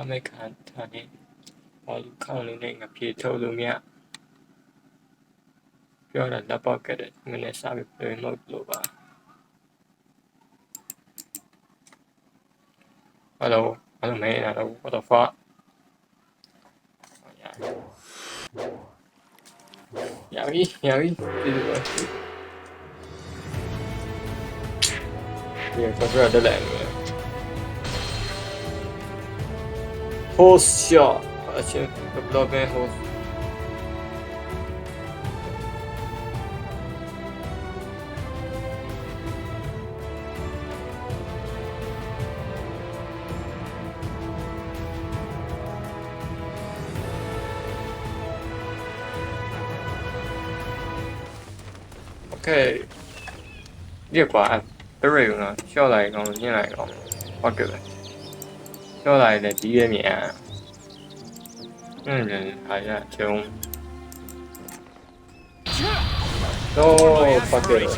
ไม่ขาดทางนี้พอเข้าเล่นๆกับพีเท่าลูเมียပြောတာလက်ပေါက်ကတဲ့မနေ့စားပြီးပြင်လို့လို့ပါ Hello man hello what the fuck ရပြီဒီလိုဆက်ရတဲ့လည်း Host shot အချင်း development host Okay ဒီကွာပြည့်ရုံတော့ရှော့လိုက်ကောင်ညှင်းလိုက်ကောင်ဟုတ်ကဲ့ပဲရှော့လိုက်လည်းဒီရဲ့မြန်还呀穷 No fuck it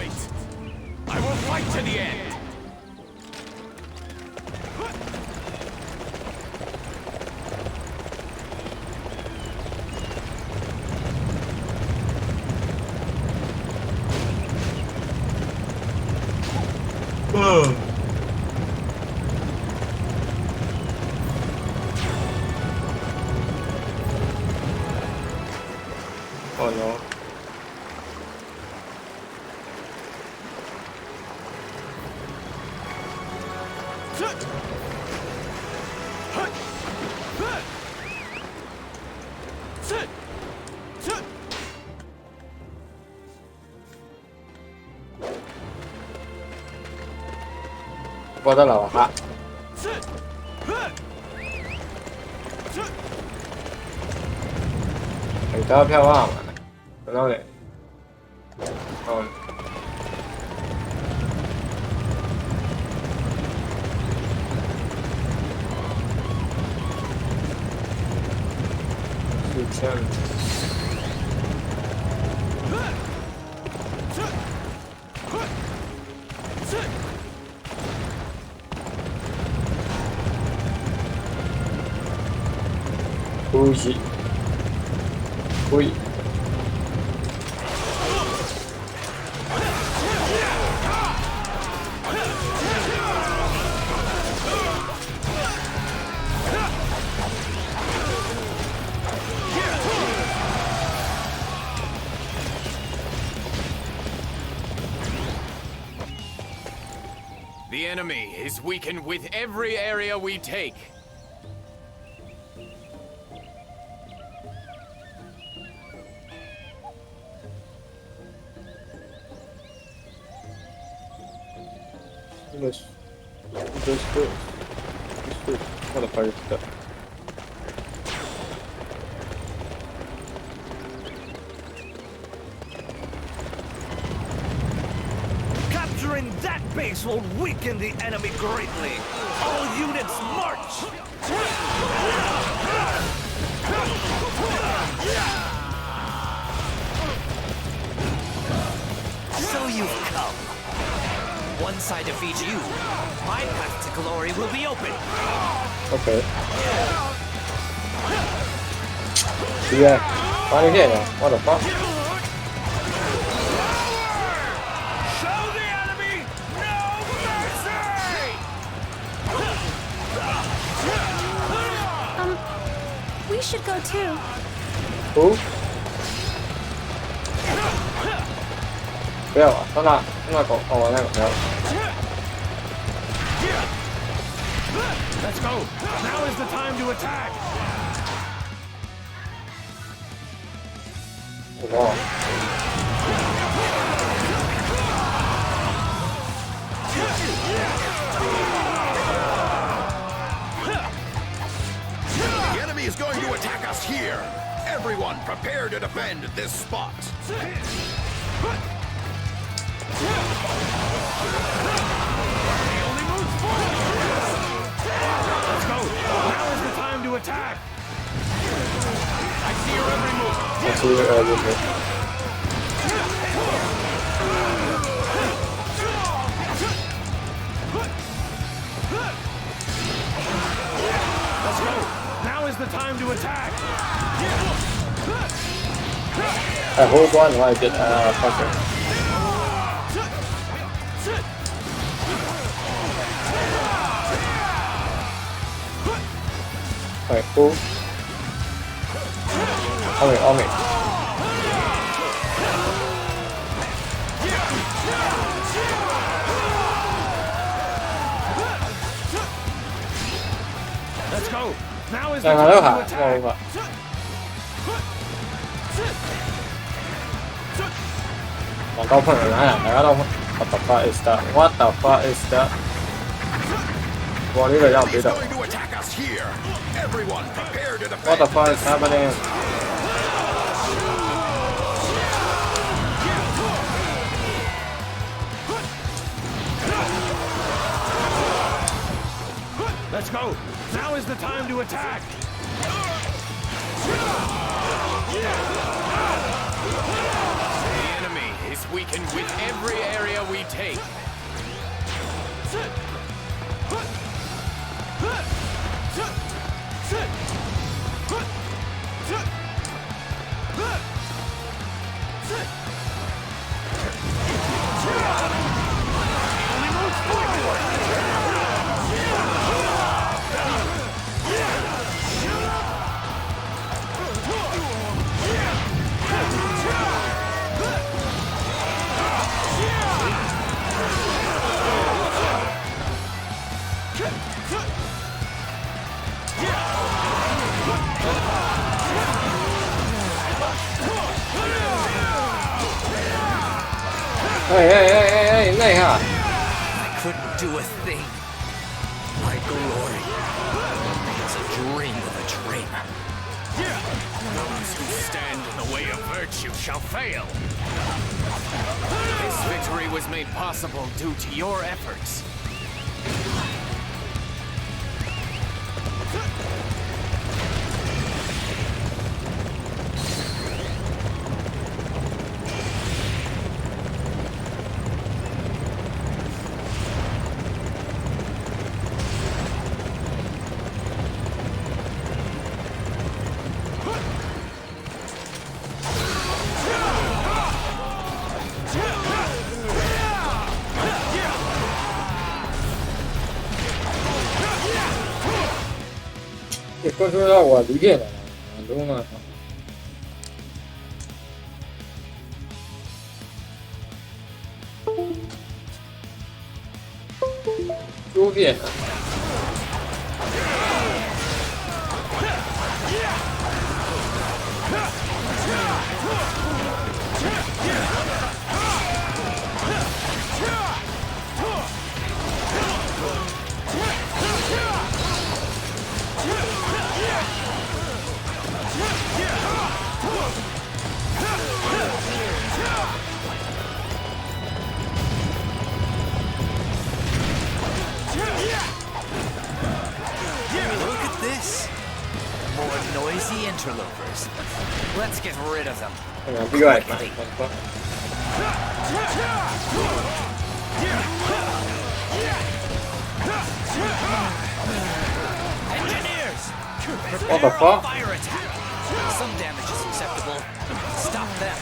I will fight to the end Oh no. Qua đó là hạ. Người ta theo à mà. Đâu đấy. Rồi. Sự chân. Ui. Ui. The enemy is weakened with every area we take. This what the fuck is that? Capturing that base will weaken the enemy greatly. All units march! So you've come. Once I defeat you, my path to glory will be open. Okay. Yeah. Finally get it. What the fuck? Show the enemy no mercy! We should go too. Who? 不要啊！那狗哦，那个不要。Let's go. Now is the time to attack. 哇！ The enemy is going to attack us here. Everyone prepare to defend this spot. Let's go. Now is the time to attack. I see your every move. I see your every move. Let's go. hold on while I get fucker. Alright, cool. On me. Let's go. Now is the 兩個 time 都 to 行， attack. 冇法。黃刀噴嚟啦，大家都 What the fuck is that? What the fuck is that? 哇！呢個有唔記 He's 得 going to attack us here. Everyone, prepare to defend. What the fuck is happening? Let's go. Now is the time to attack. The enemy is weakened with every area we take. Hey, 你下。 I couldn't do a thing. My glory is a dream of a dream. Those who stand in the way of virtue shall fail. This victory was made possible due to your efforts. Después de la guardillera, una. Tú bien. Look at this. More noisy interlopers. Let's get rid of them. Be right, man. Engineers! What the fuck? Fire attack! Some damage is acceptable. Stop them.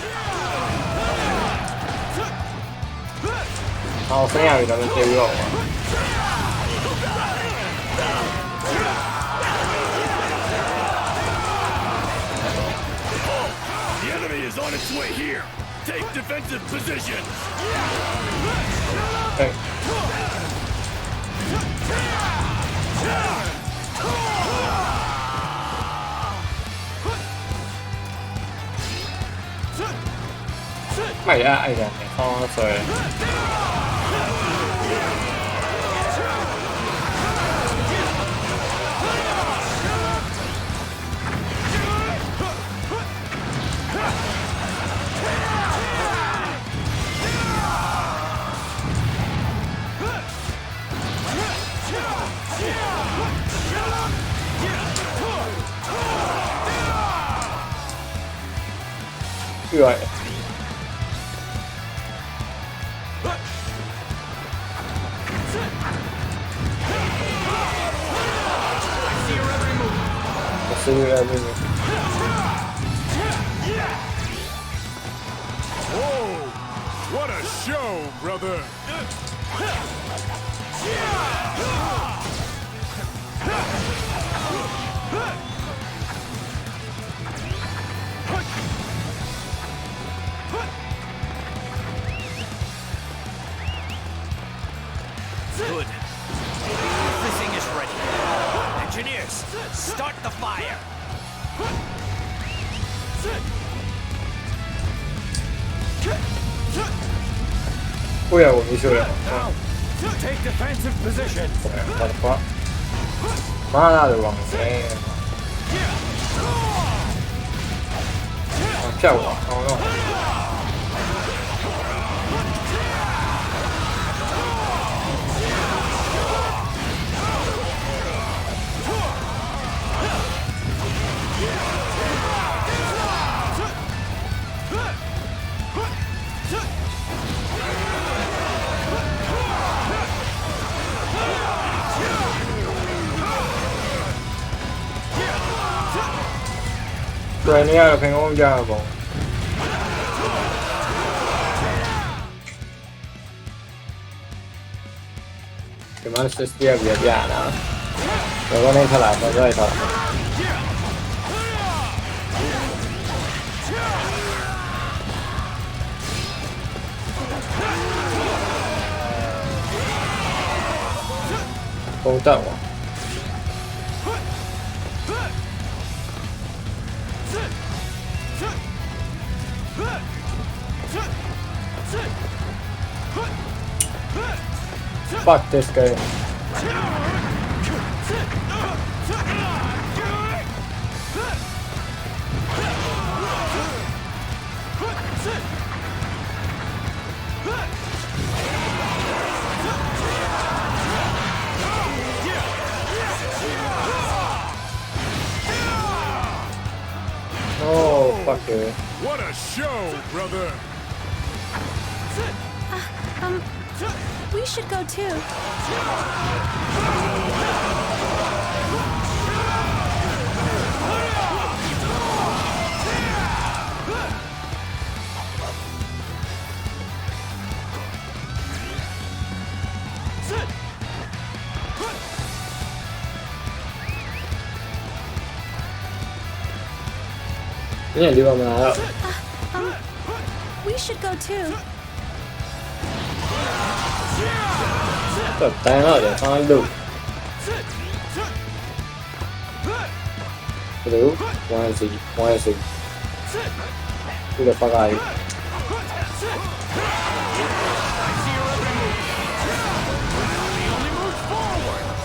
好，剩下佢咁樣掉咗我。 The enemy is on its way here. Take defensive positions. Hey. Mày ai vậy? Không rồi. Rồi. See you every move. What a show, brother! Good. Everything is ready. Engineers, start the fire. 不然我没修了。 Now, take defensive position. 我的妈！妈的王哎！骗我！哦 对，你要平衡加工。Gimana sih dia biar-biar Kalau nih salah, kalau salah. Không tao à? Fuck this guy. Oh, fuck it. What a show, brother! We should go too. Ini di mana? We should go too. 这单了的放路。Hello, one is Who the fuck are you?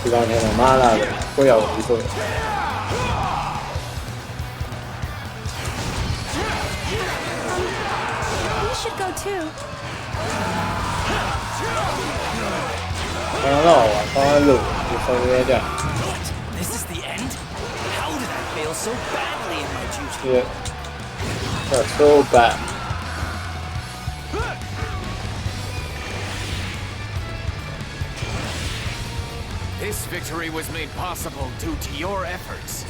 这两天他妈的不要我一说。We should go too. 刚刚我放路就稍微点。 This is the end? How did I fail so badly in my duty? Yeah, that's so bad. This victory was made possible due to your efforts.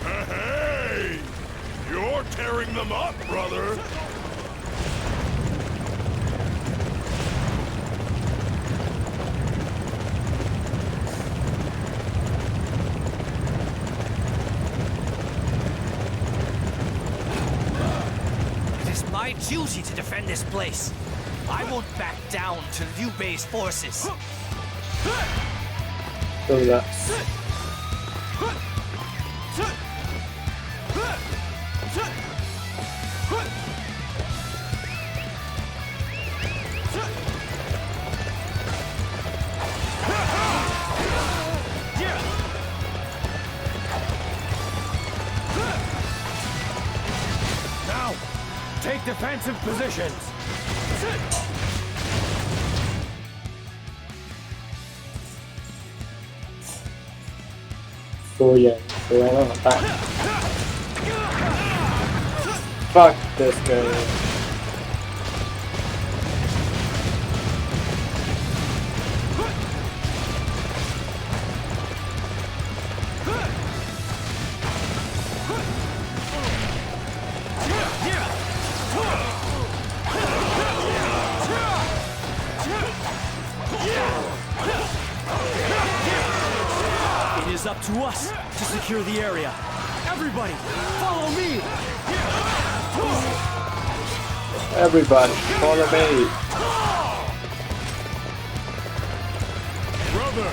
Hey! You're tearing them up, brother! It is my duty to defend this place. I won't back down to Liu Bei's forces. 对不对？ Now, take defensive positions. 说远那么大。Fuck this guy. to us to secure the area. Everybody, follow me! Everybody, follow me. Brother,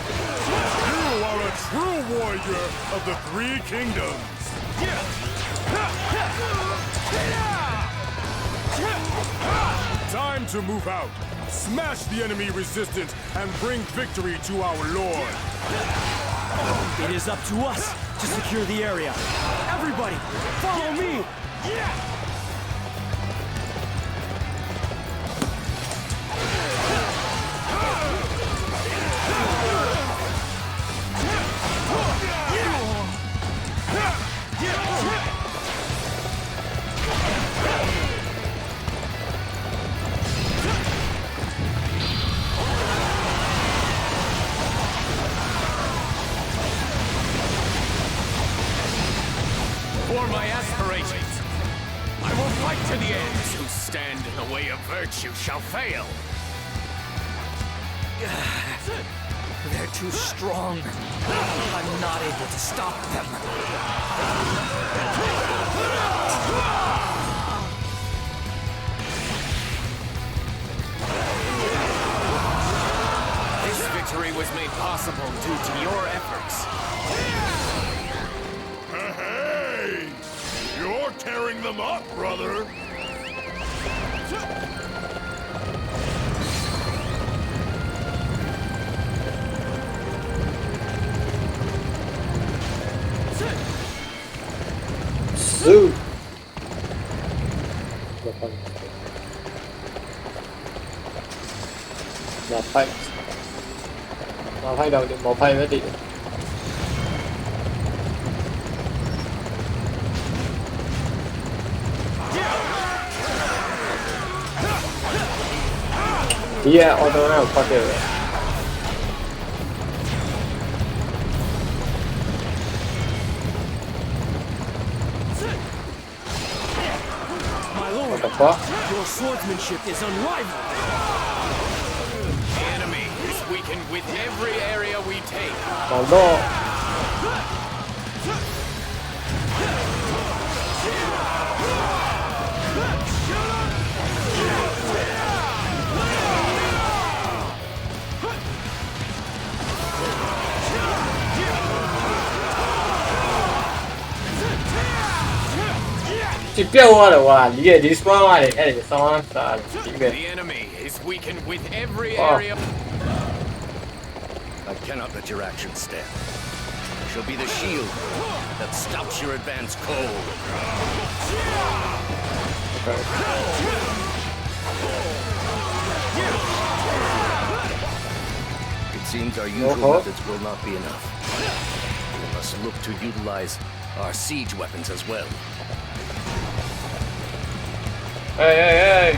you are a true warrior of the Three Kingdoms. Time to move out. Smash the enemy resistance and bring victory to our Lord. It is up to us to secure the area. Everybody, follow me! For my aspirations, I will fight to the end. Those who stand in the way of virtue shall fail. They're too strong. I'm not able to stop them. This victory was made possible due to your efforts. Hey! You're tearing them up, brother! Zoo. มาไพ่ดาวดิหมอไพ่ไม่ติดเฮียออโต้น่าพอเจอ What the fuck? Your swordsmanship is unrivaled. The enemy is weakened with every area we take. Oh no. The enemy is weakened with every area. I cannot let your actions stand. I shall be the shield that stops your advance cold. It seems our usual methods will not be enough. We must look to utilize our siege weapons as well.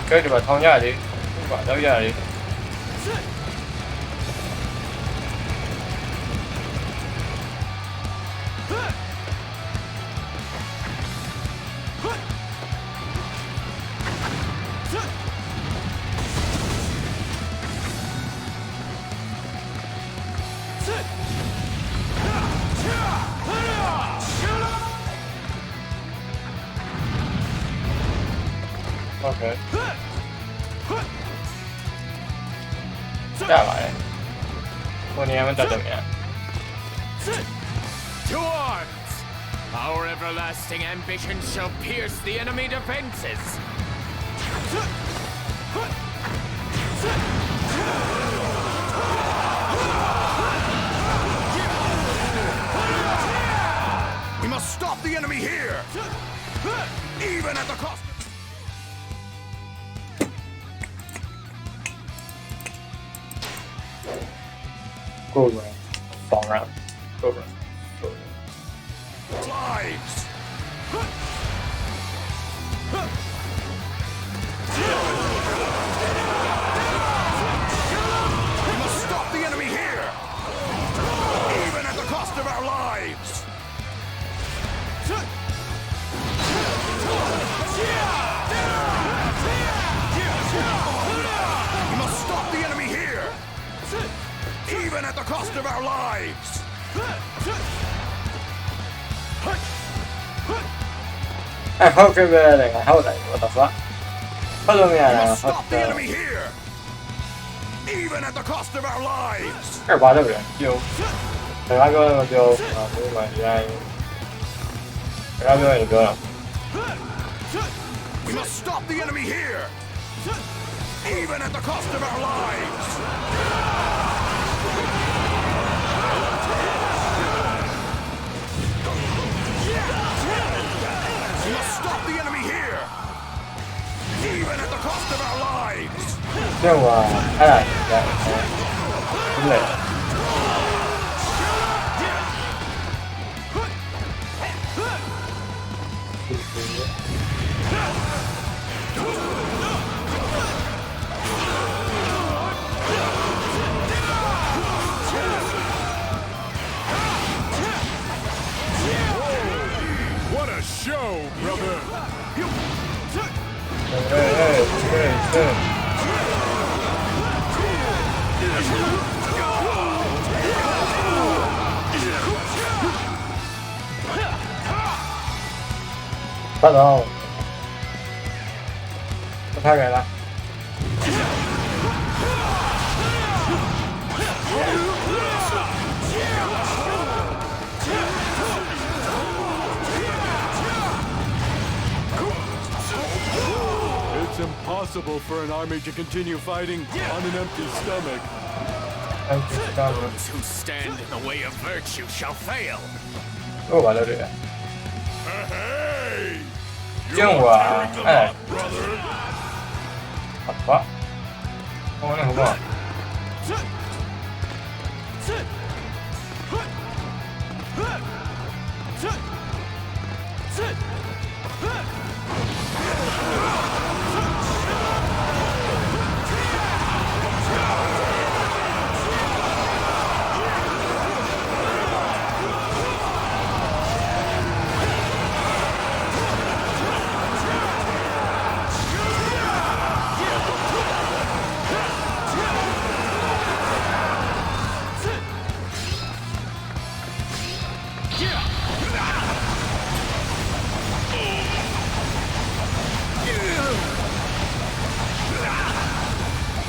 跟住把汤下去，把刀下去。OK， 下来，过年们打怎么样？ To arms! Our everlasting ambitions shall pierce the enemy defenses. We must stop the enemy here! Even at the cost... Go round, fall round, go round, go round. Lives! We must stop the enemy here! Even at the cost of our lives! We must stop the enemy here! Even at the cost of our lives! how can we like how like what the fuck? How do we We like must how stop the enemy here, even at the cost of our lives. 二八这边就，等下标那个标啊，不用买烟，等下标也标了。 We must stop the enemy here, even at the cost of our lives. We must stop the enemy here, even at the cost of our lives. 这我他俩真累。 What a show, brother! 快走！不太给了。 It's impossible for an army to continue fighting on an empty stomach. Those who stand in the way of virtue shall fail. 又把这个 Hey! 见我哎， Brother! 好吧，我那好不好？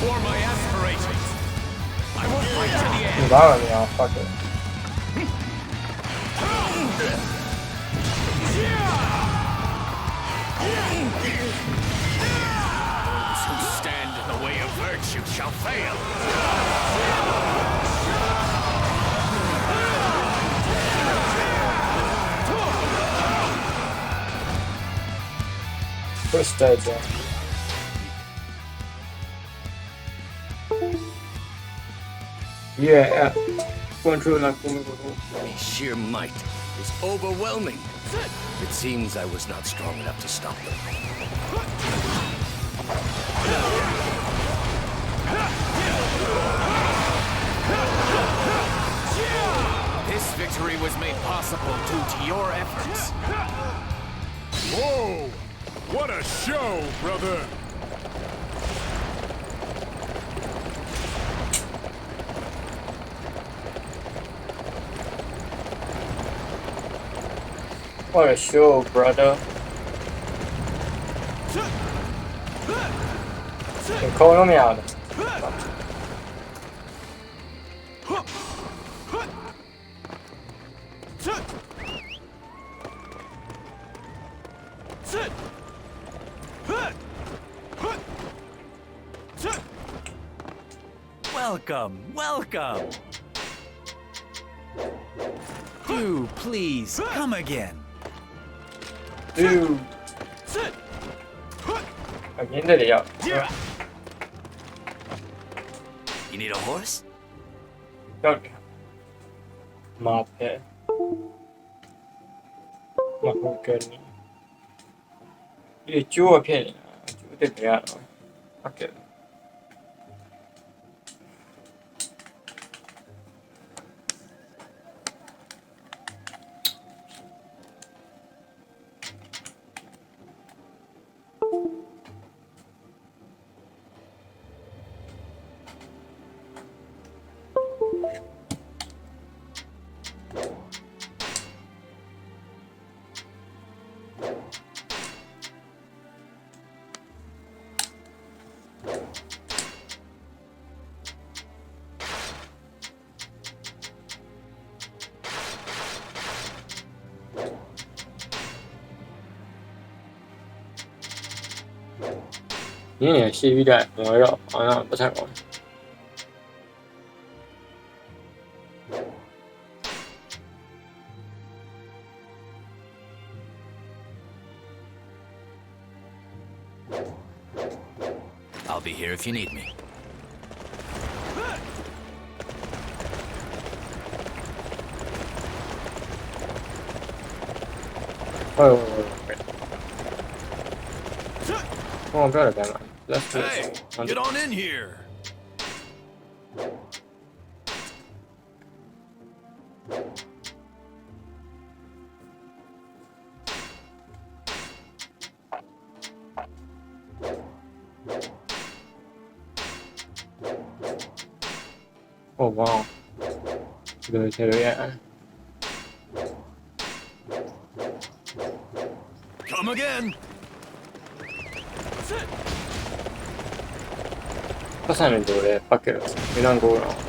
For my aspirations, I will fight to the end. 你打我你啊，fuck it！ Those who stand in the way of virtue shall fail. First dead zone. Yeah, 关注了公民活动。 The sheer might is overwhelming. It seems I was not strong enough to stop them. This victory was made possible due to your efforts. Whoa! What a show, brother! What a show, brother！ 挺抠了喵的。 Welcome, welcome. Do please come again. Dude，啊，您这里要。 You need a horse? 要马配，马会跟你，你酒我骗你啊，酒得这样了，OK。你也是遇到我了，好像不太容易。I'll be here if you need me. 千万不要来干嘛 ？Let's Hey, get on in here. 哦哇，留言。Come again. Passami dove pacchero, mi dà ancora.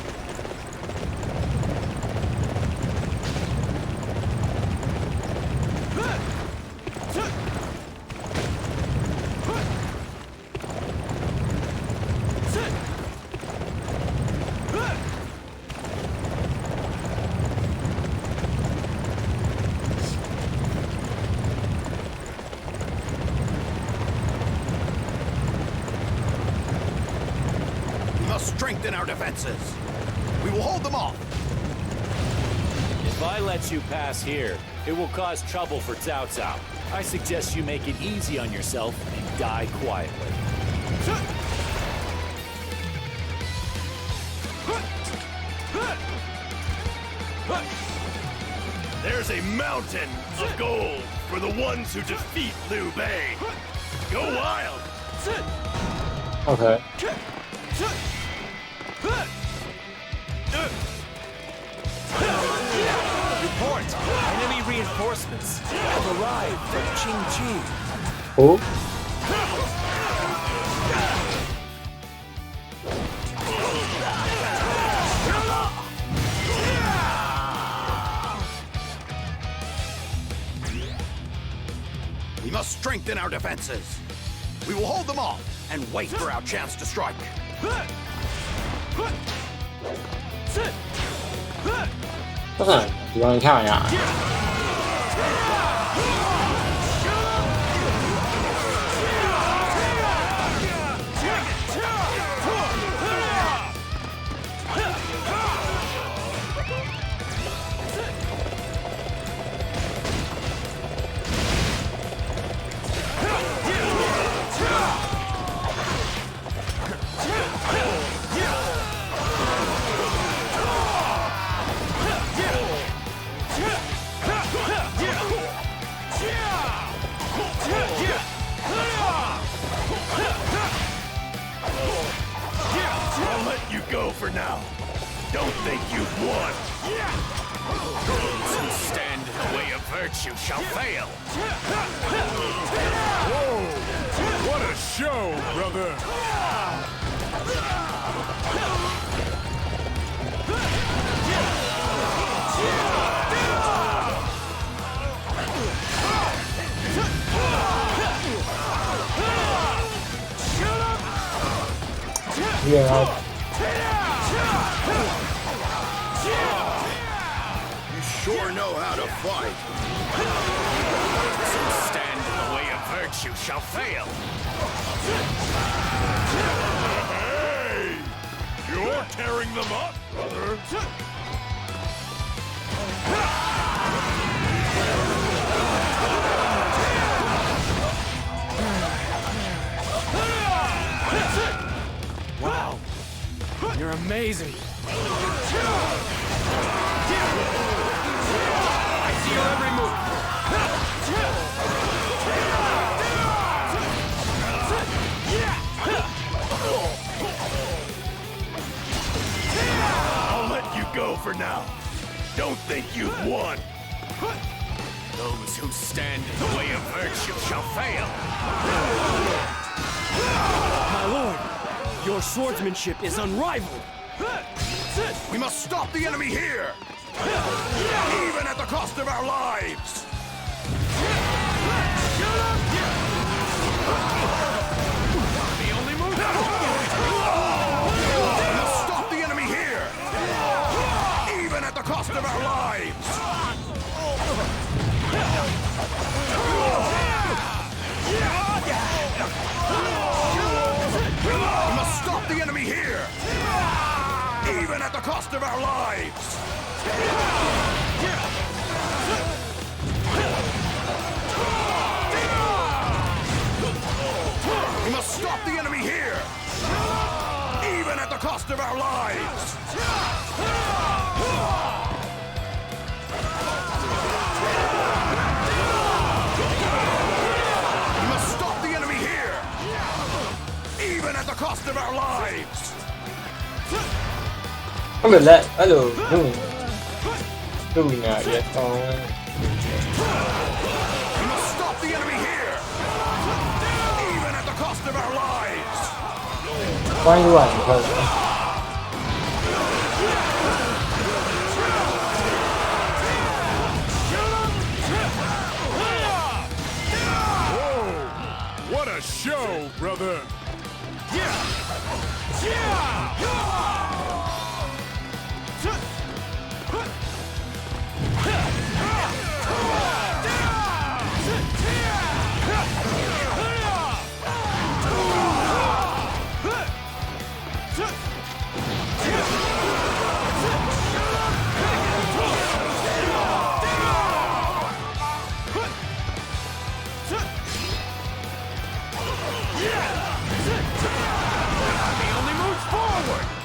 Strengthen our defenses. We will hold them off. If I let you pass here, it will cause trouble for Cao Cao. I suggest you make it easy on yourself and die quietly. There's a mountain of gold for the ones who defeat Liu Bei. Go wild. Okay. Report! Enemy reinforcements have arrived from Qingji. Oh. We must strengthen our defenses. We will hold them off and wait for our chance to strike. 不是，地方你看一下。I'll let you go for now. Don't think you've won. Those who stand in the way of virtue shall fail. Whoa! What a show, brother! Yeah. You sure know how to fight. Those who stand in the way of virtue shall fail. Hey! You're tearing them up, brother. Wow! You're amazing! I see your every move. I'll let you go for now. Don't think you've won. Those who stand in the way of virtue shall fail. My lord! Your swordsmanship is unrivaled! We must stop the enemy here! Even at the cost of our lives! The only stop the enemy here! Even at the cost of our lives! We must stop the enemy here! Even at the cost of our lives! We must stop the enemy here! Even at the cost of our lives! Không được lệ, alo, đừng ngại vậy con. We must stop the enemy here! Even at the cost of our lives! Quay loạn thôi. What a show, brother!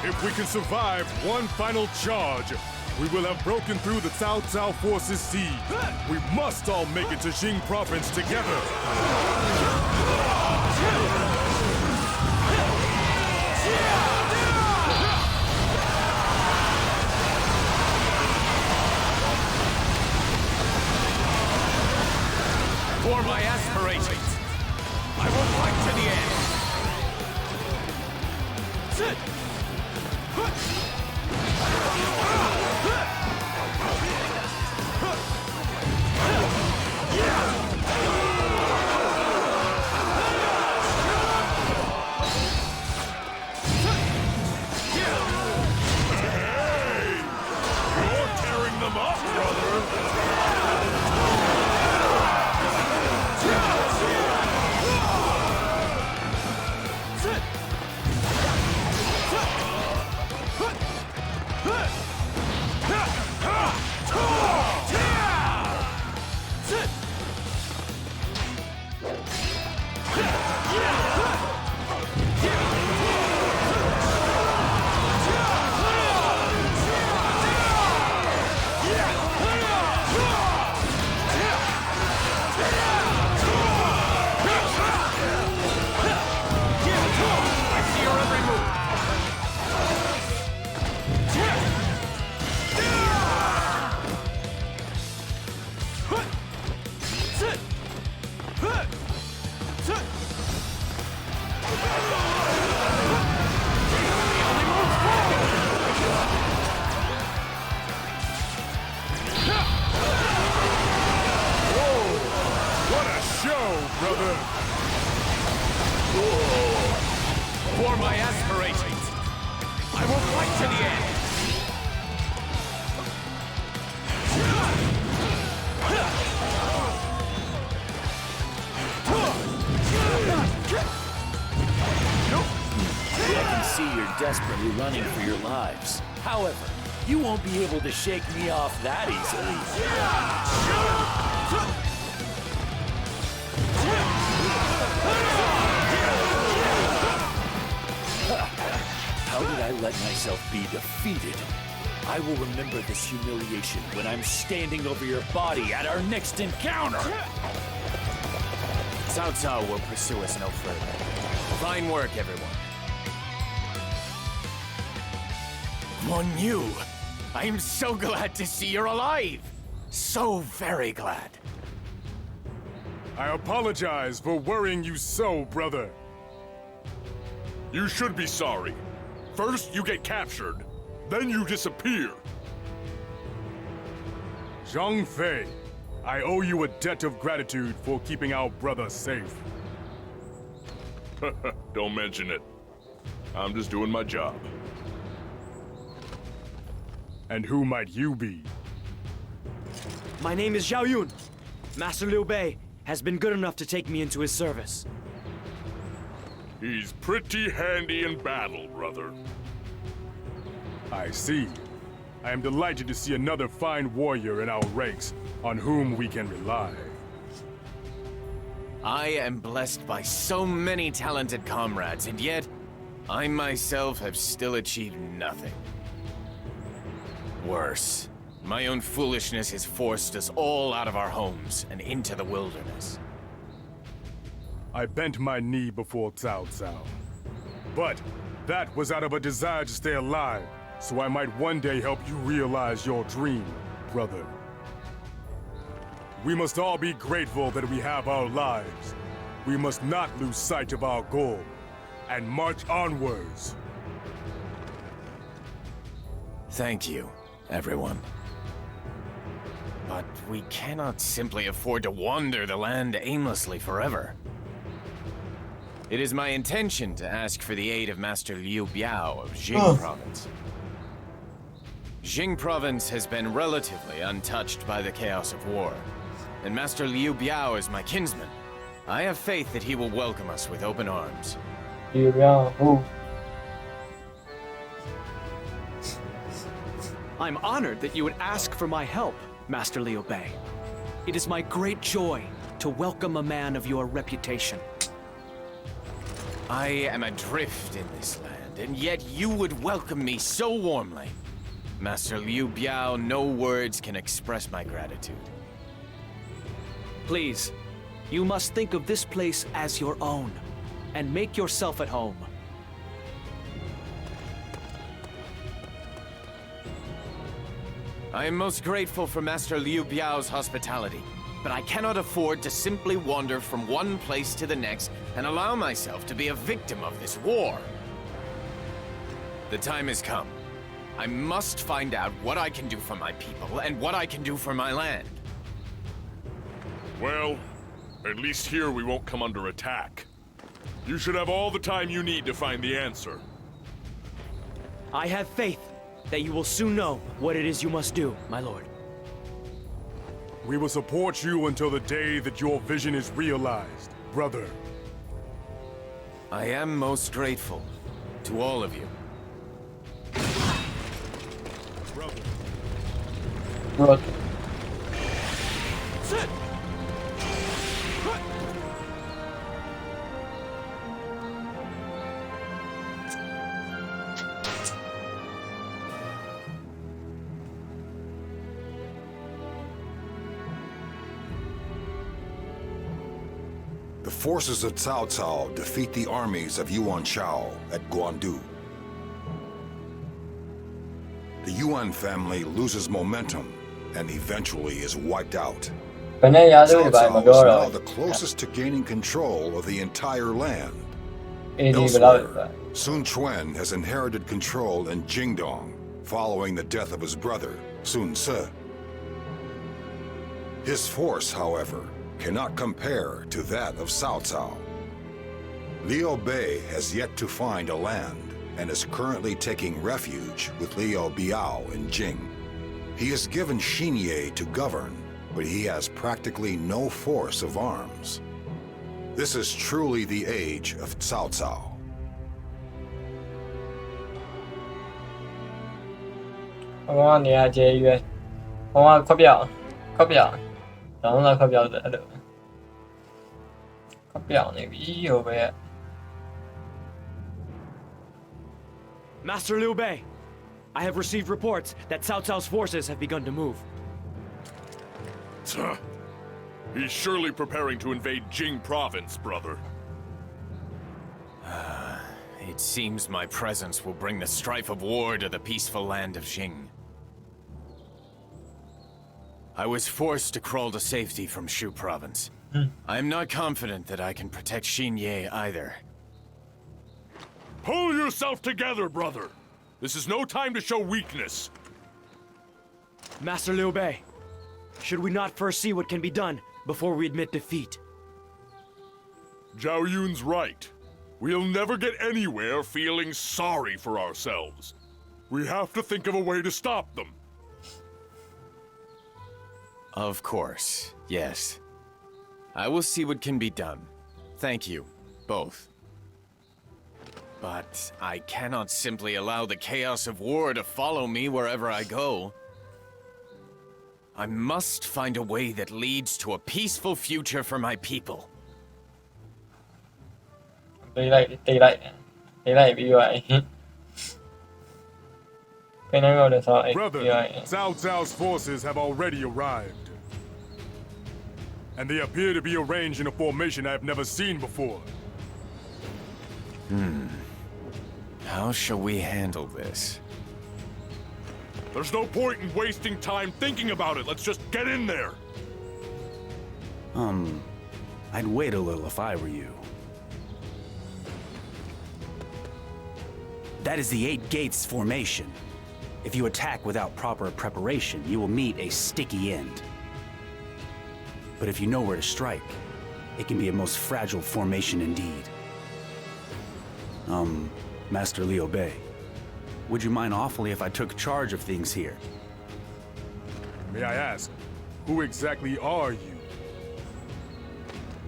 If we can survive one final charge, we will have broken through the Cao Cao forces' siege. We must all make it to Jing province together. For my aspirations, I will fight to the end. You're tearing them up, brother! brother. For my aspirations, I will fight to the end. I can see you're desperately running for your lives. However, you won't be able to shake me off that easily. How did I let myself be defeated? I will remember this humiliation when I'm standing over your body at our next encounter! Cao Cao will pursue us no further. Fine work, everyone. Mon Yu, I am so glad to see you're alive! So very glad. I apologize for worrying you so, brother. You should be sorry. First, you get captured. Then you disappear. Zhang Fei, I owe you a debt of gratitude for keeping our brother safe. Don't mention it. I'm just doing my job. And who might you be? My name is Zhao Yun. Master Liu Bei has been good enough to take me into his service. He's pretty handy in battle, brother. I see. I am delighted to see another fine warrior in our ranks on whom we can rely. I am blessed by so many talented comrades, and yet, I myself have still achieved nothing. Worse, my own foolishness has forced us all out of our homes and into the wilderness. I bent my knee before Cao Cao. But that was out of a desire to stay alive, so I might one day help you realize your dream, brother. We must all be grateful that we have our lives. We must not lose sight of our goal, and march onwards. Thank you, everyone. But we cannot simply afford to wander the land aimlessly forever. It is my intention to ask for the aid of Master Liu Biao of Jing Province. Jing Province has been relatively untouched by the chaos of war, and Master Liu Biao is my kinsman. I have faith that he will welcome us with open arms. Liu Biao, who? I'm honored that you would ask for my help, Master Liu Bei. It is my great joy to welcome a man of your reputation. I am adrift in this land, and yet you would welcome me so warmly. Master Liu Biao, no words can express my gratitude. Please, you must think of this place as your own, and make yourself at home. I am most grateful for Master Liu Biao's hospitality, but I cannot afford to simply wander from one place to the next and allow myself to be a victim of this war. The time has come. I must find out what I can do for my people and what I can do for my land. Well, at least here we won't come under attack. You should have all the time you need to find the answer. I have faith that you will soon know what it is you must do, my lord. We will support you until the day that your vision is realized, brother. I am most grateful to all of you. Brother. The forces of Cao Cao defeat the armies of Yuan Shao at Guandu. The Yuan family loses momentum and eventually is wiped out. Cao Cao is now the closest to gaining control of the entire land. Elsewhere, Sun Quan has inherited control in Jingdong following the death of his brother, Sun Ce. His force, however, cannot compare to that of Cao Cao. Liu Bei has yet to find a land and is currently taking refuge with Liu Biao in Jing. He is given Xinye to govern, but he has practically no force of arms. This is truly the age of Cao Cao. 刚刚你还节约，我话课表，然后呢课表在了，课表那个有呗。 Master Liu Bei, I have received reports that Cao Cao's forces have begun to move. He's surely preparing to invade Jing Province, brother. It seems my presence will bring the strife of war to the peaceful land of Jing. I was forced to crawl to safety from Shu Province. I am not confident that I can protect Xinye either. Pull yourself together, brother! This is no time to show weakness. Master Liu Bei, should we not first see what can be done before we admit defeat? Zhao Yun's right. We'll never get anywhere feeling sorry for ourselves. We have to think of a way to stop them. Of course, yes. I will see what can be done. Thank you, both. But I cannot simply allow the chaos of war to follow me wherever I go. I must find a way that leads to a peaceful future for my people. ตีไล่พี่ไว้เป็นนั่งเอาเดี๋ยวซ้อไอ้ Brother, พี่ไว้ Cao Cao's forces have already arrived. And they appear to be arranged in a formation I have never seen before. How shall we handle this? There's no point in wasting time thinking about it. Let's just get in there. I'd wait a little if I were you. That is the 8 Gates formation. If you attack without proper preparation, you will meet a sticky end. But if you know where to strike, it can be a most fragile formation indeed. Master Liu Bei, would you mind awfully if I took charge of things here? May I ask, who exactly are you?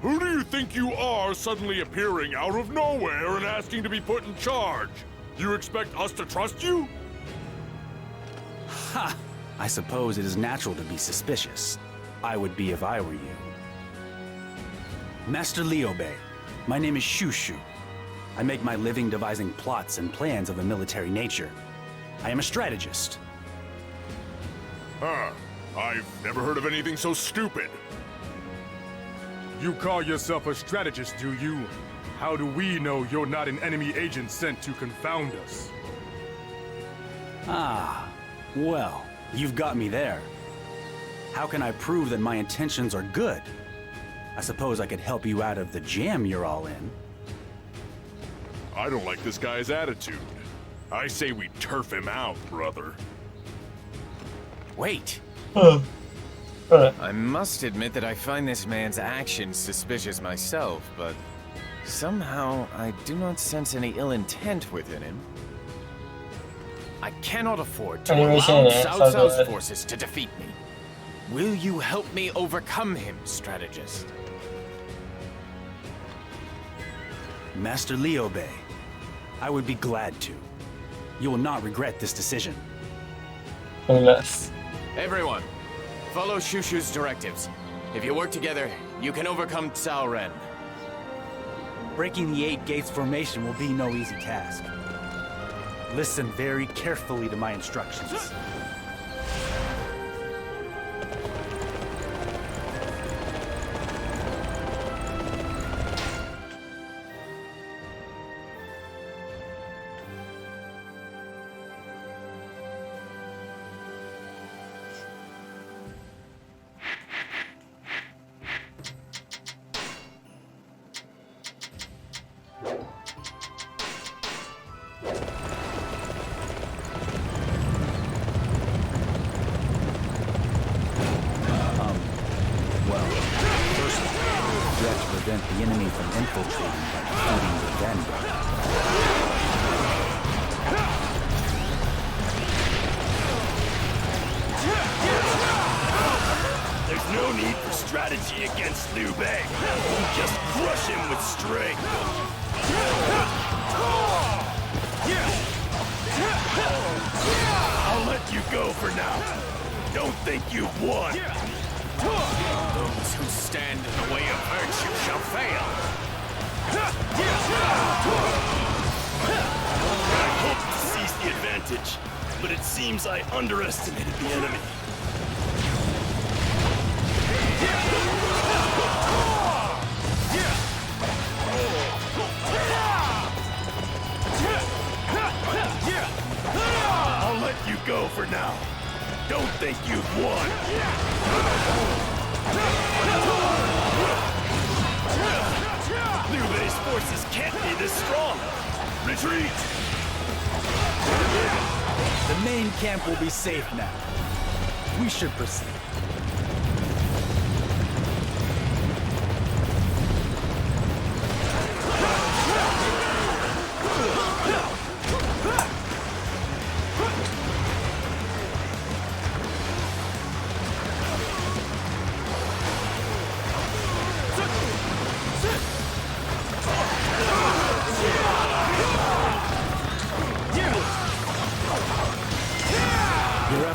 Who do you think you are suddenly appearing out of nowhere and asking to be put in charge? You expect us to trust you? Ha! I suppose it is natural to be suspicious. I would be if I were you. Master Liu Bei, my name is Shushu. I make my living devising plots and plans of a military nature. I am a strategist. Huh. I've never heard of anything so stupid. You call yourself a strategist, do you? How do we know you're not an enemy agent sent to confound us? Ah, well, you've got me there. How can I prove that my intentions are good? I suppose I could help you out of the jam you're all in. I don't like this guy's attitude. I say we turf him out, brother. Wait! I must admit that I find this man's actions suspicious myself, but somehow I do not sense any ill intent within him. I cannot afford to allow Cao Cao's forces to defeat me. Will you help me overcome him, strategist? Master Liu Bei, I would be glad to. You will not regret this decision. Unless Everyone, follow Shushu's directives. If you work together, you can overcome Cao Ren. Breaking the 8 Gates formation will be no easy task. Listen very carefully to my instructions. Prevent the enemy from infiltrating by defeating the vanguard. There's no need for strategy against Liu Bei. Just crush him with strength. I'll let you go for now. Don't think you've won. Those who stand in the way of virtue shall fail. I hoped to seize the advantage, but it seems I underestimated the enemy. I'll let you go for now. Don't think you've won. Liu Bei's forces can't be this strong. Retreat! The main camp will be safe now. We should proceed.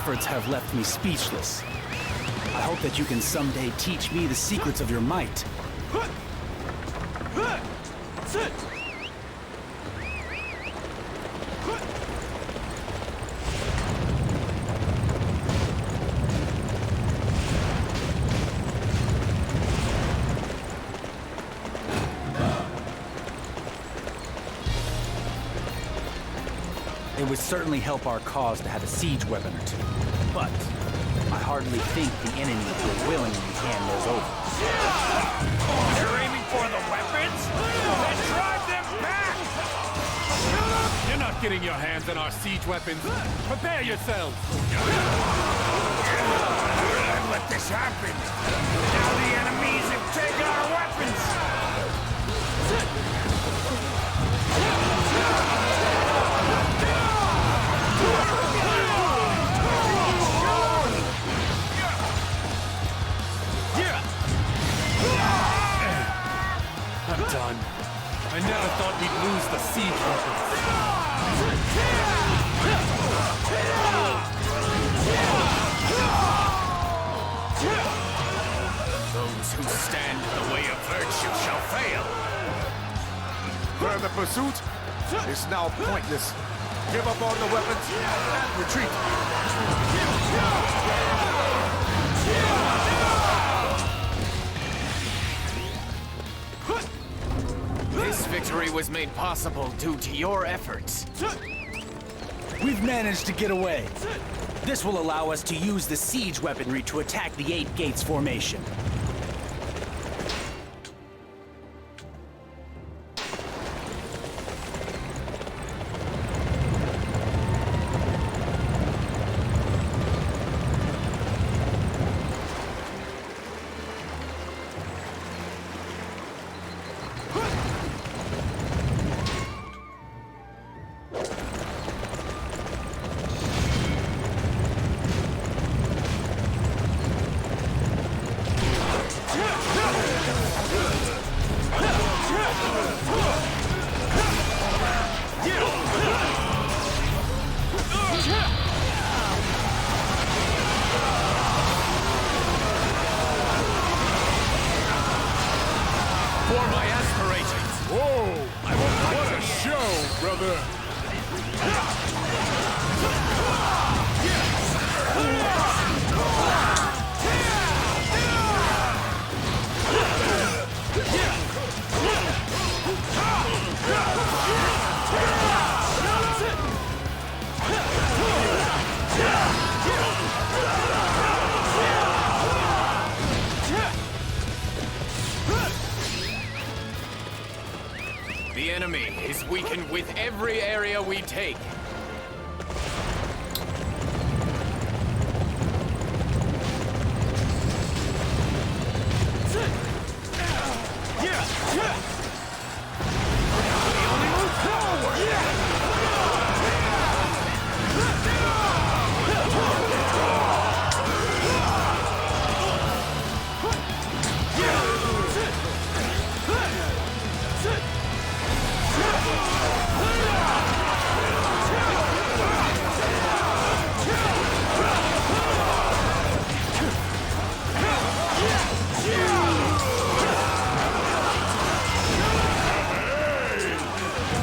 efforts have left me speechless. I hope that you can someday teach me the secrets of your might. It would certainly help our cause to have a siege weapon or two. But I hardly think the enemy will willingly hand those over. They're aiming for the weapons? Then drive them back! You're not getting your hands on our siege weapons. Prepare yourselves. Let this happen. Now the enemies have taken our weapons. I'm done. I never thought we'd lose the siege weapons. Those who stand in the way of virtue shall fail. Further pursuit is now pointless. Give up on the weapons and retreat. This victory was made possible due to your efforts. We've managed to get away. This will allow us to use the siege weaponry to attack the 8 Gates formation. For my aspirations. Whoa! What a show, brother! The enemy is weakened with every area we take.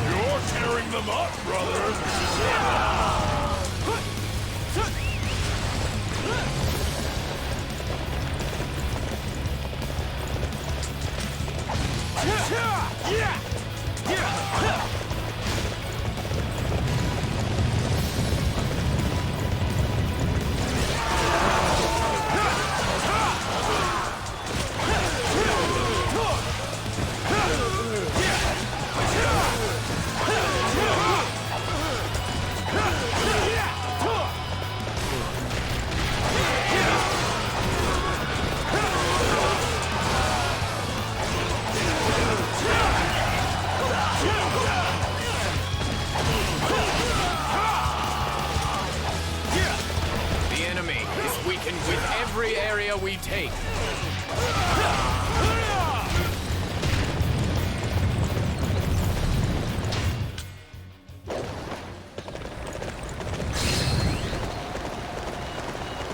You're tearing them up, brother! with every area we take.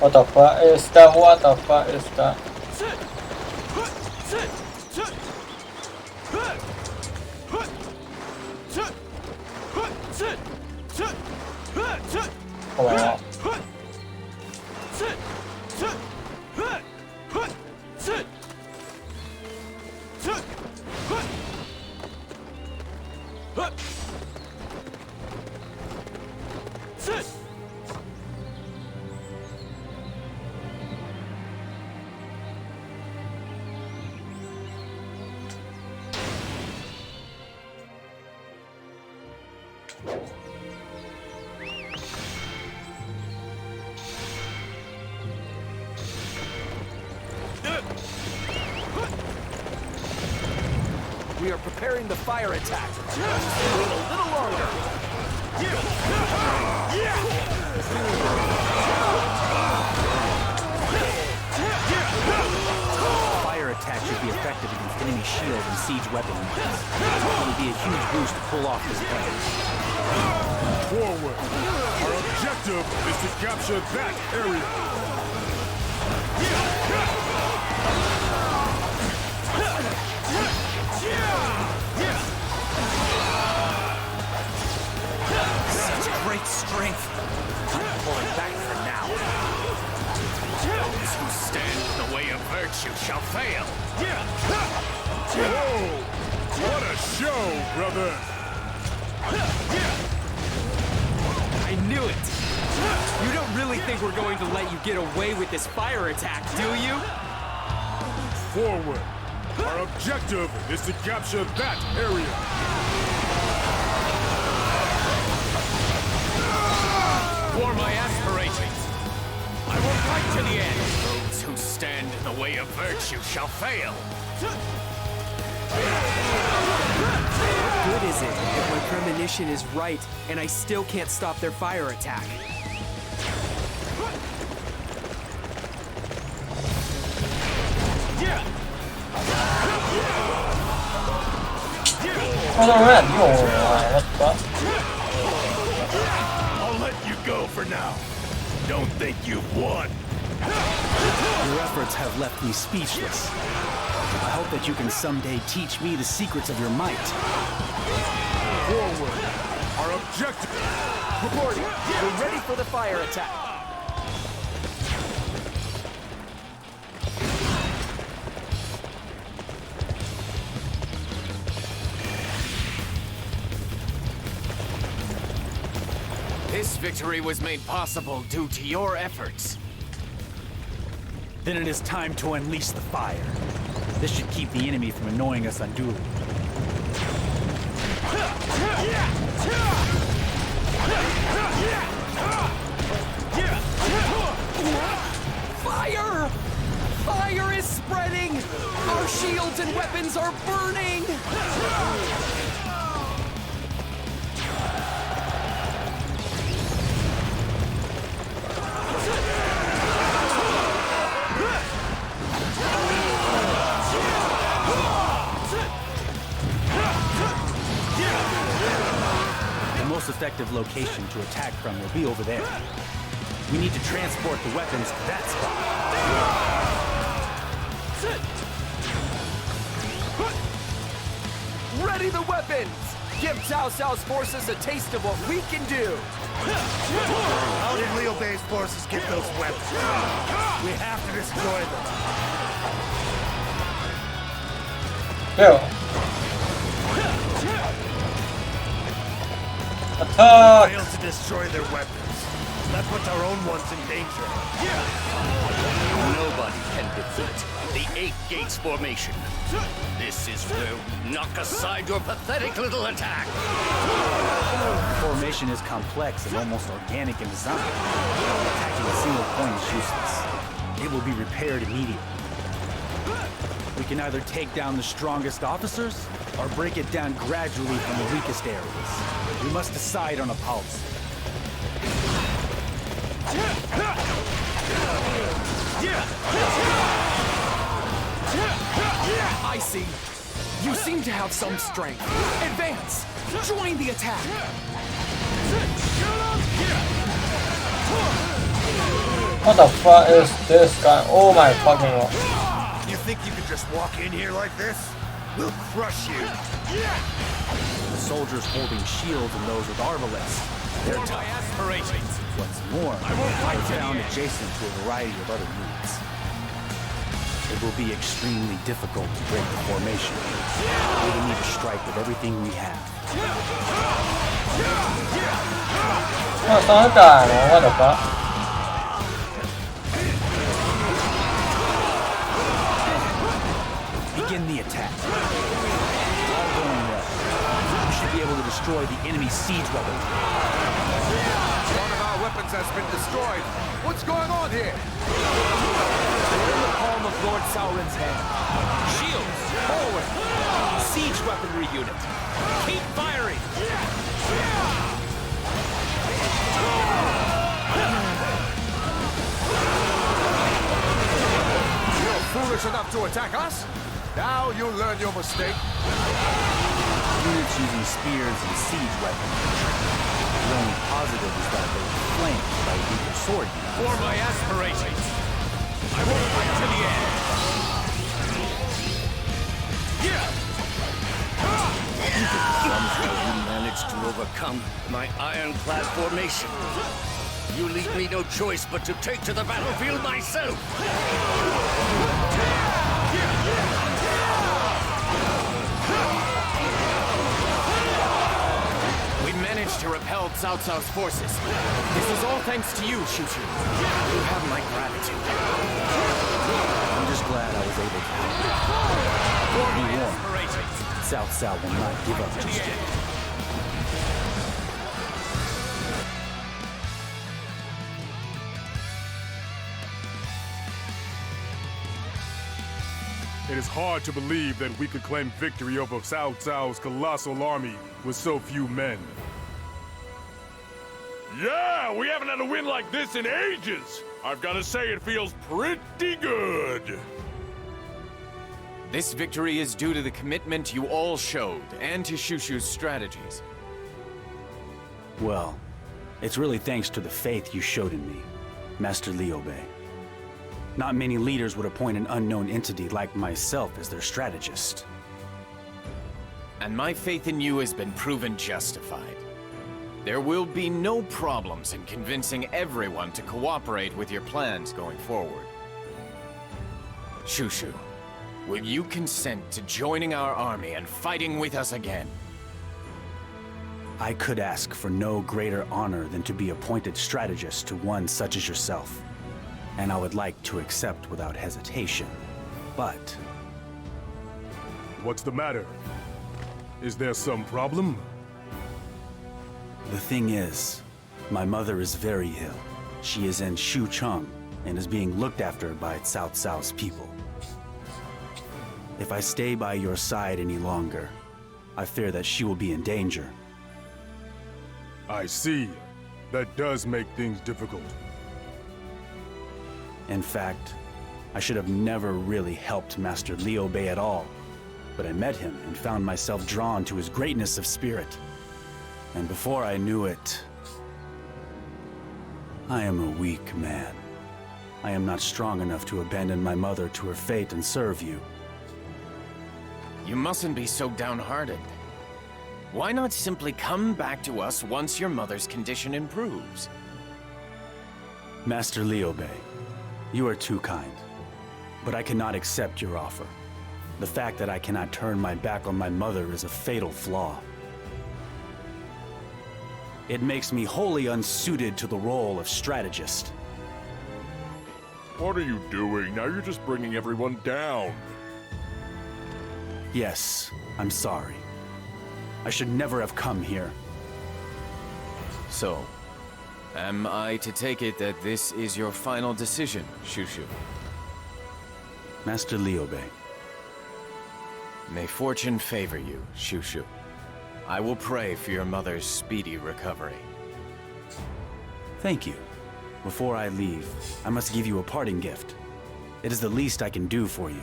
What the fuck is that? What the fuck is that? Oh my god. We are preparing the fire attack. Just wait a little longer. Fire attack should be effective against enemy shield and siege weapon units. It would be a huge boost to pull off this plan. Forward. Our objective is to capture that area. Such great strength. I'm pulling back for now. Those who stand in the way of virtue shall fail. Whoa! What a show, brother! I knew it! You don't really think we're going to let you get away with this fire attack, do you? Forward. Our objective is to capture that area. For my aspirations, I will fight to the end. Those who stand in the way of virtue shall fail. What good is it if my premonition is right and I still can't stop their fire attack? What the fuck? I'll let you go for now. Don't think you've won. Your efforts have left me speechless. I hope that you can someday teach me the secrets of your might. Forward. Our objective. Reporting. We're ready for the fire attack. This victory was made possible due to your efforts. Then it is time to unleash the fire. This should keep the enemy from annoying us unduly. Fire! Fire is spreading! Our shields and weapons are burning! The most effective location to attack from will be over there. We need to transport the weapons to that spot. Ready the weapons! Give Cao Cao's forces a taste of what we can do! How did Liu Bei's forces get those weapons? We have to destroy them. Yeah. Attack! Failed to destroy their weapons. That puts our own ones in danger. Nobody can defeat the Eight Gates formation. This is where we knock aside your pathetic little attack. The formation is complex and almost organic in design. Attacking a single point is useless. It will be repaired immediately. We can either take down the strongest officers, or break it down gradually from the weakest areas. We must decide on a policy. I see. You seem to have some strength. Advance! Join the attack! What the fuck is this guy? Oh my fucking god. You think you could just walk in here like this? We'll crush you. The soldiers holding shields and those with arbalets. They're For my tough. aspirations. What's more, I won't fight they're to the found end. adjacent to a variety of other units. It will be extremely difficult to break the formation. We will need to strike with everything we have. 我伤感了，我的妈！ Begin the attack. All going well. We should be able to destroy the enemy's siege weapon. One of our weapons has been destroyed. What's going on here? In the palm of Lord Sauron's hand. Shields, forward! Siege weaponry unit. Keep firing! You're foolish enough to attack us? Now you'll learn your mistake. Units using spears and siege weapons. The only positive is that they are flanked by weaker sword units. For my aspirations. I will fight to the end. Somehow you managed to overcome my ironclad formation. You leave me no choice but to take to the battlefield myself. We managed to repel Cao Cao's forces. This is all thanks to you, Shu Shu. You have my gratitude. I'm just glad I was able to help. For my Be warned, aspirations. Cao Cao will not give up just yet. It is hard to believe that we could claim victory over Cao Cao's colossal army with so few men. Yeah, we haven't had a win like this in ages. I've got to say it feels pretty good. This victory is due to the commitment you all showed, and to Shu Shu's strategies. Well, it's really thanks to the faith you showed in me, Master Liu Bei. Not many leaders would appoint an unknown entity like myself as their strategist. And my faith in you has been proven justified. There will be no problems in convincing everyone to cooperate with your plans going forward. Shu Shu, will you consent to joining our army and fighting with us again? I could ask for no greater honor than to be appointed strategist to one such as yourself. And I would like to accept without hesitation. But What's the matter? Is there some problem? the thing is, my mother is very ill. She is in Shucheng and is being looked after by Cao Cao's people. If I stay by your side any longer, I fear that she will be in danger. I see. That does make things difficult. In fact, I should have never really helped Master Liu Bei at all. But I met him and found myself drawn to his greatness of spirit. And before I knew it, I am a weak man. I am not strong enough to abandon my mother to her fate and serve you. You mustn't be so downhearted. Why not simply come back to us once your mother's condition improves? Master Liu Bei, you are too kind. But I cannot accept your offer. The fact that I cannot turn my back on my mother is a fatal flaw. It makes me wholly unsuited to the role of strategist. What are you doing? Now you're just bringing everyone down. Yes, I'm sorry. I should never have come here. So, am I to take it that this is your final decision, Shu Shu? Master Liu Bei. May fortune favor you, Shu Shu. I will pray for your mother's speedy recovery. Thank you. Before I leave, I must give you a parting gift. It is the least I can do for you.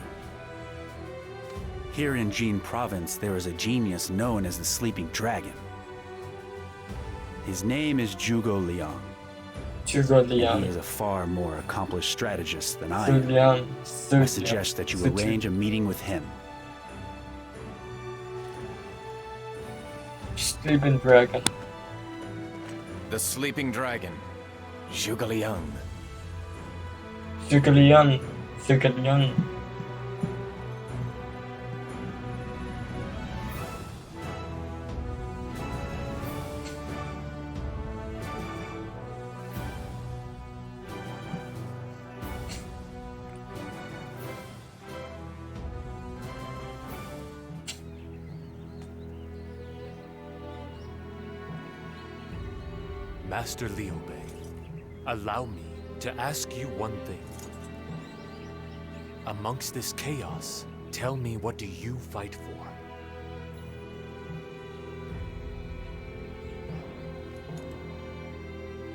Here in Jin Province, there is a genius known as the Sleeping Dragon. His name is Zhuge Liang. And he Julian. is a far more accomplished strategist than I am. Julian. I suggest that you arrange a meeting with him. Sleeping Dragon. The Sleeping Dragon, Zhuge Liang. Julian. Julian. Master Liu Bei, allow me to ask you one thing. Amongst this chaos, tell me, what do you fight for?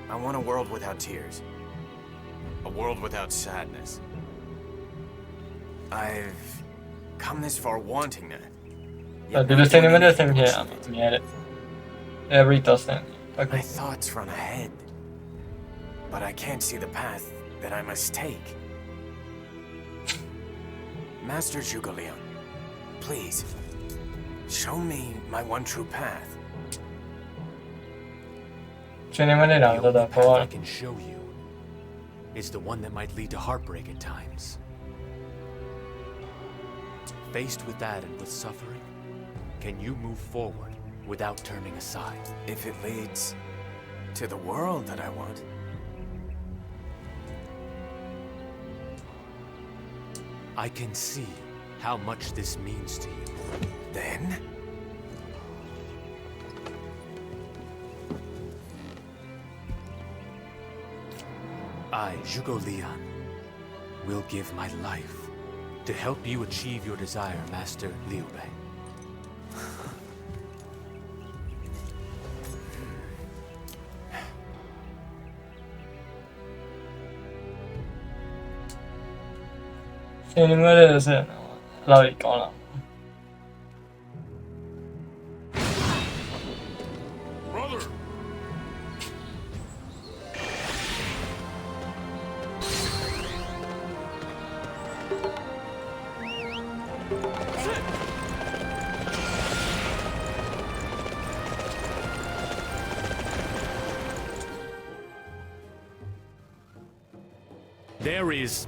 I want a world without tears. A world without sadness. I've come this far wanting that. Yet Du not ser doing med det anything sen much här of it. med every sen. My Okay. thoughts run ahead, but I can't see the path that I must take. Master Zhuge Liang, please, show me my one true path. Känner man det The där only där path I på can show you is the one that might lead to heartbreak at times. Faced with that and with suffering, can you move forward without turning aside? If it leads to the world that I want, I can see how much this means to you. then I, Zhuge Liang, will give my life to help you achieve your desire, Master Liu Bei. Känner man det sen. Larikarna. Brother! There is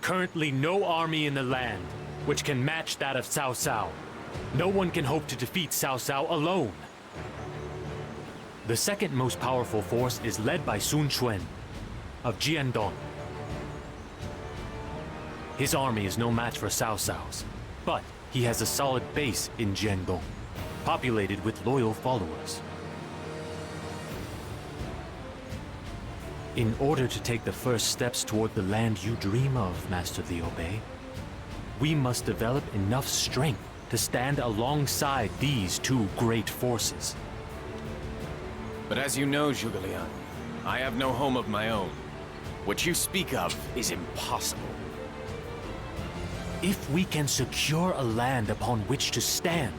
currently no army in the land which can match that of Cao Cao. No one can hope to defeat Cao Cao alone. The second most powerful force is led by Sun Quan of Jiandong. His army is no match for Cao Cao's, but he has a solid base in Jiandong, populated with loyal followers. In order to take the first steps toward the land you dream of, Master Liu Bei, we must develop enough strength to stand alongside these two great forces. But as you know, Zhuge Liang, I have no home of my own. What you speak of is impossible. If we can secure a land upon which to stand,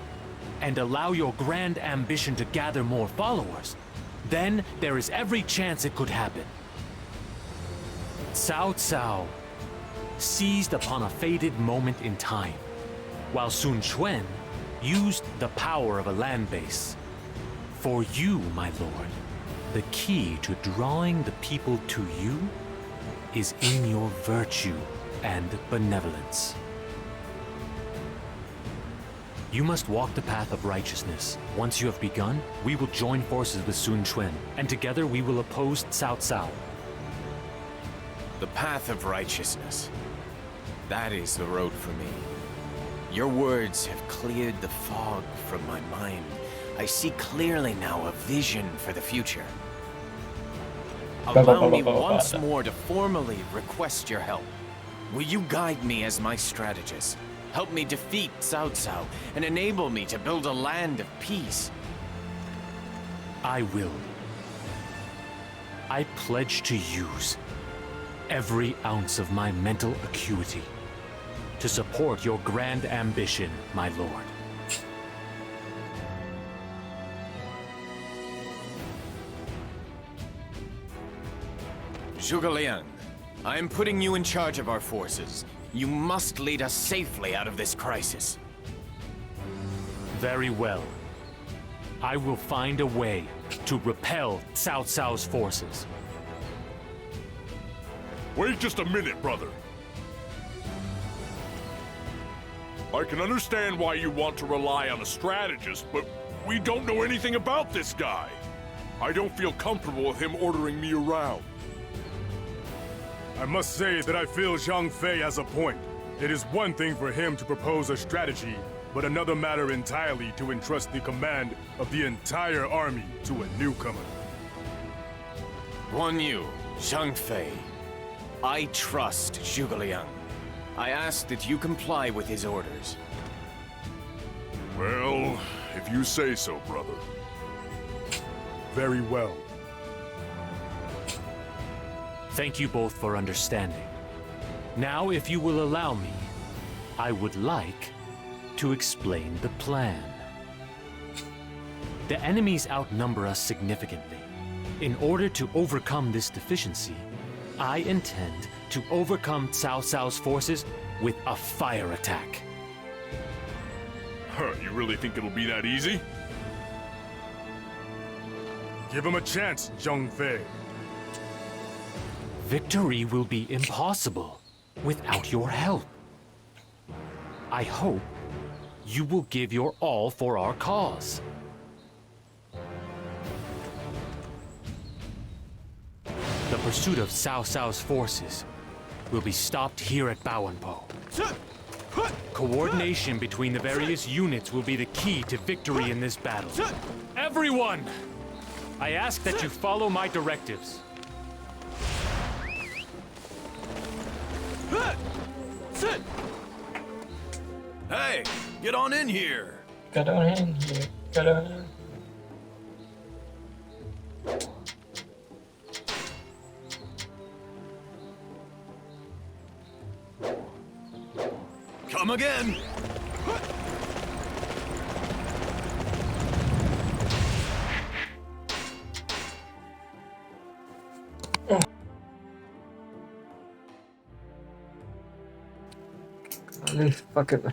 and allow your grand ambition to gather more followers, then there is every chance it could happen. Cao Cao seized upon a fated moment in time, while Sun Quan used the power of a land base. For you, my lord, the key to drawing the people to you is in your virtue and benevolence. You must walk the path of righteousness. Once you have begun, we will join forces with Sun Quan, and together we will oppose Cao Cao. The path of righteousness. That is the road for me. Your words have cleared the fog from my mind. I see clearly now a vision for the future. Allow me once more to formally request your help. Will you guide me as my strategist? Help me defeat Cao Cao and enable me to build a land of peace. I will. I pledge to use every ounce of my mental acuity to support your grand ambition, my lord. Zhuge Liang, I am putting you in charge of our forces. You must lead us safely out of this crisis. Very well. I will find a way to repel Cao Cao's forces. Wait just a minute, brother. I can understand why you want to rely on a strategist, but we don't know anything about this guy. I don't feel comfortable with him ordering me around. I must say that I feel Zhang Fei has a point. It is one thing for him to propose a strategy, but another matter entirely to entrust the command of the entire army to a newcomer. Guan Yu, Zhang Fei, I trust Zhuge Liang. I ask that you comply with his orders. Well, if you say so, brother. Very well. Thank you both for understanding. Now, if you will allow me, I would like to explain the plan. The enemies outnumber us significantly. In order to overcome this deficiency, I intend to overcome Cao Cao's forces with a fire attack. Huh, you really think it'll be that easy? Give him a chance, Zhang Fei. Victory will be impossible without your help. I hope you will give your all for our cause. The pursuit of Cao Cao's forces will be stopped here at Baoanpo. Coordination between the various units will be the key to victory in this battle. Everyone! I ask that you follow my directives. Hey, get on in here. Get on in here. Get on in. Come again. Fuck it.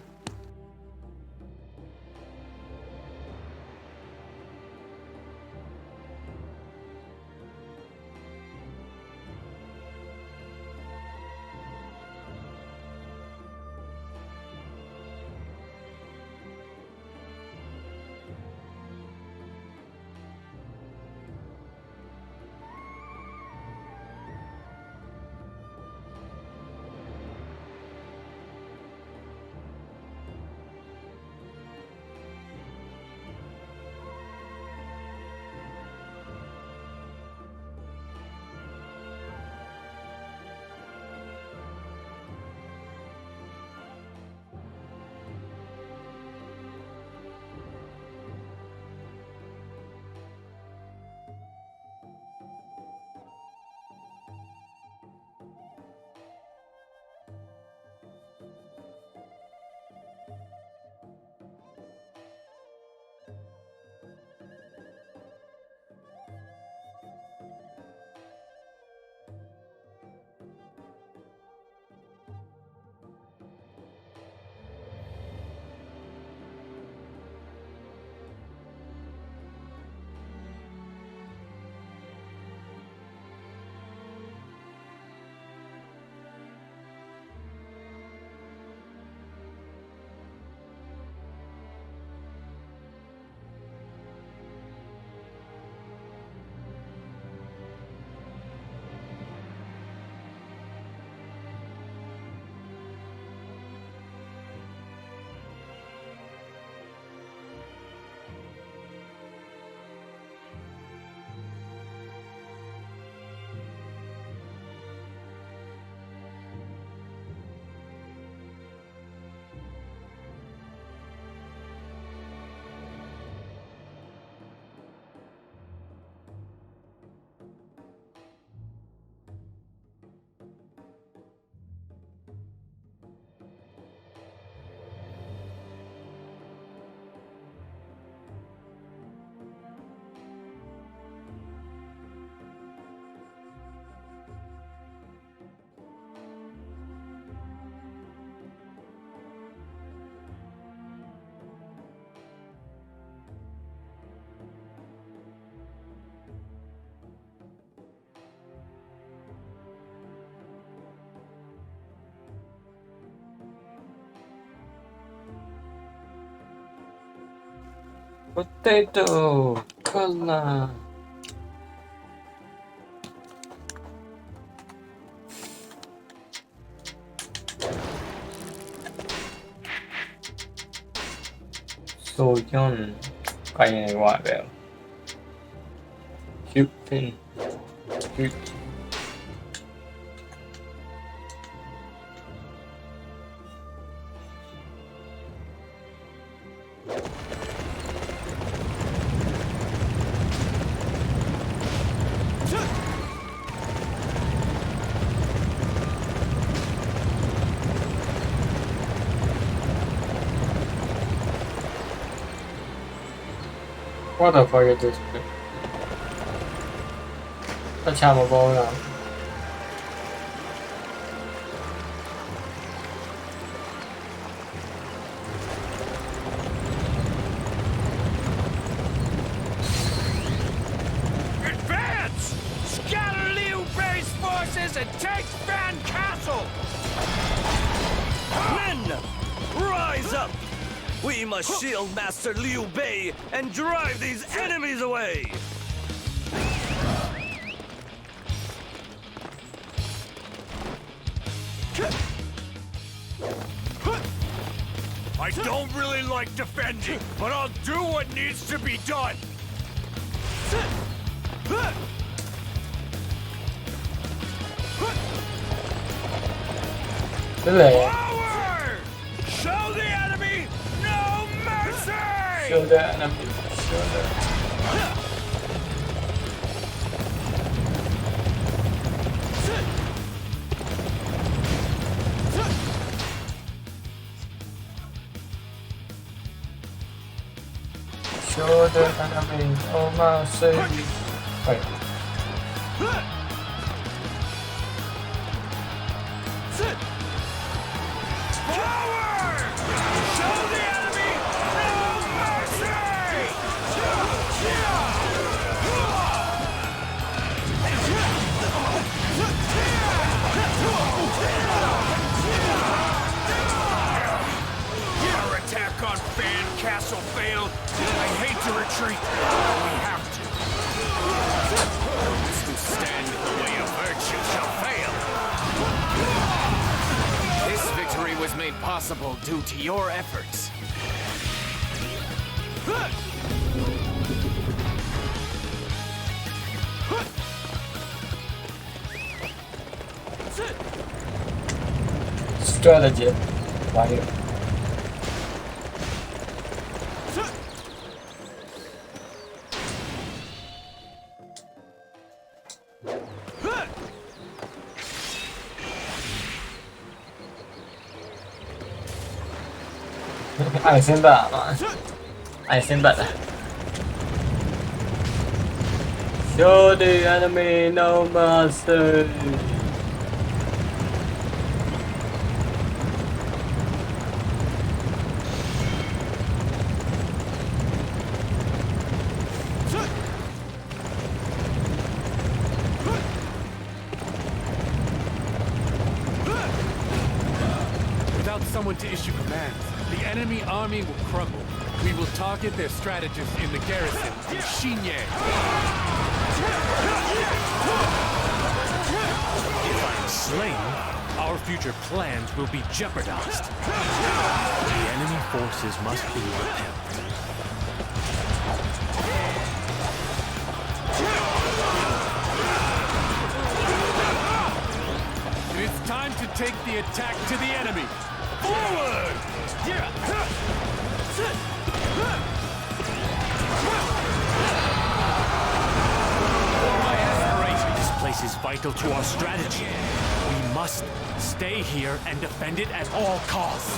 Potato cola。So young，概念話咩？Shooting，What the fuck is this? 一插冇波㗎。Advance! Scatter Liu Bei's forces and take Fan Castle! Men! Rise up! We must shield Master Liu Bei and drive these enemies away! I don't really like defending, but I'll do what needs to be done. Forward! Show the enemy no mercy! Show the enemy. Show the. Show the enemy no mercy. Wait. Forward! Show the enemy no mercy! Our attack on Fan Castle failed. I hate to retreat, but we have to. Those who stand in the way of virtue shall fail. This victory was made possible due to your efforts. Strategy. Fire. Ai先打嘛？ai先打的。Show the enemy no mercy. Without someone to issue commands, the enemy army will crumble. We will target their strategists in the garrison in Xinye. If I am slain, our future plans will be jeopardized. The enemy forces must be repelled. It's time to take the attack to the enemy. Forward! This place is vital to our strategy. We must stay here and defend it at all costs.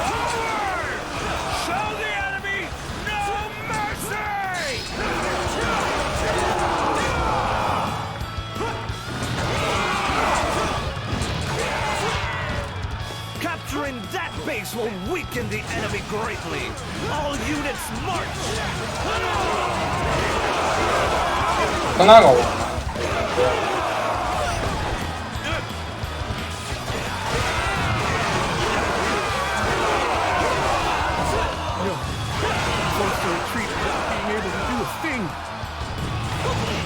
Forward! Show the enemy no mercy! Capturing that base will weaken the enemy greatly. All units march! 那个。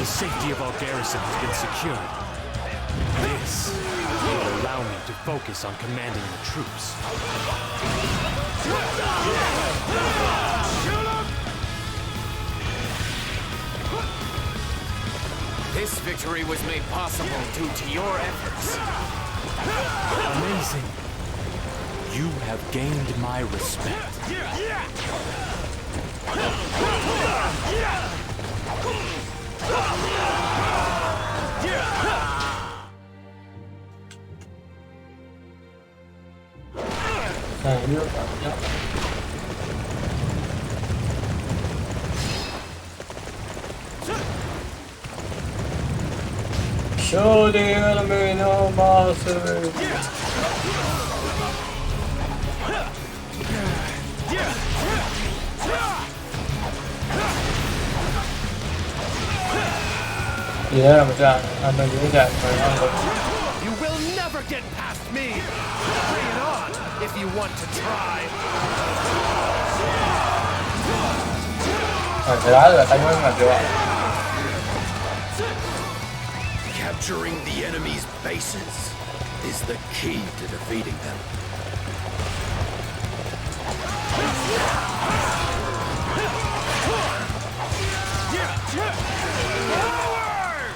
The safety of our garrison has been secured. This will allow me to focus on commanding the troops. This victory was made possible due to your efforts. Amazing. You have gained my respect. Show the enemy no mercy. Yeah, mà ra anh ta dễ dàng mà ăn được. You will never get past me. Bring it on if you want to try. Cái đó là tay mới làm được ạ. Capturing the enemy's bases is the key to defeating them. Forward!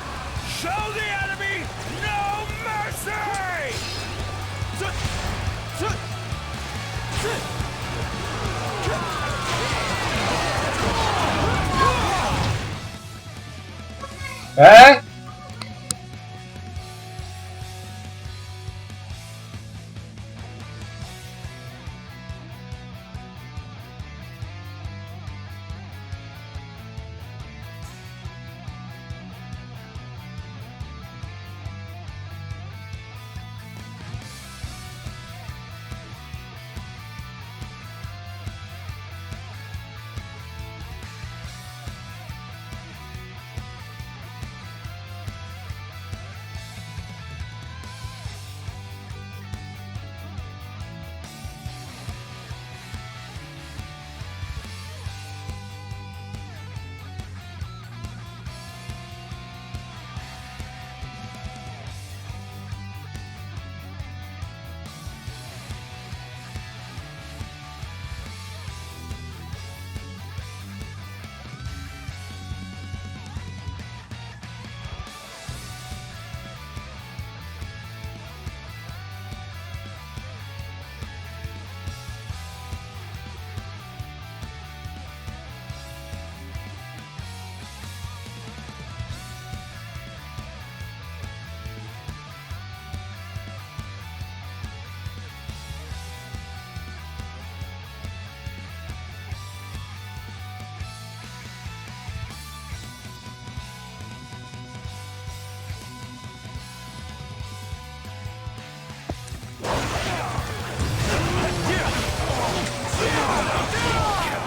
Show the enemy no mercy! Ê!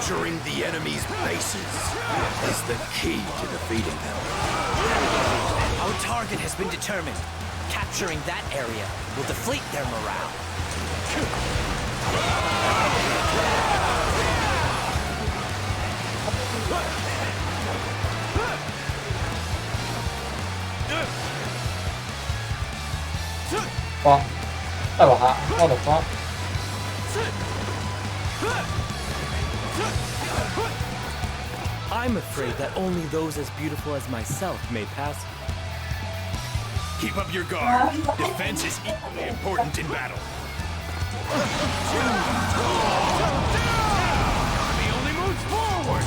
Capturing the enemy's bases is the key to defeating them. Our target has been determined. Capturing that area will deflate their morale. Fuck. What the fuck? What the fuck? I'm afraid that only those as beautiful as myself may pass. Keep up your guard. Defense is equally important in battle. Army only moves forward.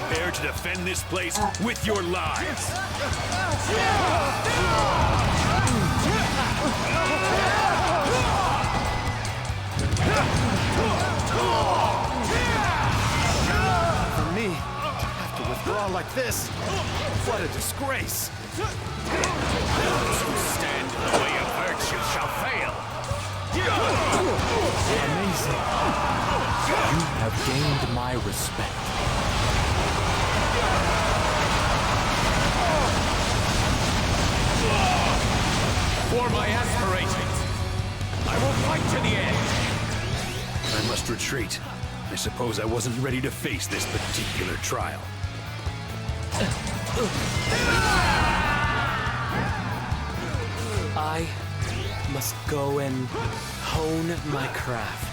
Prepare to defend this place with your lives. For me, to have to withdraw like this, what a disgrace. Those who stand in the way of virtue shall fail. Amazing. You have gained my respect. For my aspirations, I will fight to the end. I must retreat. I suppose I wasn't ready to face this particular trial. I must go and hone my craft.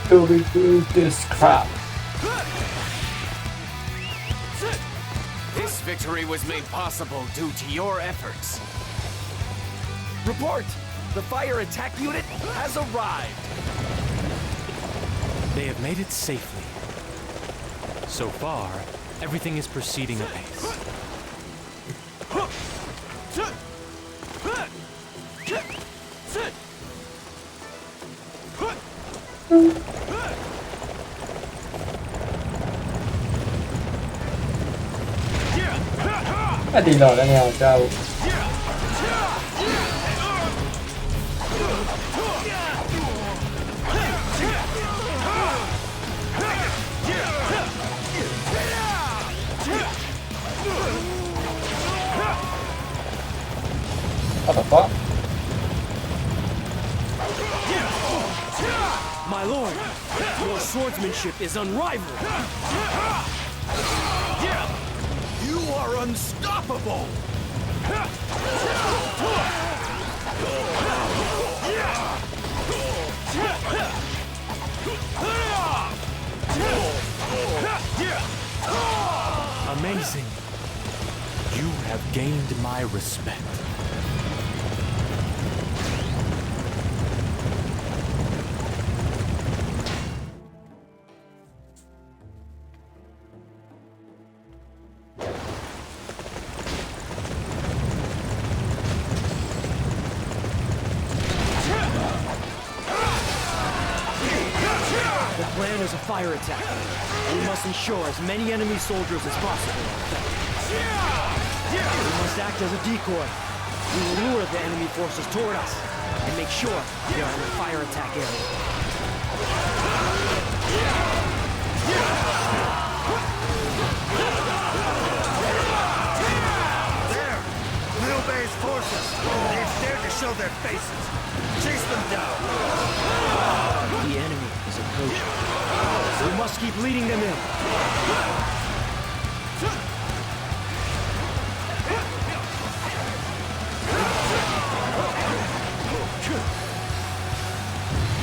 Do we do this crap? This victory was made possible due to your efforts. Report! The fire attack unit has arrived! They have made it safely. So far, everything is proceeding apace. Cái gì rồi đây nào sao? What the fuck? My lord, your swordsmanship is unrivaled! You are unstoppable! Amazing. You have gained my respect. The plan is a fire attack. We must ensure as many enemy soldiers as possible are affected. We must act as a decoy. We will lure the enemy forces toward us and make sure they are in the fire attack area. There! Liu Bei's forces! They've dared to show their faces! Chase them down! The enemy is approaching. We must keep leading them in.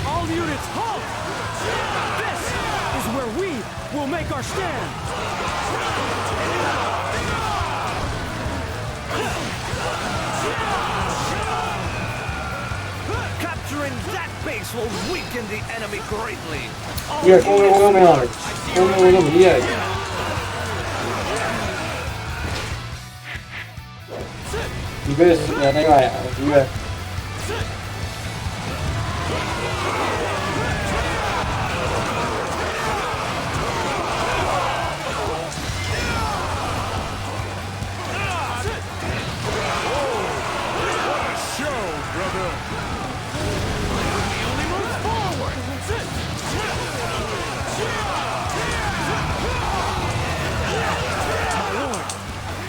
All units, halt! This is where we will make our stand! Capturing that base will weaken the enemy greatly! Iya, kung meron. Iya. Ibes, ya này lại à? Ibes.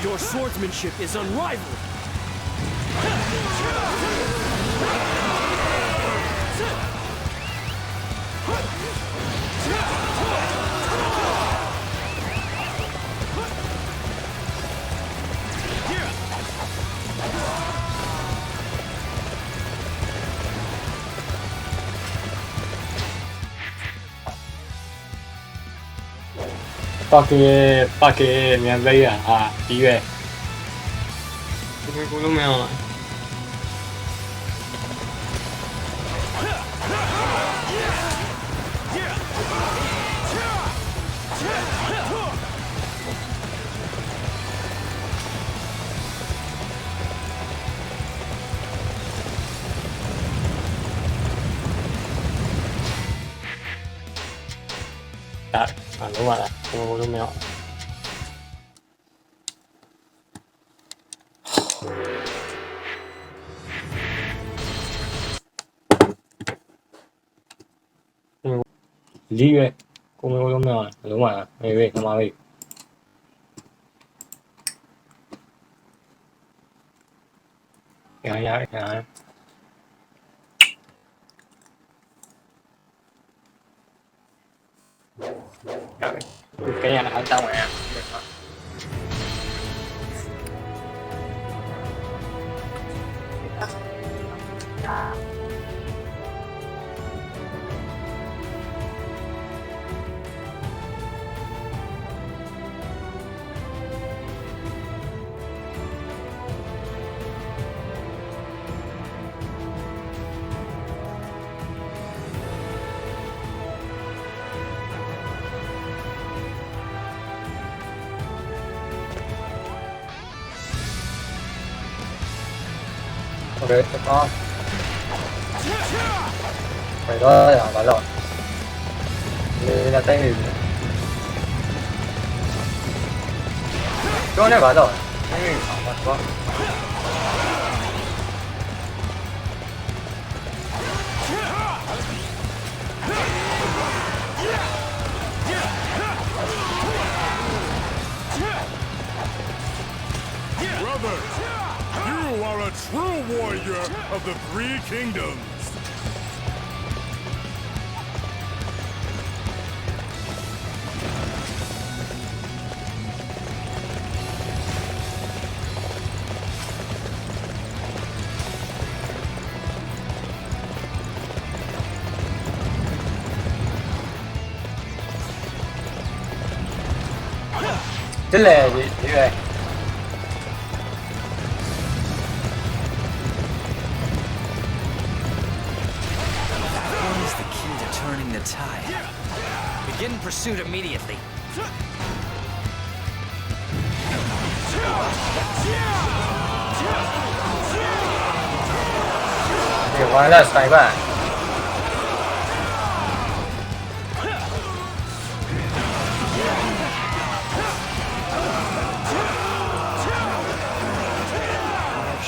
Your swordsmanship is unrivaled! Pakai miếng dây à? Tí về. Cái cú lúc nào à? Đúng rồi, không có lúc nào. Libre, come lo mio, domani, vedi, ma vedi. Ja. Rồi, cái nhà nào xong rồi à? Ok, cho con. Mày đó là phải rồi. Đây là tay mình. Chỗ này phải rồi. Tay mình phải mặt quá. Brother, you are a true warrior of the Three Kingdoms. Chính là gì vậy? What is the key to turning the tide? Begin pursuit immediately. Thì hóa là sai bạn.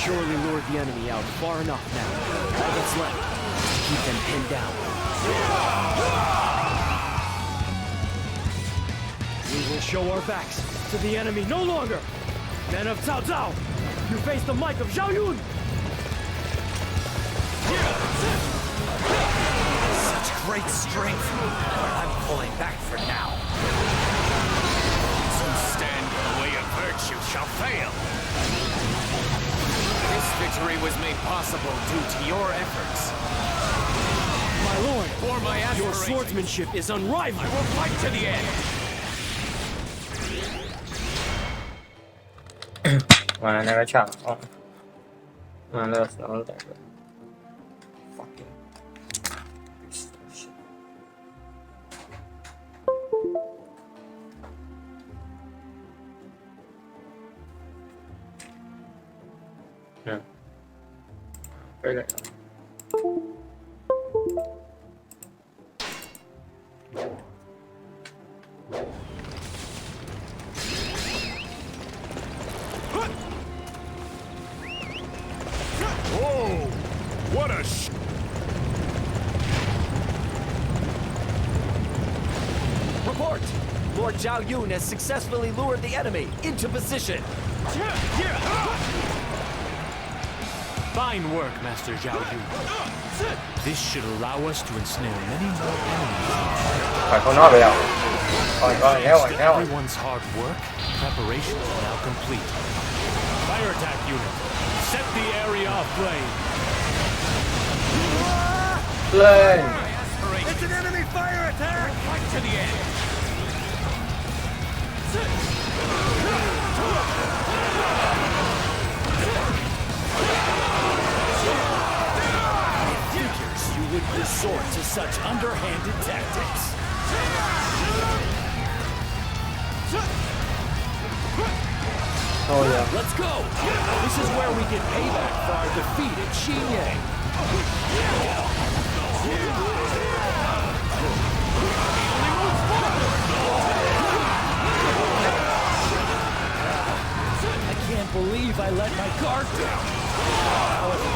Surely lured the enemy out far enough now. All that's left is to keep them pinned down. We will show our backs to the enemy no longer! Men of Cao Cao, you face the might of Zhao Yun! Such great strength. I'm pulling back for now. Those who stand in the way of virtue shall fail. This victory was made possible due to your efforts. My lord, For my your aspirations, swordsmanship is unrivaled! I will fight to the end. Mà này cái chẳng không. Mà nó tại vậy. Fucking. Yeah. Cái này. Whoa! What a Report! Lord Zhao Yun has successfully lured the enemy into position. Fine work, Master Zhao Yun. This should allow us to ensnare many more enemies. Phải không nói vậy đâu. Rồi, néo rồi, néo rồi. Everyone's hard work, preparations are now complete. Fire attack unit, set the area aflame. Lên. It's an enemy fire attack! Fight to the end. Figures you would resort to such underhanded tactics. Thôi à. Let's go! This is where we get payback for our defeat at Xinyan. I can't believe I let my guard down. However,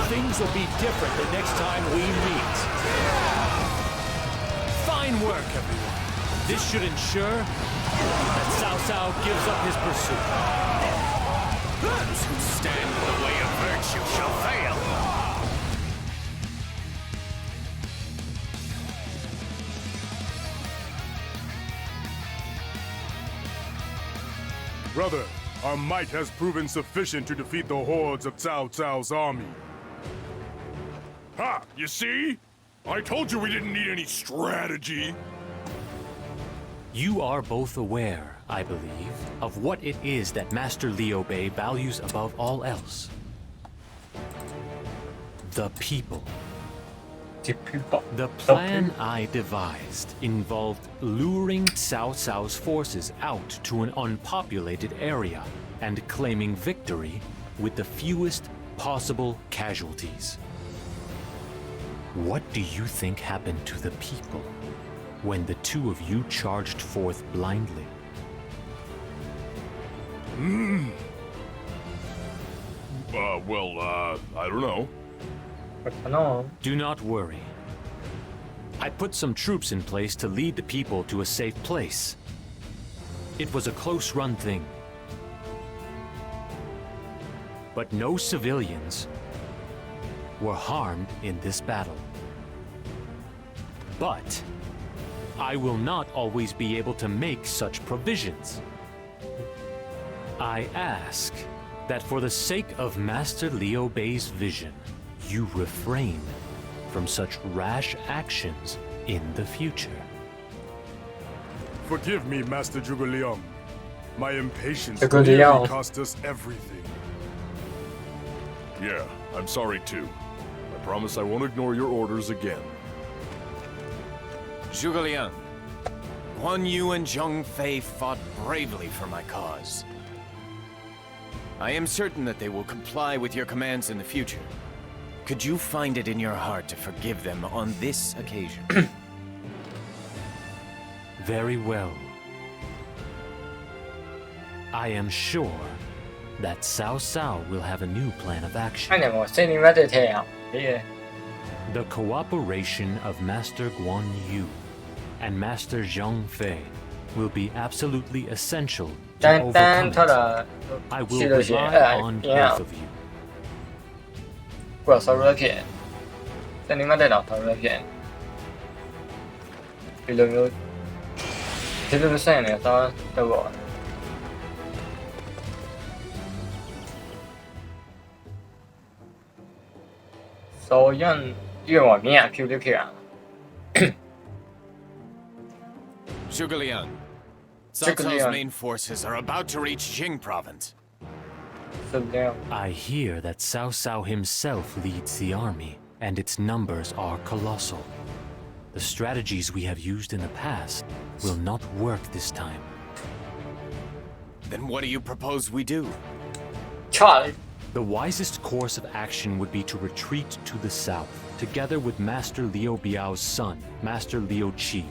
things will be different the next time we meet. Fine work, everyone. This should ensure that Cao Cao gives up his pursuit. Those who stand in the way of virtue shall fail. Brother, our might has proven sufficient to defeat the hordes of Cao Cao's army. Ha! You see? I told you we didn't need any strategy. You are both aware, I believe, of what it is that Master Liu Bei values above all else. The people. The plan I devised involved luring Cao Cao's forces out to an unpopulated area and claiming victory with the fewest possible casualties. What do you think happened to the people when the two of you charged forth blindly? I don't know. Do not worry. I put some troops in place to lead the people to a safe place. It was a close-run thing. But no civilians were harmed in this battle. But I will not always be able to make such provisions. I ask that for the sake of Master Liu Bei's vision, you refrain from such rash actions in the future. Forgive me, Master Zhuge Liang. My impatience Zhuge nearly Liang. cost us everything. Yeah, I'm sorry too. I promise I won't ignore your orders again. Zhuge Liang, Guan Yu and Zheng Fei fought bravely for my cause. I am certain that they will comply with your commands in the future. Could you find it in your heart to forgive them on this occasion? Very well. I am sure that Cao Cao will have a new plan of action. The cooperation of Master Guan Yu and Master Zheng Fei will be absolutely essential to overcome it. I will rely on both of you. 不要收入片，即係點解你留投入片？你兩個，你兩個聲嚟得得喎。所以越外面啊，漂啲漂啊。Zhuge Liang, Cao Cao's main forces are about to reach Jing province. I hear that Cao Cao himself leads the army, and its numbers are colossal. The strategies we have used in the past will not work this time. Then what do you propose we do? Charlie. The wisest course of action would be to retreat to the south, together with Master Liu Biao's son, Master Liu Qi.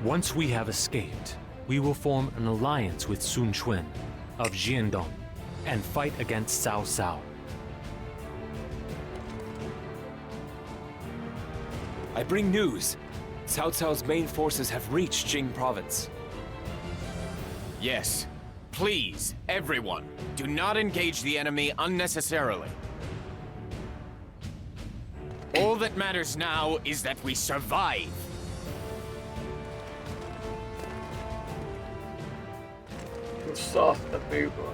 Once we have escaped, we will form an alliance with Sun Quan of Jiandong and fight against Cao Cao. I bring news. Cao Cao's main forces have reached Jing province. Yes. Please, everyone, do not engage the enemy unnecessarily. All that matters now is that we survive. Soft the people.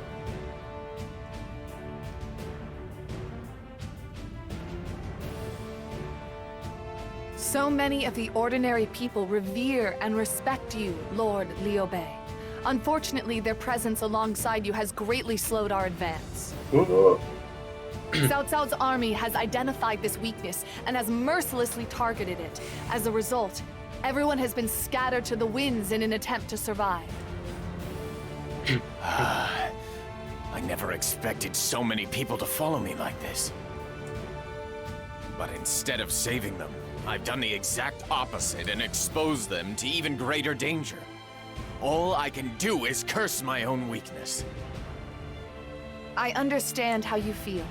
So many of the ordinary people revere and respect you, Lord Liu Bei. Unfortunately, their presence alongside you has greatly slowed our advance. Cao Cao's army has identified this weakness and has mercilessly targeted it. As a result, everyone has been scattered to the winds in an attempt to survive. I never expected so many people to follow me like this. But instead of saving them, I've done the exact opposite and exposed them to even greater danger. All I can do is curse my own weakness. I understand how you feel.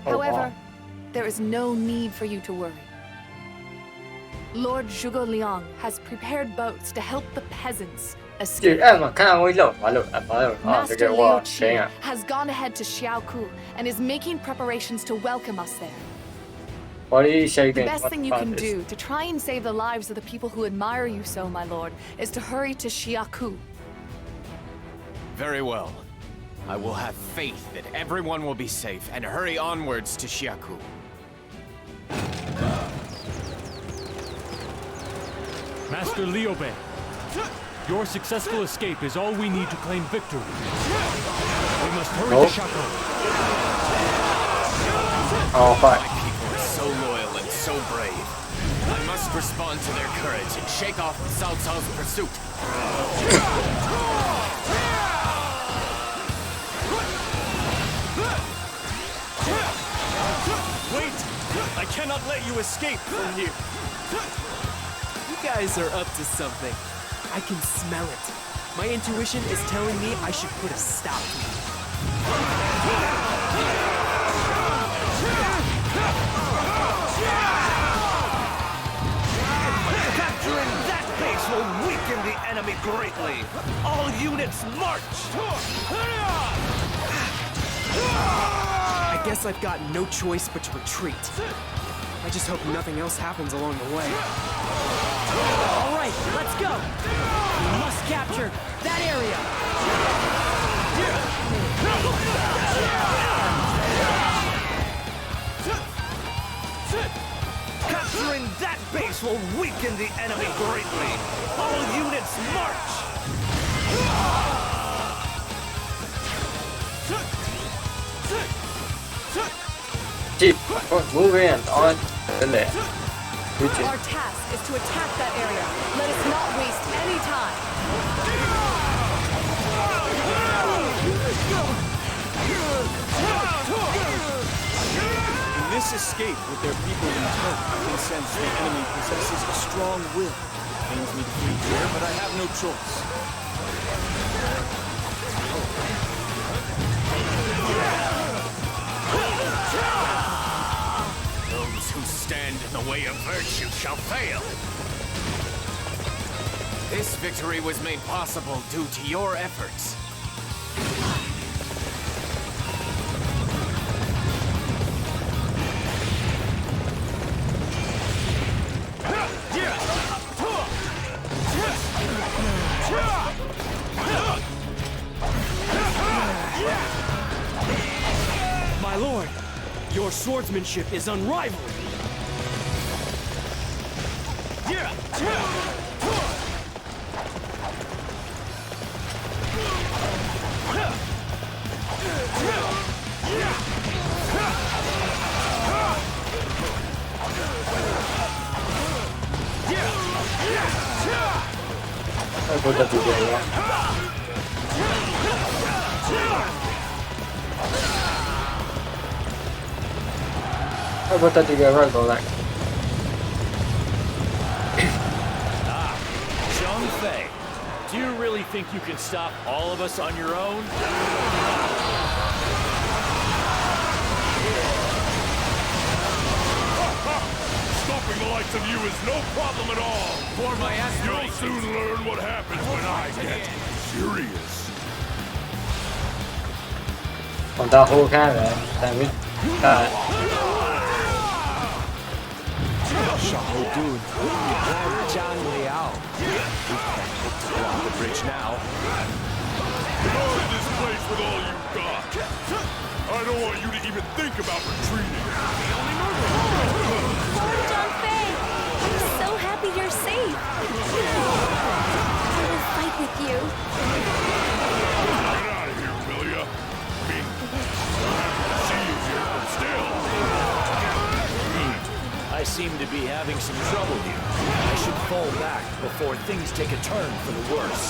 However, there is no need for you to worry. Lord Zhuge Liang has prepared boats to help the peasants escape. Master Liu Qi has gone ahead to Xiaoku and is making preparations to welcome us there. The best thing you can do to try and save the lives of the people who admire you so, my lord, is to hurry to Xiaoku. Very well. I will have faith that everyone will be safe and hurry onwards to Shiaku. Master Liobei, your successful escape is all we need to claim victory. We must hurry to Shako. Oh, fuck. My people are so loyal and so brave. I must respond to their courage and shake off Cao Cao's pursuit. Wait! I cannot let you escape from here. You guys are up to something. I can smell it. My intuition is telling me I should put a stop to you. Capturing that base will weaken the enemy greatly. All units march! I guess I've got no choice but to retreat. I just hope nothing else happens along the way. All right, let's go! We must capture that area! Capturing that base will weaken the enemy greatly. All units march! Keep moving on the left. Our task is to attack that area. Let us not waste any time. In this escape with their people in tow, I can sense the enemy possesses a strong will. It pains me to flee here, but I have no choice. Those who stand in the way of virtue shall fail. This victory was made possible due to your efforts. My lord, your swordsmanship is unrivaled. Puta tu ya. Puta tu ya right go like. Zhang Fei, do you really think you can stop all of us on your own? Stopping the likes of you is no problem at all. For my You'll aspirations. soon learn what happens when I get serious. ผมตาคู่ข้างเลยแต่ไม่ได้ Shahodun, and Zhang Liao. We can't hope to block the bridge now. Guard this place with all you've got. I don't want you to even think about retreating. Lord John Fei, I'm so happy you're safe. I will fight with you. Get out of here, will ya? I mean, see you here, but still. I seem to be having some trouble here. I should fall back before things take a turn for the worse.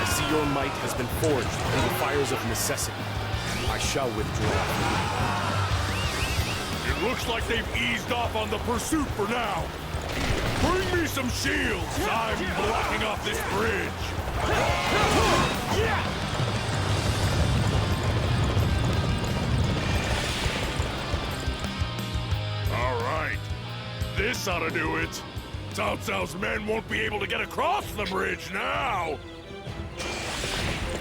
I see your might has been forged through the fires of necessity. I shall withdraw. It looks like they've eased off on the pursuit for now. Bring me some shields. I'm blocking off this bridge. All right. This ought to do it. Cao Cao's men won't be able to get across the bridge now.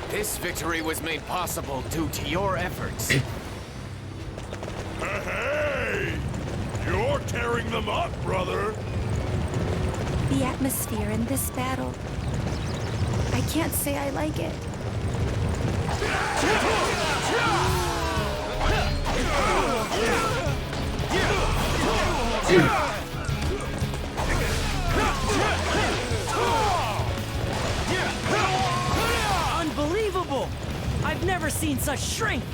This victory was made possible due to your efforts. tearing them up, brother. The atmosphere in this battle, I can't say I like it. Unbelievable! I've never seen such strength!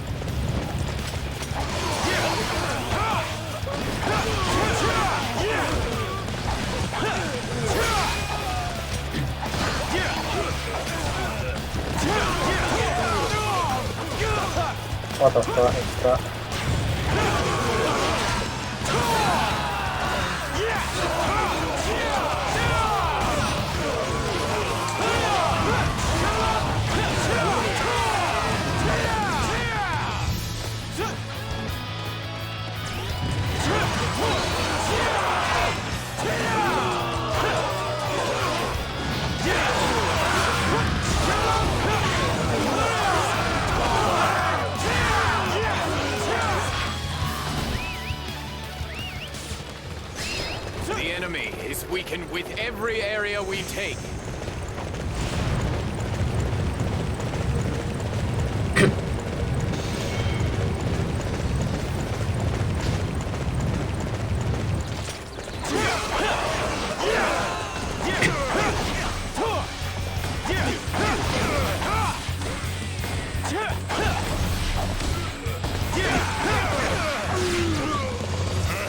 What the fuck is that? The enemy is weakened with every area we take.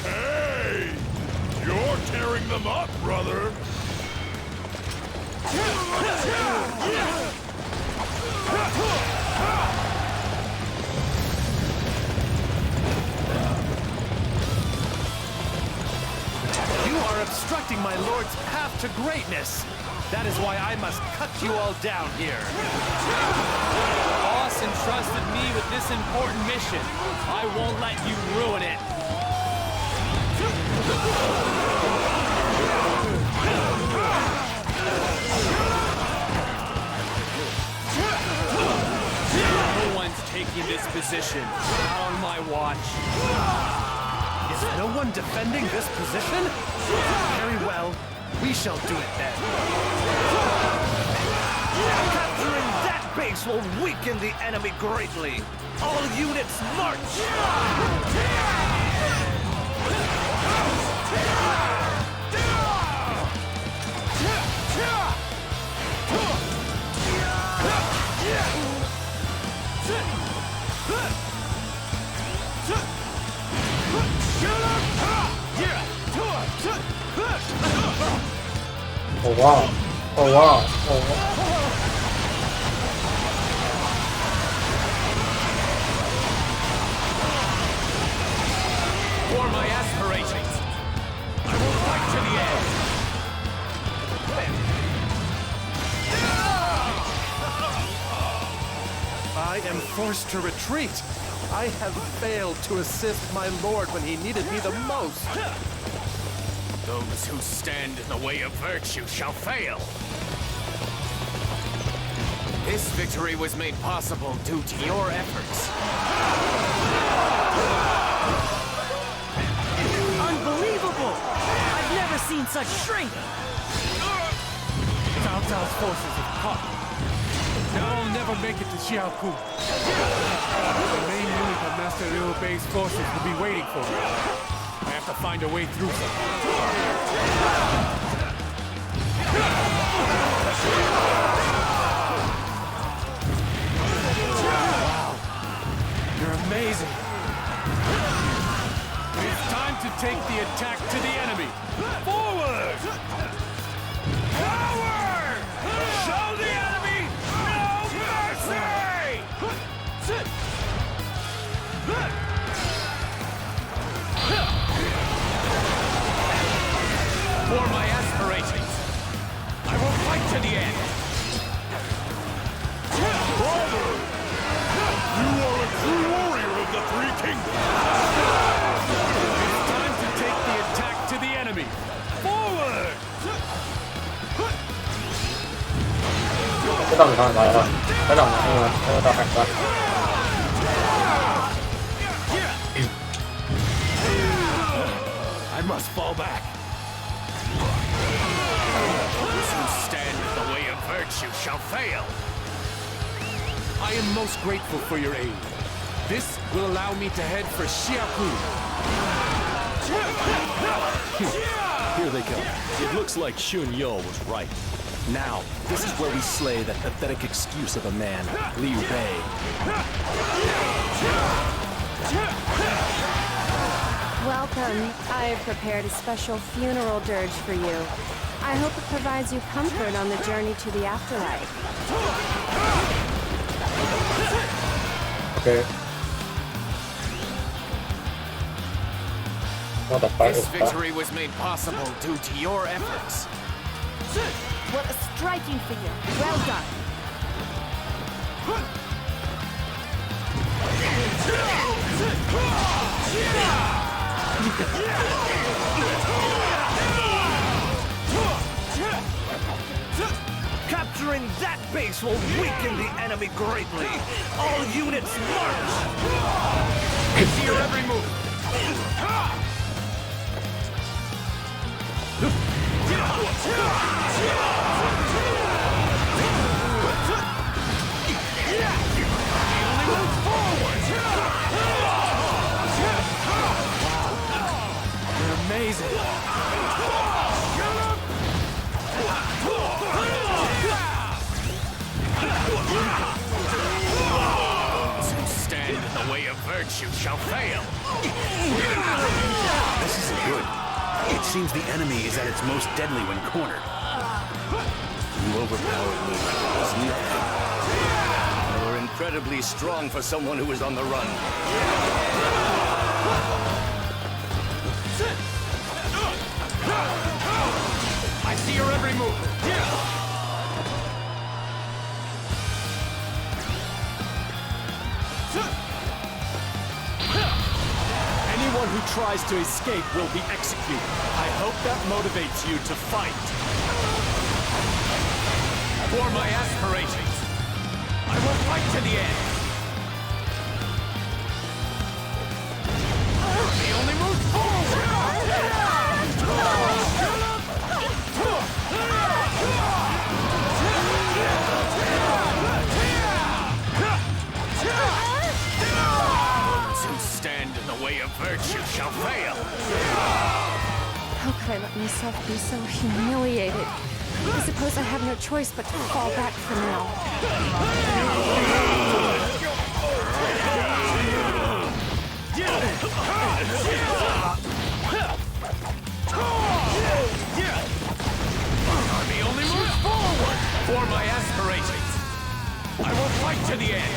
Hey! You're tearing them up, brother. You are obstructing my lord's path to greatness. That is why I must cut you all down here. The boss entrusted me with this important mission. I won't let you ruin it. No one's taking this position. Not on my watch. Is no one defending this position? Very well. We shall do it then. Capturing that base will weaken the enemy greatly. All units march! Oh wow! Oh wow! Oh wow! For my aspirations, I will fight to the end. I am forced to retreat. I have failed to assist my lord when he needed me the most. Those who stand in the way of virtue shall fail. This victory was made possible due to your efforts. Unbelievable! I've never seen such strength! Cao Cao's forces have caught me. Now I'll never make it to Xiaoku. The main unit of Master Liu Bei's forces will be waiting for me. I have to find a way through them. Wow. You're amazing. It's time to take the attack to the enemy. Forward! Forward! Show the enemy no mercy! For my aspirations, I will fight to the end. Brother! You are a true warrior of the Three Kingdoms! It's time to take the attack to the enemy. Forward! 知道你上来了，来找那个大海关。I I must fall back. Those who stand in the way of virtue shall fail. I am most grateful for your aid. This will allow me to head for Xiaoku. Here they come. It looks like Xun Yo was right. Now, this is where we slay that pathetic excuse of a man, Liu Bei. Welcome. I have prepared a special funeral dirge for you. I hope it provides you comfort on the journey to the afterlife. Okay. What the fuck This is that? victory was made possible due to your efforts. What a striking figure. Well done. Capturing that base will weaken the enemy greatly. All units march! See your every move. You're amazing. Those who stand in the way of virtue shall fail. This isn't good. It seems the enemy is at its most deadly when cornered. You overpowered me like it was nothing. You were incredibly strong for someone who was on the run. I see your every move. Anyone who tries to escape will be executed. I hope that motivates you to fight. For my aspirations, I will fight to the end. He only moves Those who stand in the way of virtue shall fail. How could I let myself be so humiliated? I suppose I have no choice but to fall back for now. Army only moves forward for my aspirations. I will fight to the end.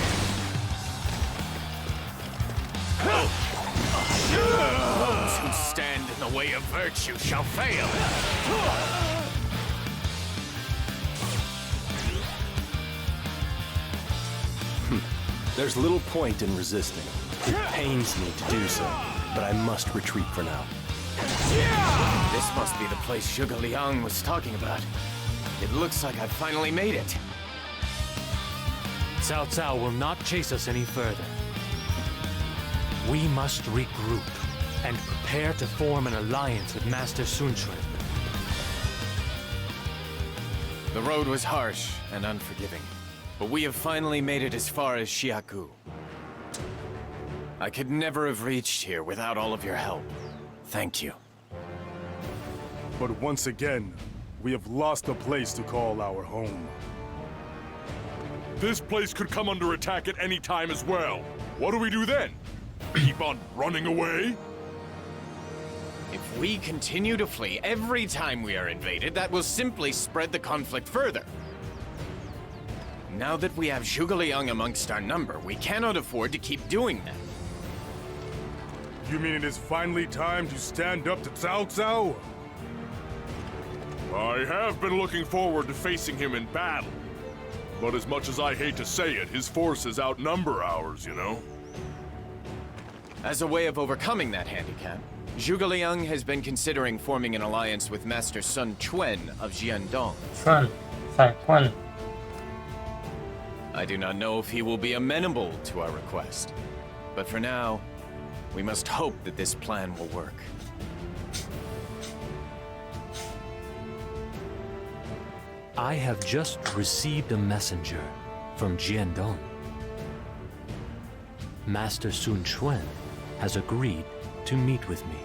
Those who stand in the way of virtue shall fail. There's little point in resisting. It pains me to do so, but I must retreat for now. This must be the place Zhuge Liang was talking about. It looks like I've finally made it. Cao Cao will not chase us any further. We must regroup and prepare to form an alliance with Master Sun Quan. The road was harsh and unforgiving, but we have finally made it as far as Xiaoku. I could never have reached here without all of your help. Thank you. But once again, we have lost a place to call our home. This place could come under attack at any time as well. What do we do then? Keep on running away? If we continue to flee every time we are invaded, that will simply spread the conflict further. Now that we have Zhuge Liang amongst our number, we cannot afford to keep doing that. You mean it is finally time to stand up to Cao Cao? I have been looking forward to facing him in battle. But as much as I hate to say it, his forces outnumber ours, you know? As a way of overcoming that handicap, Zhuge Liang has been considering forming an alliance with Master Sun Quan of Jiandong. Sun Quan. I do not know if he will be amenable to our request, but for now, we must hope that this plan will work. I have just received a messenger from Jiandong. Master Sun Quan has agreed to meet with me.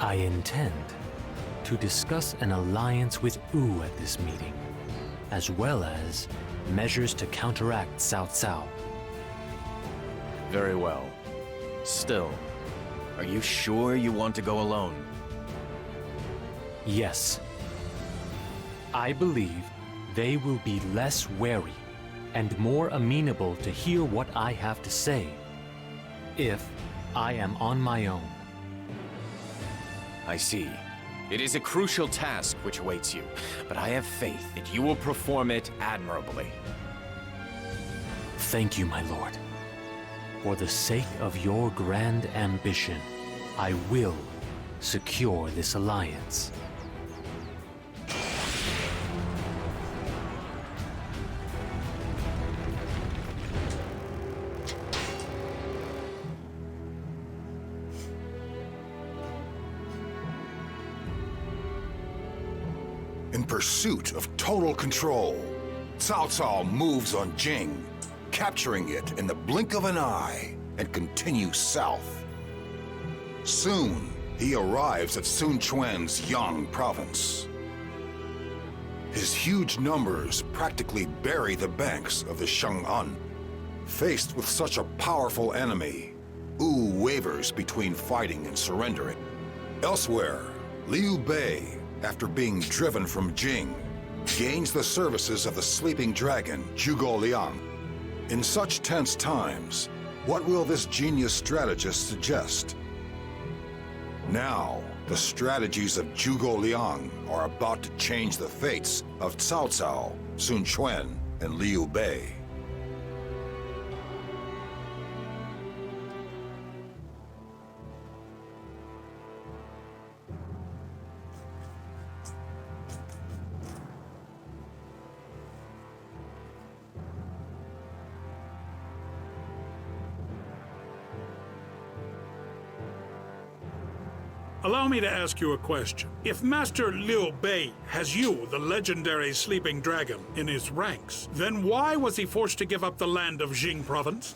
I intend to discuss an alliance with Wu at this meeting, as well as measures to counteract Cao Cao. Very well. Still, are you sure you want to go alone? Yes. I believe they will be less wary and more amenable to hear what I have to say if I am on my own. I see. It is a crucial task which awaits you, but I have faith that you will perform it admirably. Thank you, my lord. For the sake of your grand ambition, I will secure this alliance. In pursuit of total control, Cao Cao moves on Jing, capturing it in the blink of an eye, and continues south. Soon, he arrives at Sun Quan's Yang province. His huge numbers practically bury the banks of the Shang'an. Faced with such a powerful enemy, Wu wavers between fighting and surrendering. Elsewhere, Liu Bei, after being driven from Jing, gains the services of the sleeping dragon, Zhuge Liang. In such tense times, what will this genius strategist suggest? Now, the strategies of Zhuge Liang are about to change the fates of Cao Cao, Sun Quan, and Liu Bei. Allow me to ask you a question. If Master Liu Bei has you, the legendary sleeping dragon, in his ranks, then why was he forced to give up the land of Jing province?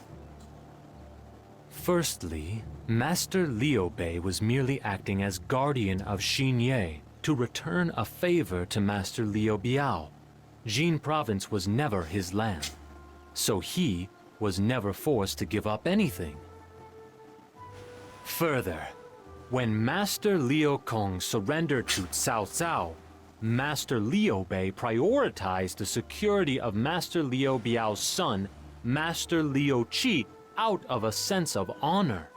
Firstly, Master Liu Bei was merely acting as guardian of Xinye to return a favor to Master Liu Biao. Jing province was never his land, so he was never forced to give up anything. Further, when Master Liu Kong surrendered to Cao Cao, Master Liu Bei prioritized the security of Master Liu Biao's son, Master Liu Qi, out of a sense of honor.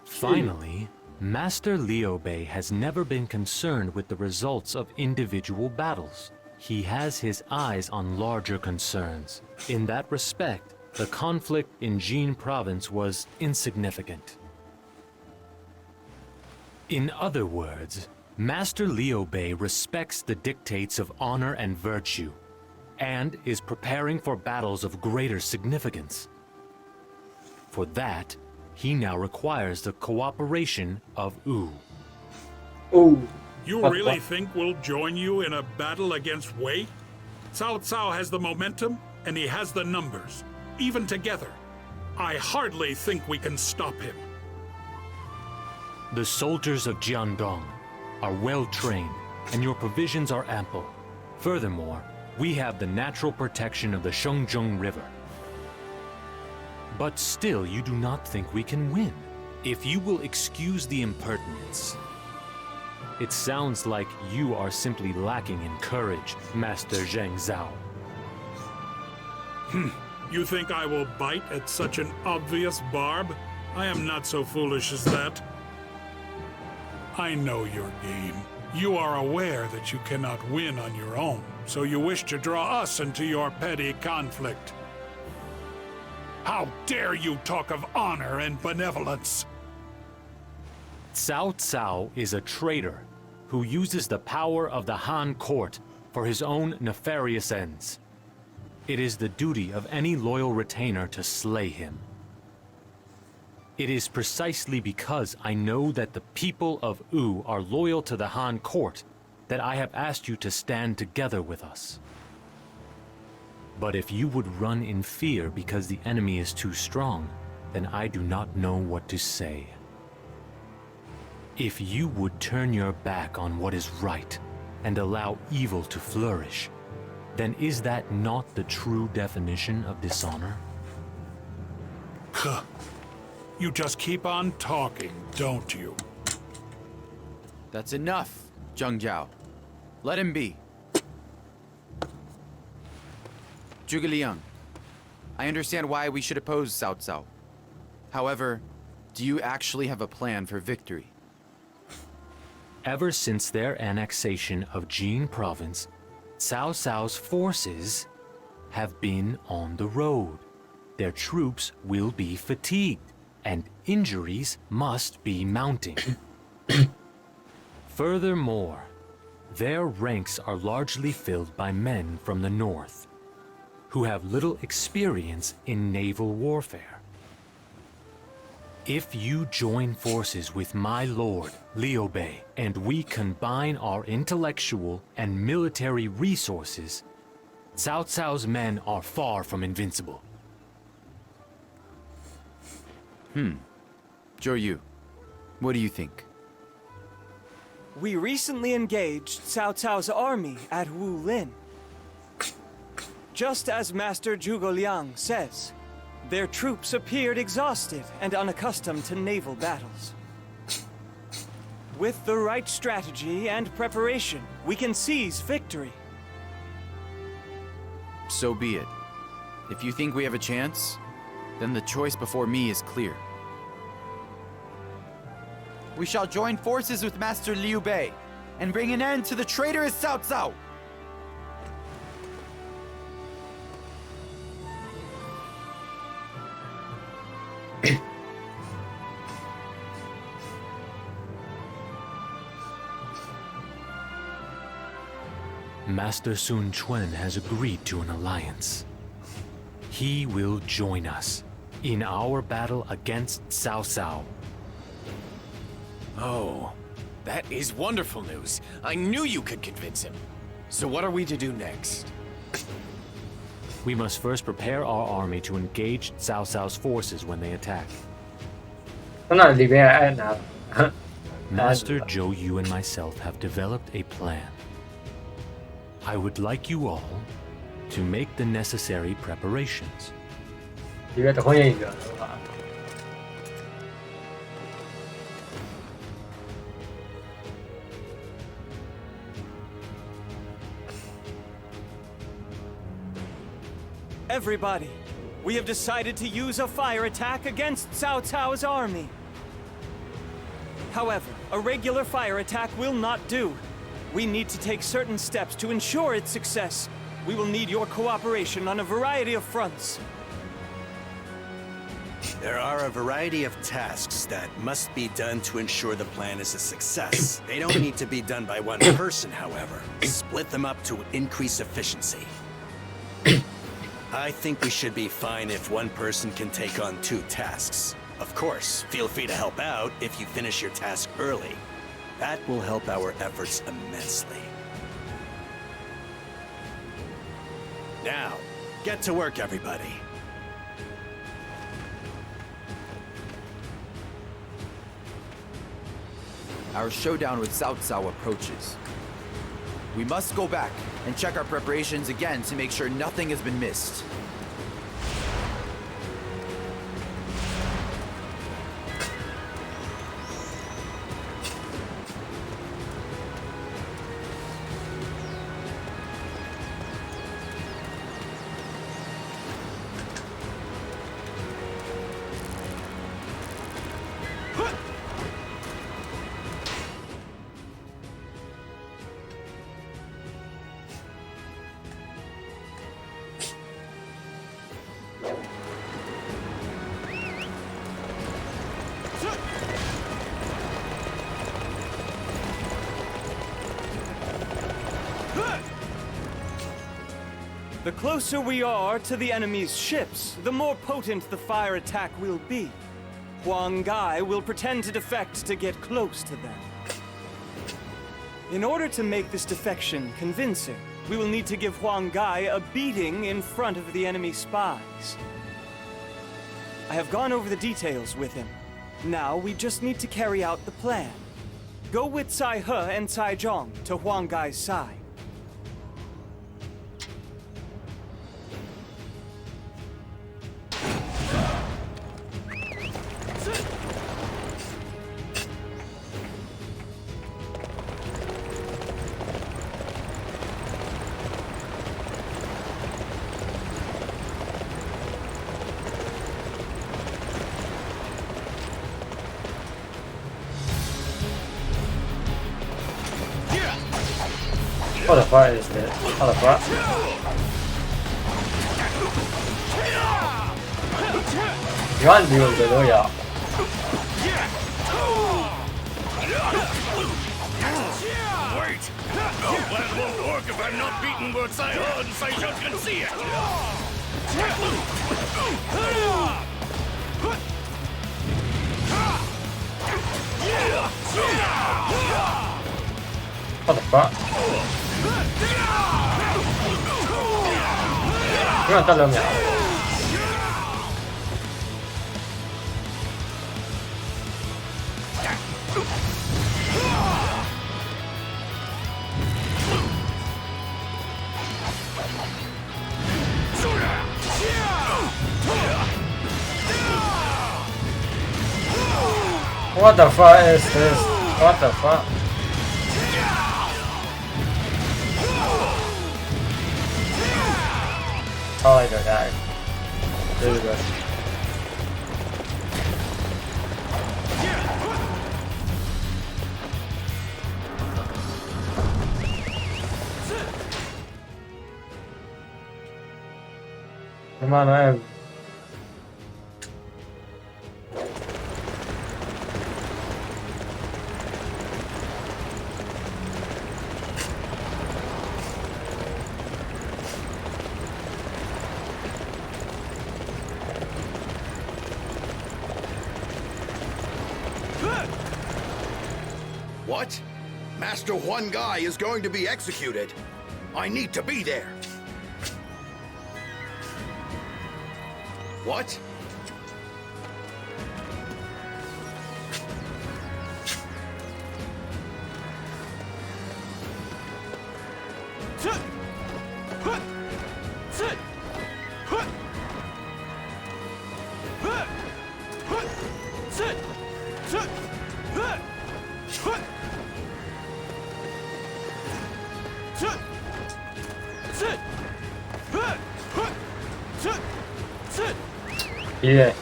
Finally, Master Liu Bei has never been concerned with the results of individual battles. He has his eyes on larger concerns. In that respect, the conflict in Jing province was insignificant. In other words, Master Liu Bei respects the dictates of honor and virtue, and is preparing for battles of greater significance. For that, he now requires the cooperation of Wu. You really think we'll join you in a battle against Wei? Cao Cao has the momentum, and he has the numbers. Even together, I hardly think we can stop him. The soldiers of Jiandong are well trained, and your provisions are ample. Furthermore, we have the natural protection of the Shengjong River. But still, you do not think we can win. If you will excuse the impertinence, it sounds like you are simply lacking in courage, Master Zheng Zhao. You think I will bite at such an obvious barb? I am not so foolish as that. I know your game. You are aware that you cannot win on your own, so you wish to draw us into your petty conflict. How dare you talk of honor and benevolence? Cao Cao is a traitor who uses the power of the Han court for his own nefarious ends. It is the duty of any loyal retainer to slay him. It is precisely because I know that the people of Wu are loyal to the Han court that I have asked you to stand together with us. But if you would run in fear because the enemy is too strong, then I do not know what to say. If you would turn your back on what is right and allow evil to flourish, then is that not the true definition of dishonor? You just keep on talking, don't you? That's enough, Zheng Jiao. Let him be. Zhuge Liang, I understand why we should oppose Cao Cao. However, do you actually have a plan for victory? Ever since their annexation of Jing province, Cao Cao's forces have been on the road. Their troops will be fatigued, and injuries must be mounting. Furthermore, their ranks are largely filled by men from the north, who have little experience in naval warfare. If you join forces with my lord, Liu Bei, and we combine our intellectual and military resources, Cao Cao's men are far from invincible. Zhou Yu, what do you think? We recently engaged Cao Cao's army at Wulin. Just as Master Zhuge Liang says, their troops appeared exhausted and unaccustomed to naval battles. With the right strategy and preparation, we can seize victory. So be it. If you think we have a chance, then the choice before me is clear. We shall join forces with Master Liu Bei and bring an end to the traitorous Cao Cao. Master Sun Quan has agreed to an alliance. He will join us in our battle against Cao Cao. Oh, that is wonderful news. I knew you could convince him. So what are we to do next? We must first prepare our army to engage Cao Cao's forces when they attack. 那里边爱拿 Master Zhou Yu and myself have developed a plan. I would like you all to make the necessary preparations. 里边等会演一个。 Everybody, we have decided to use a fire attack against Cao Cao's army. However, a regular fire attack will not do. We need to take certain steps to ensure its success. We will need your cooperation on a variety of fronts. There are a variety of tasks that must be done to ensure the plan is a success. They don't need to be done by one person, however. Split them up to increase efficiency. I think we should be fine if one person can take on 2 tasks. Of course, feel free to help out if you finish your task early. That will help our efforts immensely. Now, get to work, everybody. Our showdown with Cao Cao approaches. We must go back and check our preparations again to make sure nothing has been missed. The closer we are to the enemy's ships, the more potent the fire attack will be. Huang Gai will pretend to defect to get close to them. In order to make this defection convincing, we will need to give Huang Gai a beating in front of the enemy spies. I have gone over the details with him. Now we just need to carry out the plan. Go with Cai He and Cai Zhong to Huang Gai's side. What the fuck is this? What the fuck? You want to do it, do ya? Wait! No plan won't work if I'm not beaten where Cai He and Cai Zhong can see it! What the fuck? You want to tell them now? What the fuck is this? What the fuck? Oh my god. Really good. Come on, man. What? Master Huang Gai is going to be executed. I need to be there. What? Yeah.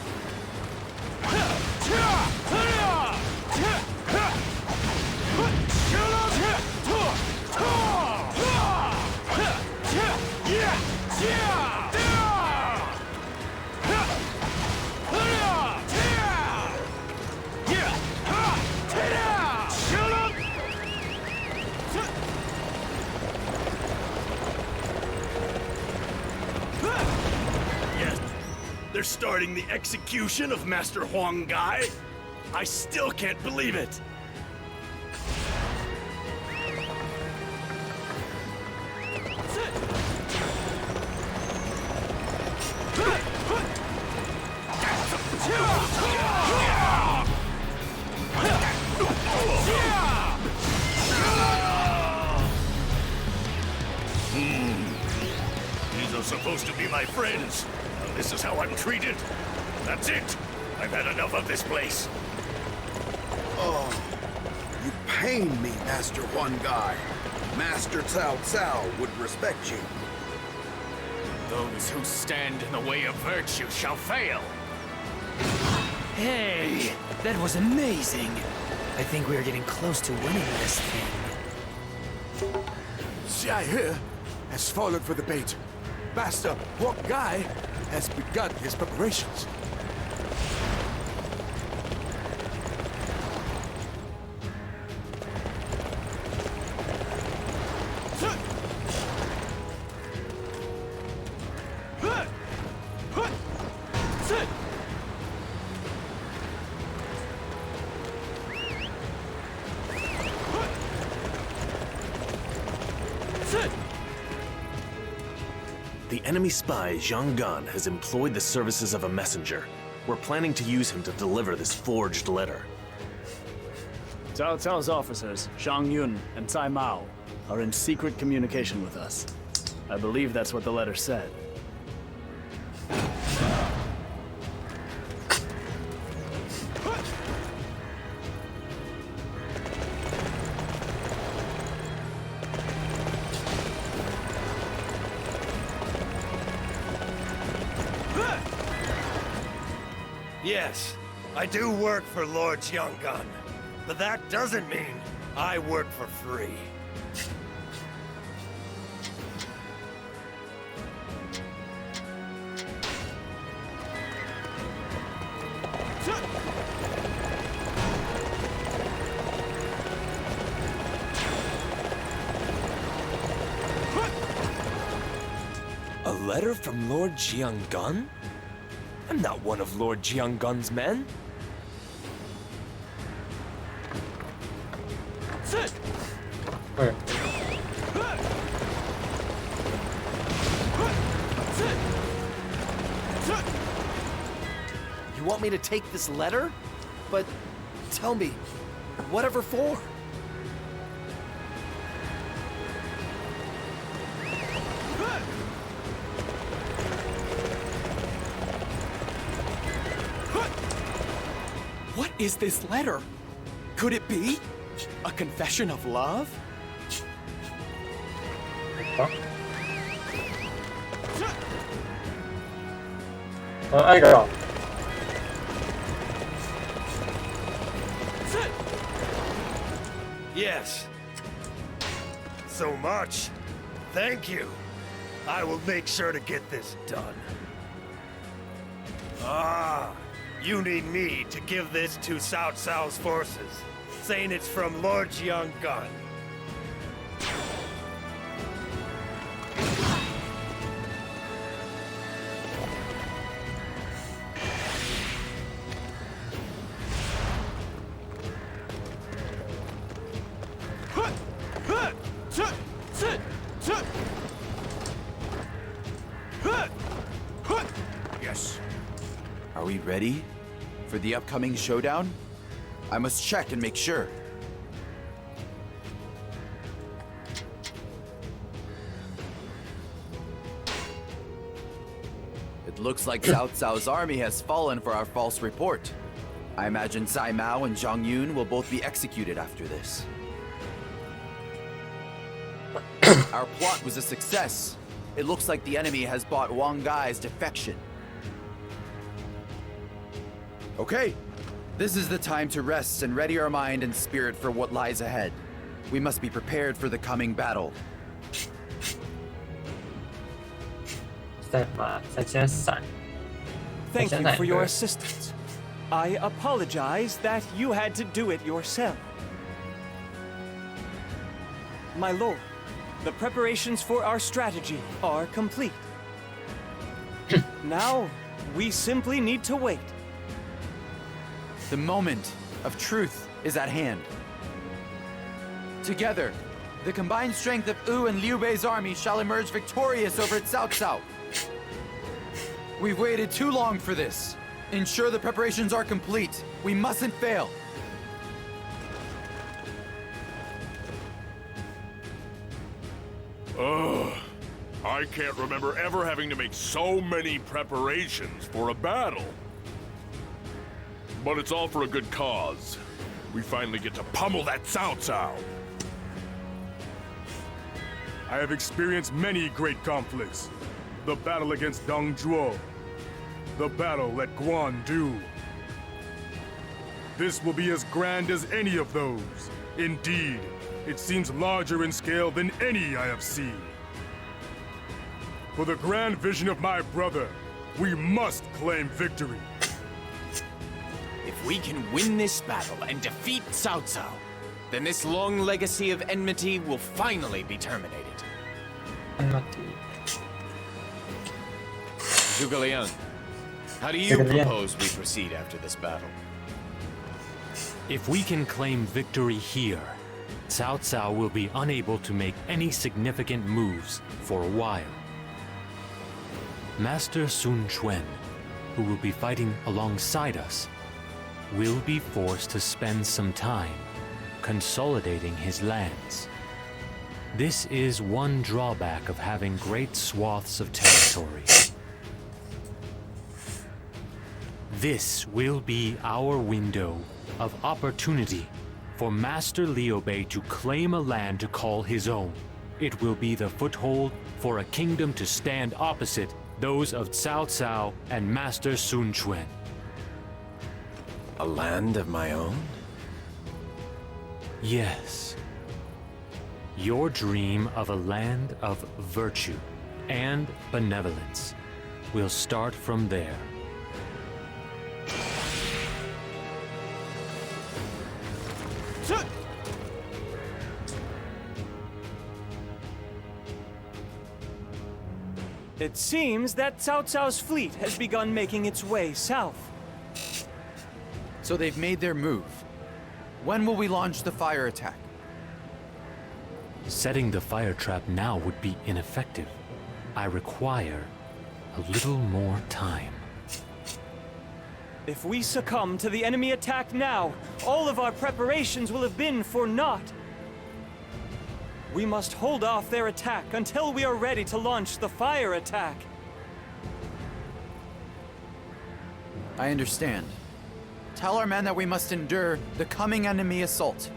They're starting the execution of Master Huang Gai? I still can't believe it! These are supposed to be my friends. This is how I'm treated. That's it. I've had enough of this place. Oh, you pain me, Master Huang Gai. Master Cao Cao would respect you. Those who stand in the way of virtue shall fail. Hey, that was amazing. I think we are getting close to winning this thing. Cai He has fallen for the bait. Master Huang Gai has begun his preparations. enemy spy Zhang Gan has employed the services of a messenger. We're planning to use him to deliver this forged letter. Cao Cao's officers, Zhang Yun and Cai Mao, are in secret communication with us. I believe that's what the letter said. Yes, I do work for Lord Jianggan, but that doesn't mean I work for free. A letter from Lord Jianggan? I'm not one of Lord Jianggan's men. Sit! You want me to take this letter? But tell me, whatever for? What is this letter? Could it be a confession of love? Yes. So much. Thank you. I will make sure to get this done. Ah, you need me to give this to Cao Cao's forces, saying it's from Lord Jianggan. Yes. Are we ready for the upcoming showdown? I must check and make sure. It looks like Cao Cao's army has fallen for our false report. I imagine Cai Mao and Zhang Yun will both be executed after this. Our plot was a success. It looks like the enemy has bought Wang Gai's defection. Okay, this is the time to rest and ready our mind and spirit for what lies ahead. We must be prepared for the coming battle. Thank you for your assistance. I apologize that you had to do it yourself. My lord, the preparations for our strategy are complete. Now, we simply need to wait. The moment of truth is at hand. Together, the combined strength of Wu and Liu Bei's army shall emerge victorious over Cao Cao. We've waited too long for this. Ensure the preparations are complete. We mustn't fail. Ugh. I can't remember ever having to make so many preparations for a battle. But it's all for a good cause. We finally get to pummel that Cao Cao. I have experienced many great conflicts. The battle against Dong Zhuo. The battle at Guandu. This will be as grand as any of those. Indeed, it seems larger in scale than any I have seen. For the grand vision of my brother, we must claim victory. If we can win this battle and defeat Cao Cao, then this long legacy of enmity will finally be terminated. Zhuge Liang, how do you propose we proceed after this battle? If we can claim victory here, Cao Cao will be unable to make any significant moves for a while. Master Sun Quan, who will be fighting alongside us, will be forced to spend some time consolidating his lands. This is one drawback of having great swaths of territory. This will be our window of opportunity for Master Liu Bei to claim a land to call his own. It will be the foothold for a kingdom to stand opposite those of Cao Cao and Master Sun Quan. A land of my own? Yes. Your dream of a land of virtue and benevolence will start from there. It seems that Cao Cao's fleet has begun making its way south. So they've made their move. When will we launch the fire attack? Setting the fire trap now would be ineffective. I require a little more time. If we succumb to the enemy attack now, all of our preparations will have been for naught. We must hold off their attack until we are ready to launch the fire attack. I understand. Tell our men that we must endure the coming enemy assault.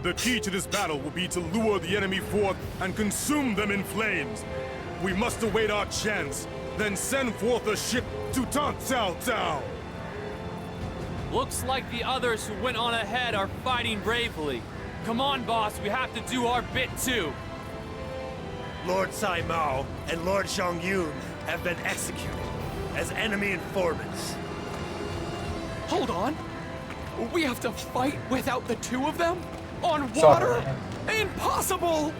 The key to this battle will be to lure the enemy forth and consume them in flames. We must await our chance, then send forth a ship to taunt Cao Cao. Looks like the others who went on ahead are fighting bravely. Come on, boss, we have to do our bit too. Lord Sai Mao and Lord Zhang Yun have been executed as enemy informants. Hold on! We have to fight without the two of them? On water? Impossible!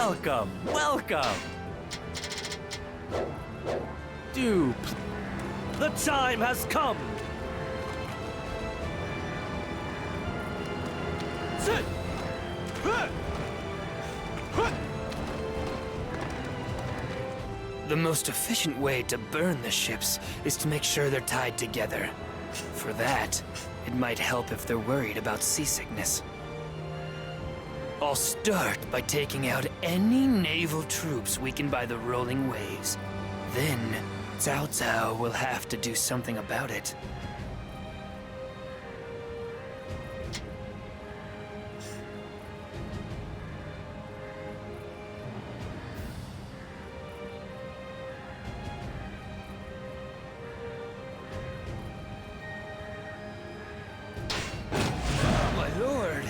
Welcome, welcome! Dupe! The time has come! The most efficient way to burn the ships is to make sure they're tied together. For that, it might help if they're worried about seasickness. I'll start by taking out any naval troops weakened by the rolling waves. Then, Cao Cao will have to do something about it. My lord!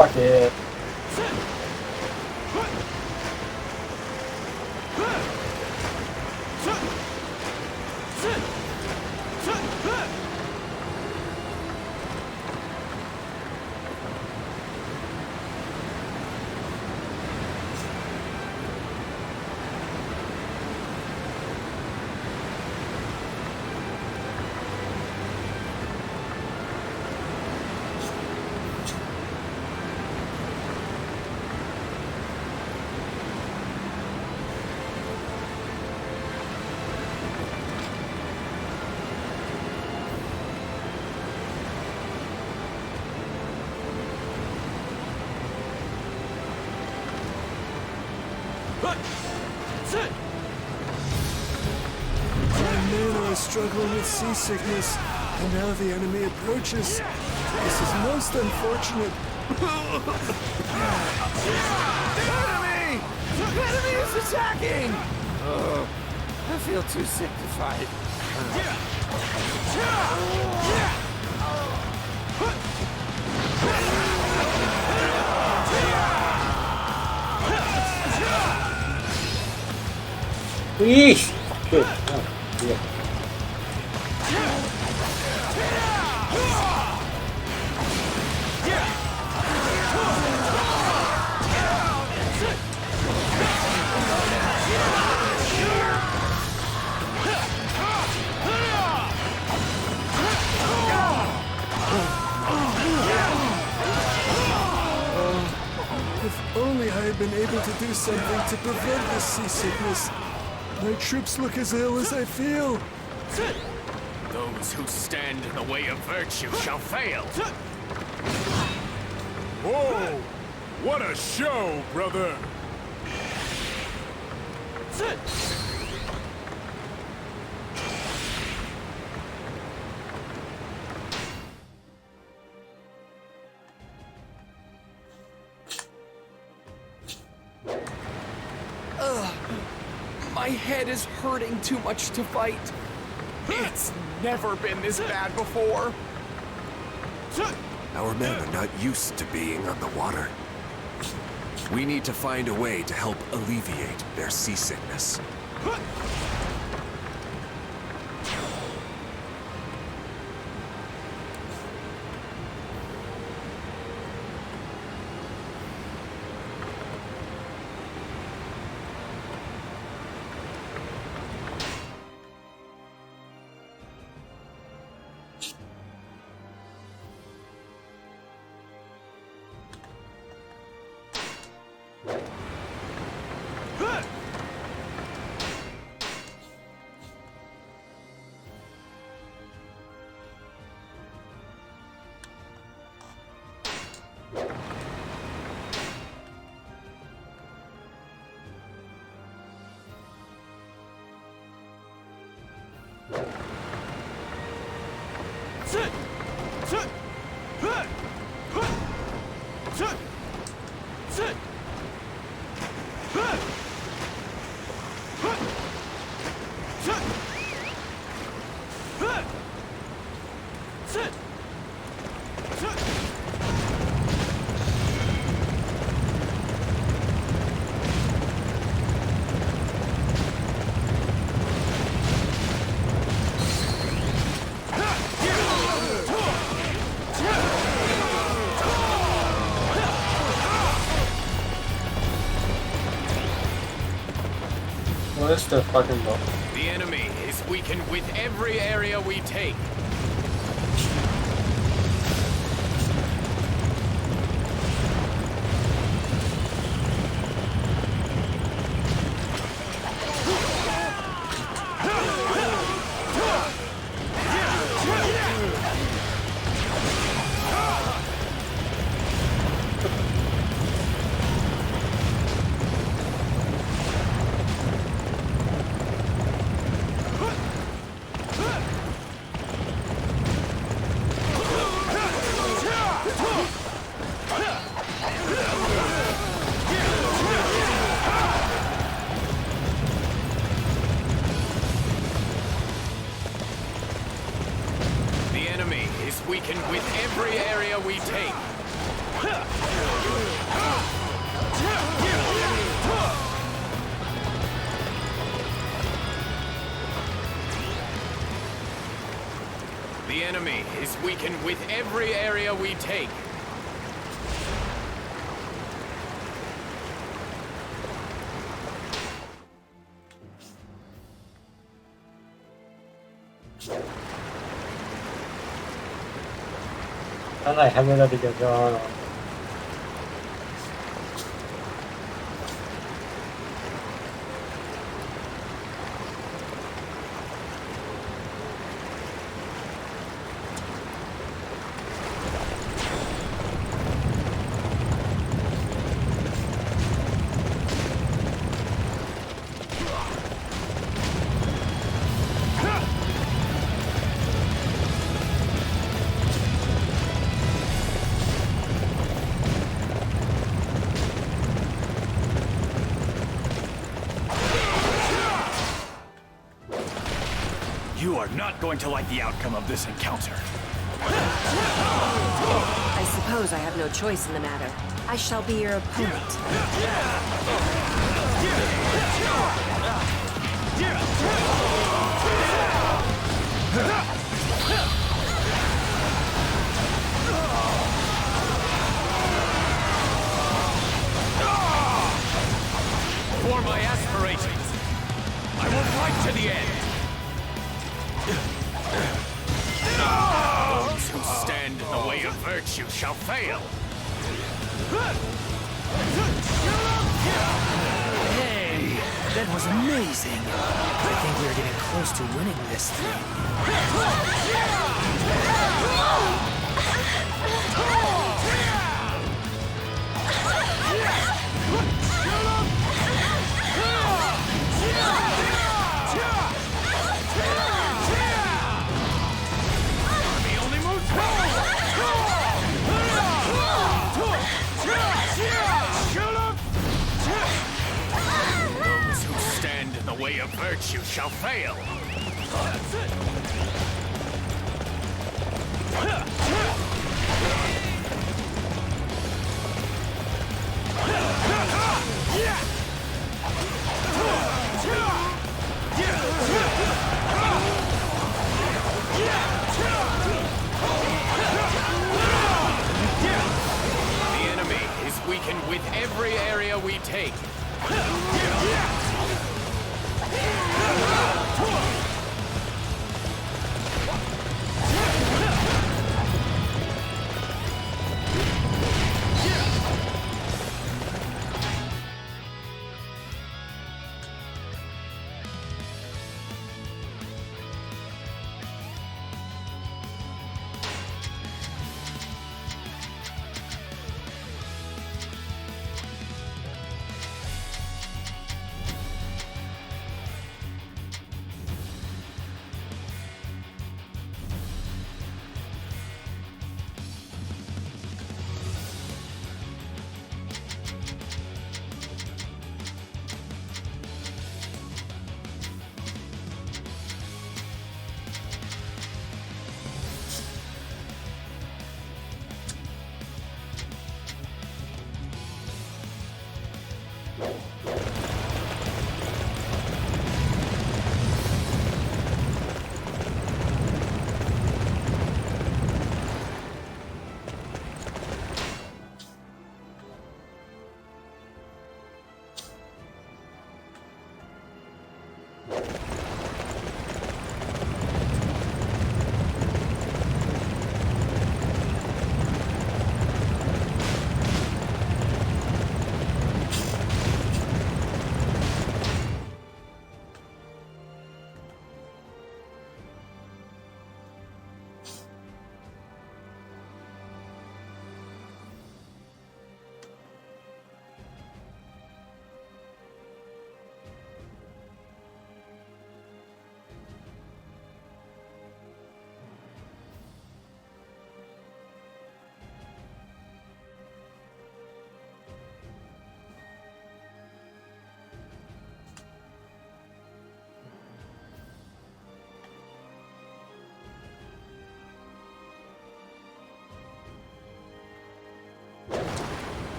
Fuck it. My men are struggling with seasickness, and now the enemy approaches. This is most unfortunate. Enemy! The enemy is attacking! Oh, I feel too sick to fight. Yeesh! Shit. Oh, yeah. If only I had been able to do something to prevent this seasickness. My troops look as ill as I feel. Those who stand in the way of virtue shall fail. Whoa! What a show, brother! My head is hurting too much to fight. It's never been this bad before. Our men are not used to being on the water. We need to find a way to help alleviate their seasickness. Where's the fucking boat? The enemy is weakened with every area we take. The enemy is weakened with every area we take. Cái này 20 là thì cho You are not going to like the outcome of this encounter. I suppose I have no choice in the matter. I shall be your opponent. For my aspirations, I will fight to the end. Those who stand in the way of virtue shall fail. Hey, that was amazing. I think we're getting close to winning this thing. Those who stand in the way of virtue shall fail. The enemy is weakened with every area we take.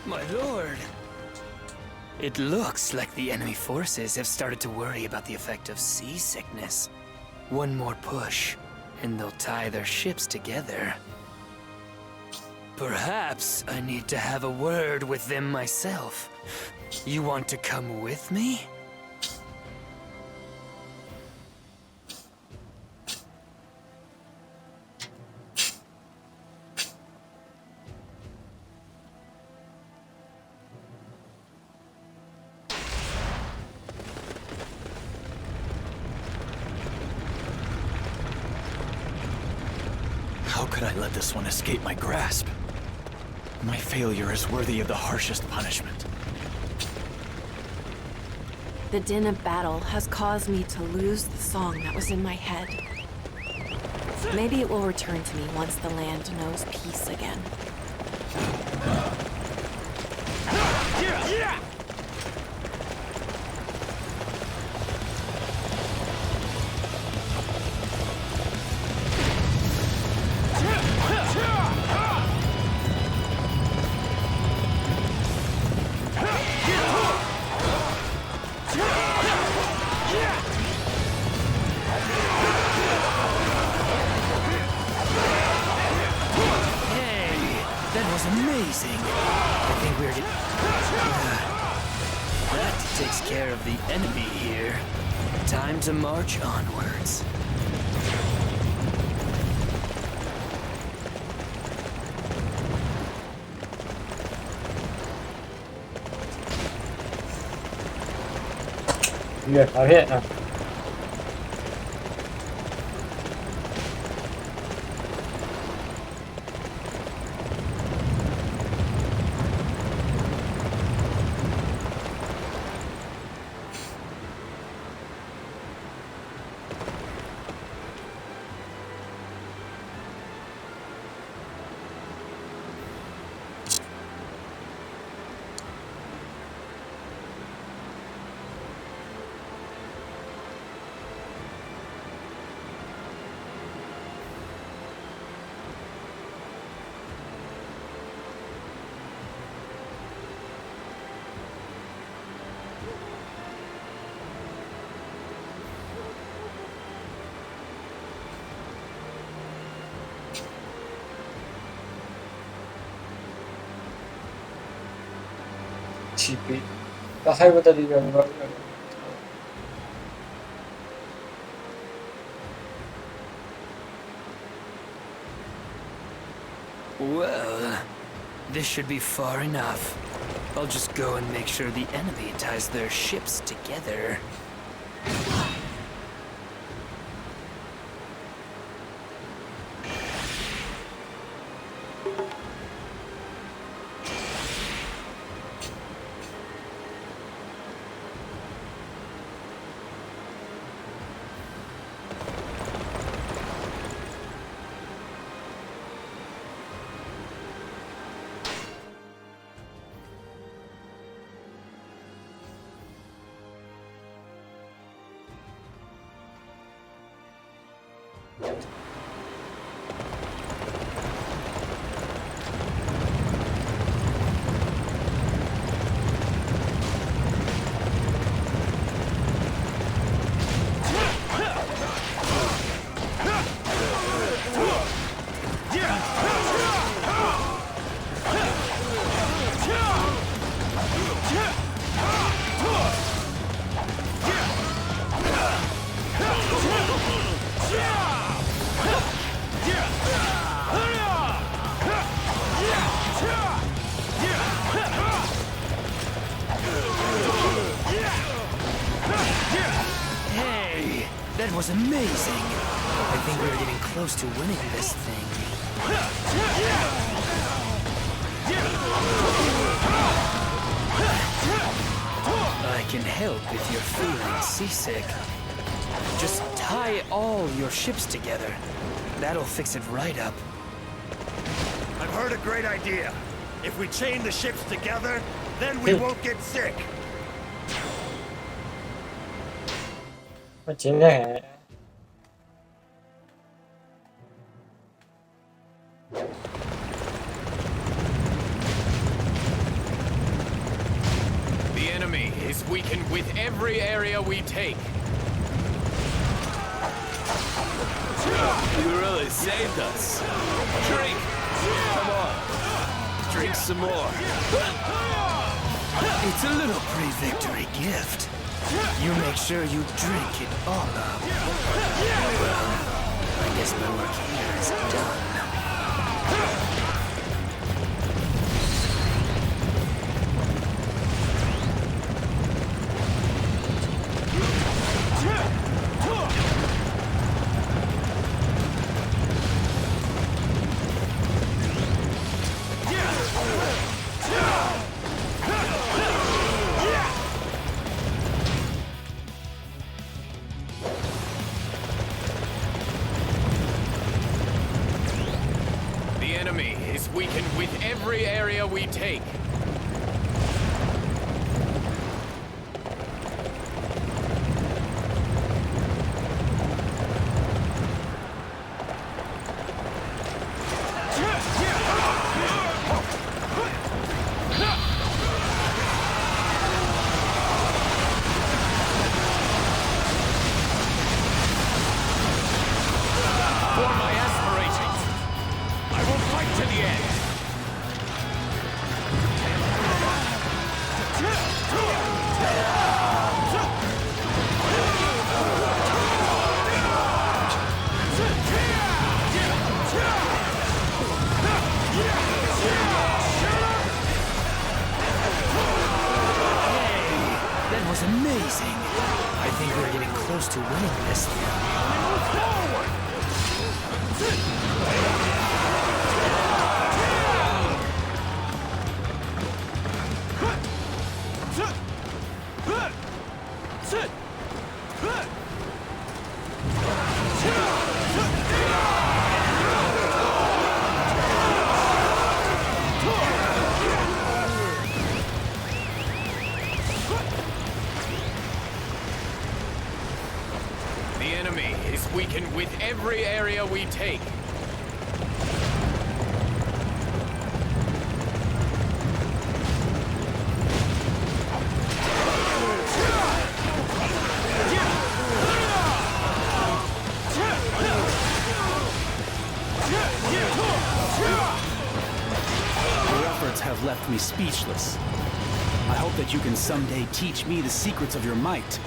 My lord. It looks like the enemy forces have started to worry about the effect of seasickness. One more push, and they'll tie their ships together. Perhaps I need to have a word with them myself. You want to come with me? How could I let this one escape my grasp? My failure is worthy of the harshest punishment. The din of battle has caused me to lose the song that was in my head. Maybe it will return to me once the land knows peace again. Amazing. I think we're that takes care of the enemy here. Time to march onwards. Good, I'll hit now. GP. Well, this should be far enough. I'll just go and make sure the enemy ties their ships together. That was amazing. I think we're getting close to winning this thing. I can help if you're feeling seasick. Just tie all your ships together. That'll fix it right up. I've heard a great idea. If we chain the ships together, then we won't get sick. The enemy is weakened with every area we take. You really saved us. Drink! Come on. Drink some more. It's a little pre-victory gift. You make sure you drink it all up. Well, I guess my work here is done. Weakened with every area we take. For my aspirations, I will fight to the end. That was amazing. I think we're getting close to winning this thing. Move forward! The enemy is weakened with every area we take. Your efforts have left me speechless. I hope that you can someday teach me the secrets of your might.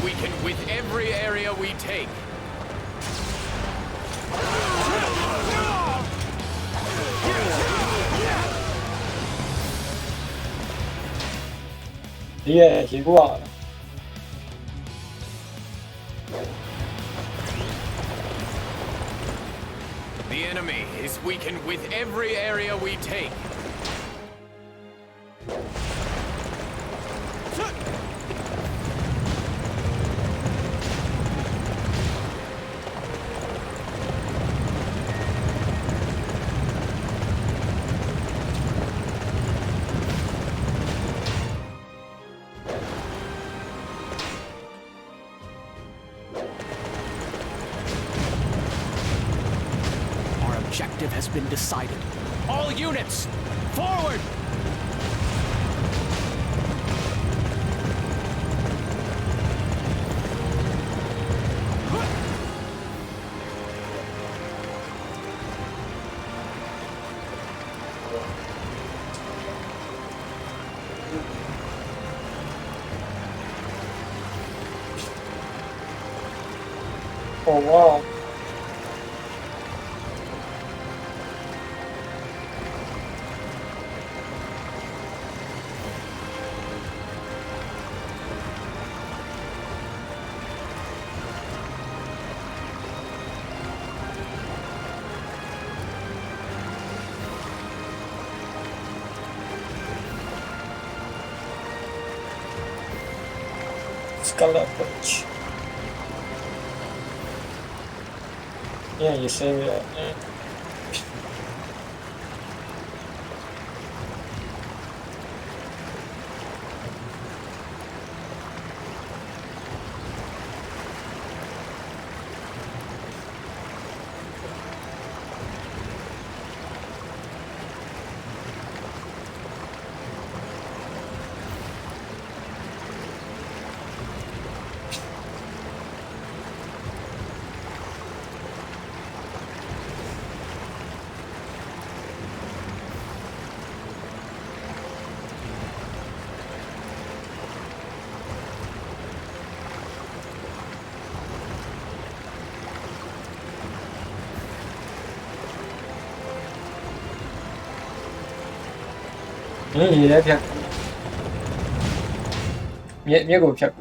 Weakened with every area we take. 예, 기구와. The enemy is weakened. weaken with every area we take. Objective has been decided. All units, forward! Oh wow. Skull approach. Yeah, you say that. Yeah. Gì đấy thiệt. Biết của thiệt.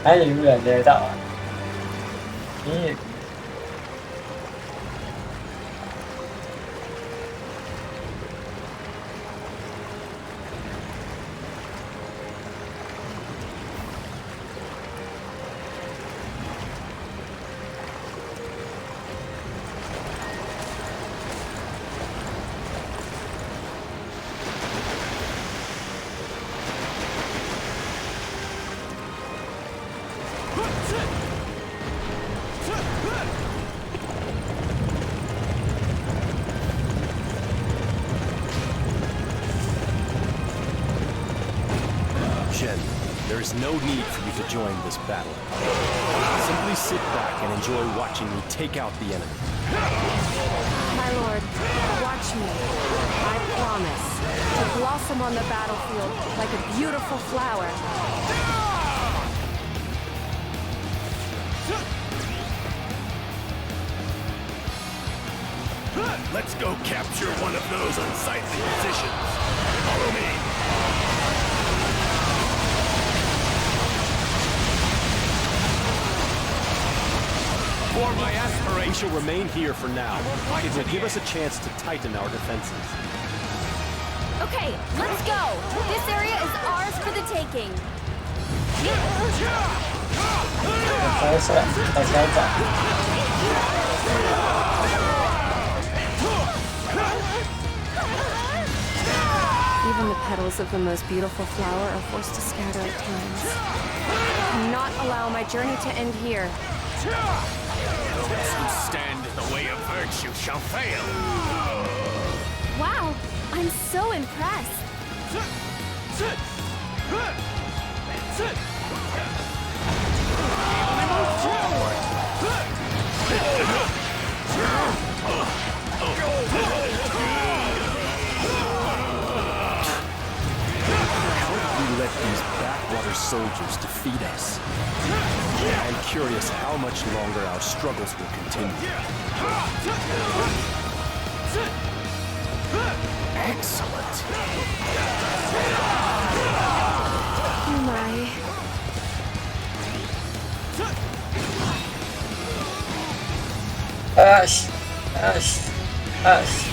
Thấy gì cũng là đề tạo. Ý. There is no need for you to join this battle. Simply sit back and enjoy watching me take out the enemy. My lord, watch me. I promise to blossom on the battlefield like a beautiful flower. Let's go capture one of those unsightly positions. Follow me. For my aspiration. We shall remain here for now. It will give us a chance to tighten our defenses. Okay, let's go. This area is ours for the taking. That's petals of the most beautiful flower are forced to scatter at times. I cannot allow my journey to end here. Those who stand in the way of virtue shall fail. Wow, I'm so impressed. Let these backwater soldiers defeat us. I'm curious how much longer our struggles will continue. Excellent. Oh my. Ash! Ash! Ash!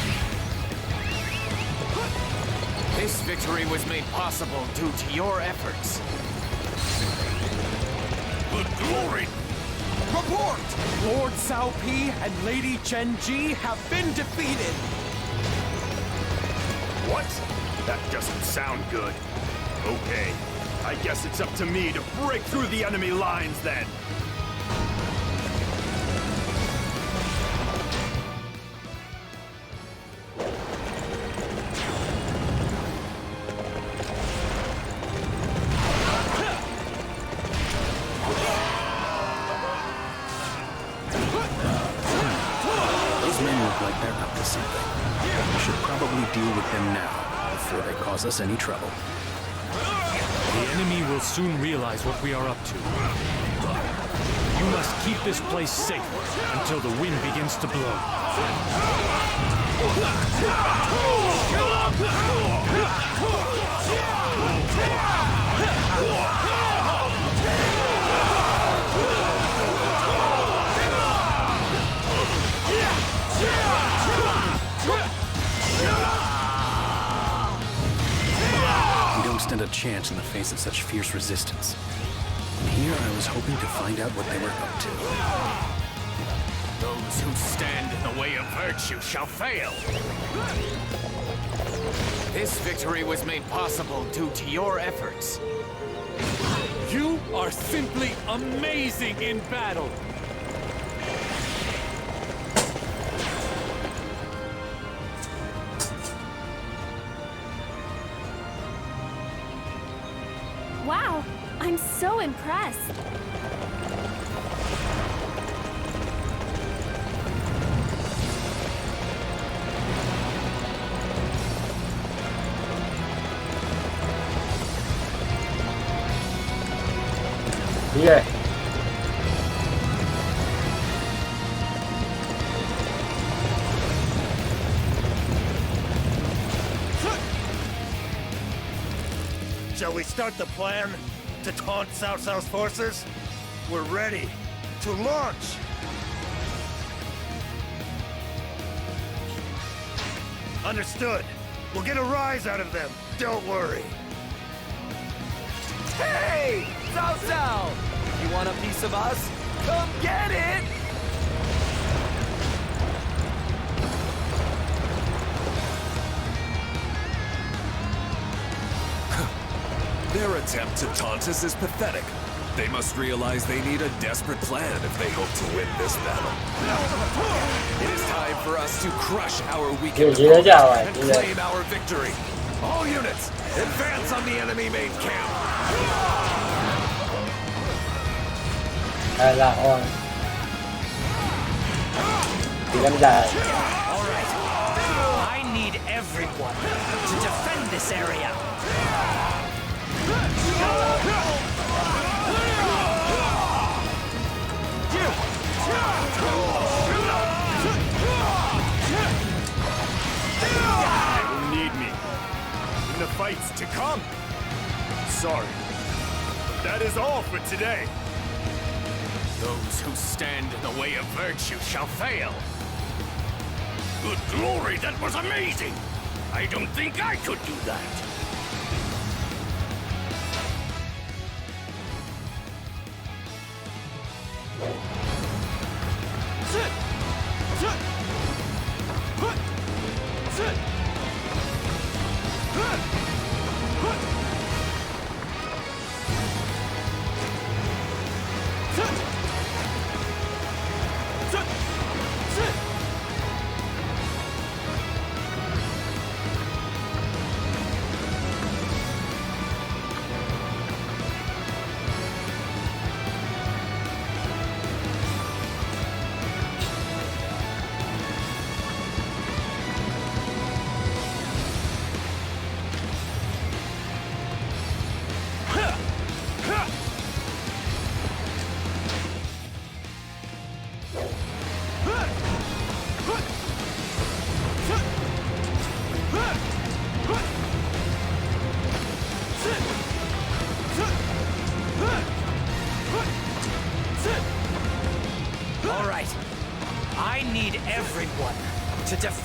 This victory was made possible due to your efforts. Good glory! Report! Lord Cao Pi and Lady Chen Ji have been defeated! What? That doesn't sound good. Okay, I guess it's up to me to break through the enemy lines then. Deal with them now, before they cause us any trouble. The enemy will soon realize what we are up to. You must keep this place safe until the wind begins to blow. Stand a chance in the face of such fierce resistance. Here I was hoping to find out what they were up to. Those who stand in the way of virtue shall fail. This victory was made possible due to your efforts. You are simply amazing in battle. Wow, I'm so impressed. Yeah. Shall we start the plan to taunt Cao Cao's forces? We're ready to launch! Understood. We'll get a rise out of them. Don't worry. Hey! Cao Cao! You want a piece of us? Come get it! Their attempt to taunt us is pathetic. They must realize they need a desperate plan if they hope to win this battle. It is time for us to crush our weakened opponent and claim our victory. All units, advance on the enemy main camp. Alright. I need everyone to defend this area. They will need me in the fights to come. Sorry, but that is all for today. Those who stand in the way of virtue shall fail. Good glory, that was amazing! I don't think I could do that.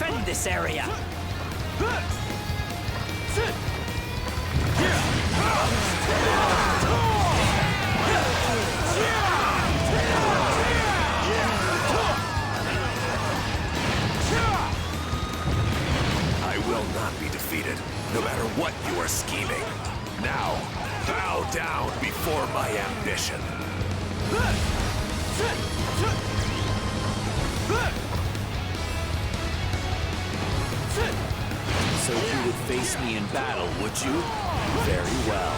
defend this area. I will not be defeated, no matter what you are scheming. Now, bow down before my ambition. So you would face me in battle, would you? Very well.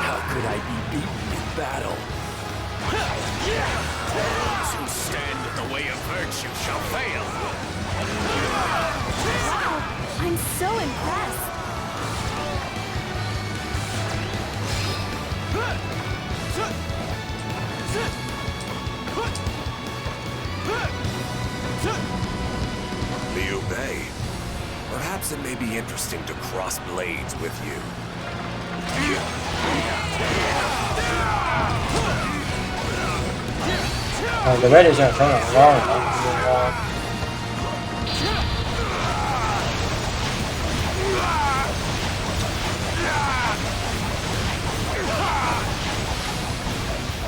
How could I be beaten in battle? Those who stand in the way of virtue shall fail. Wow, I'm so impressed. Liu Bei, perhaps it may be interesting to cross blades with you.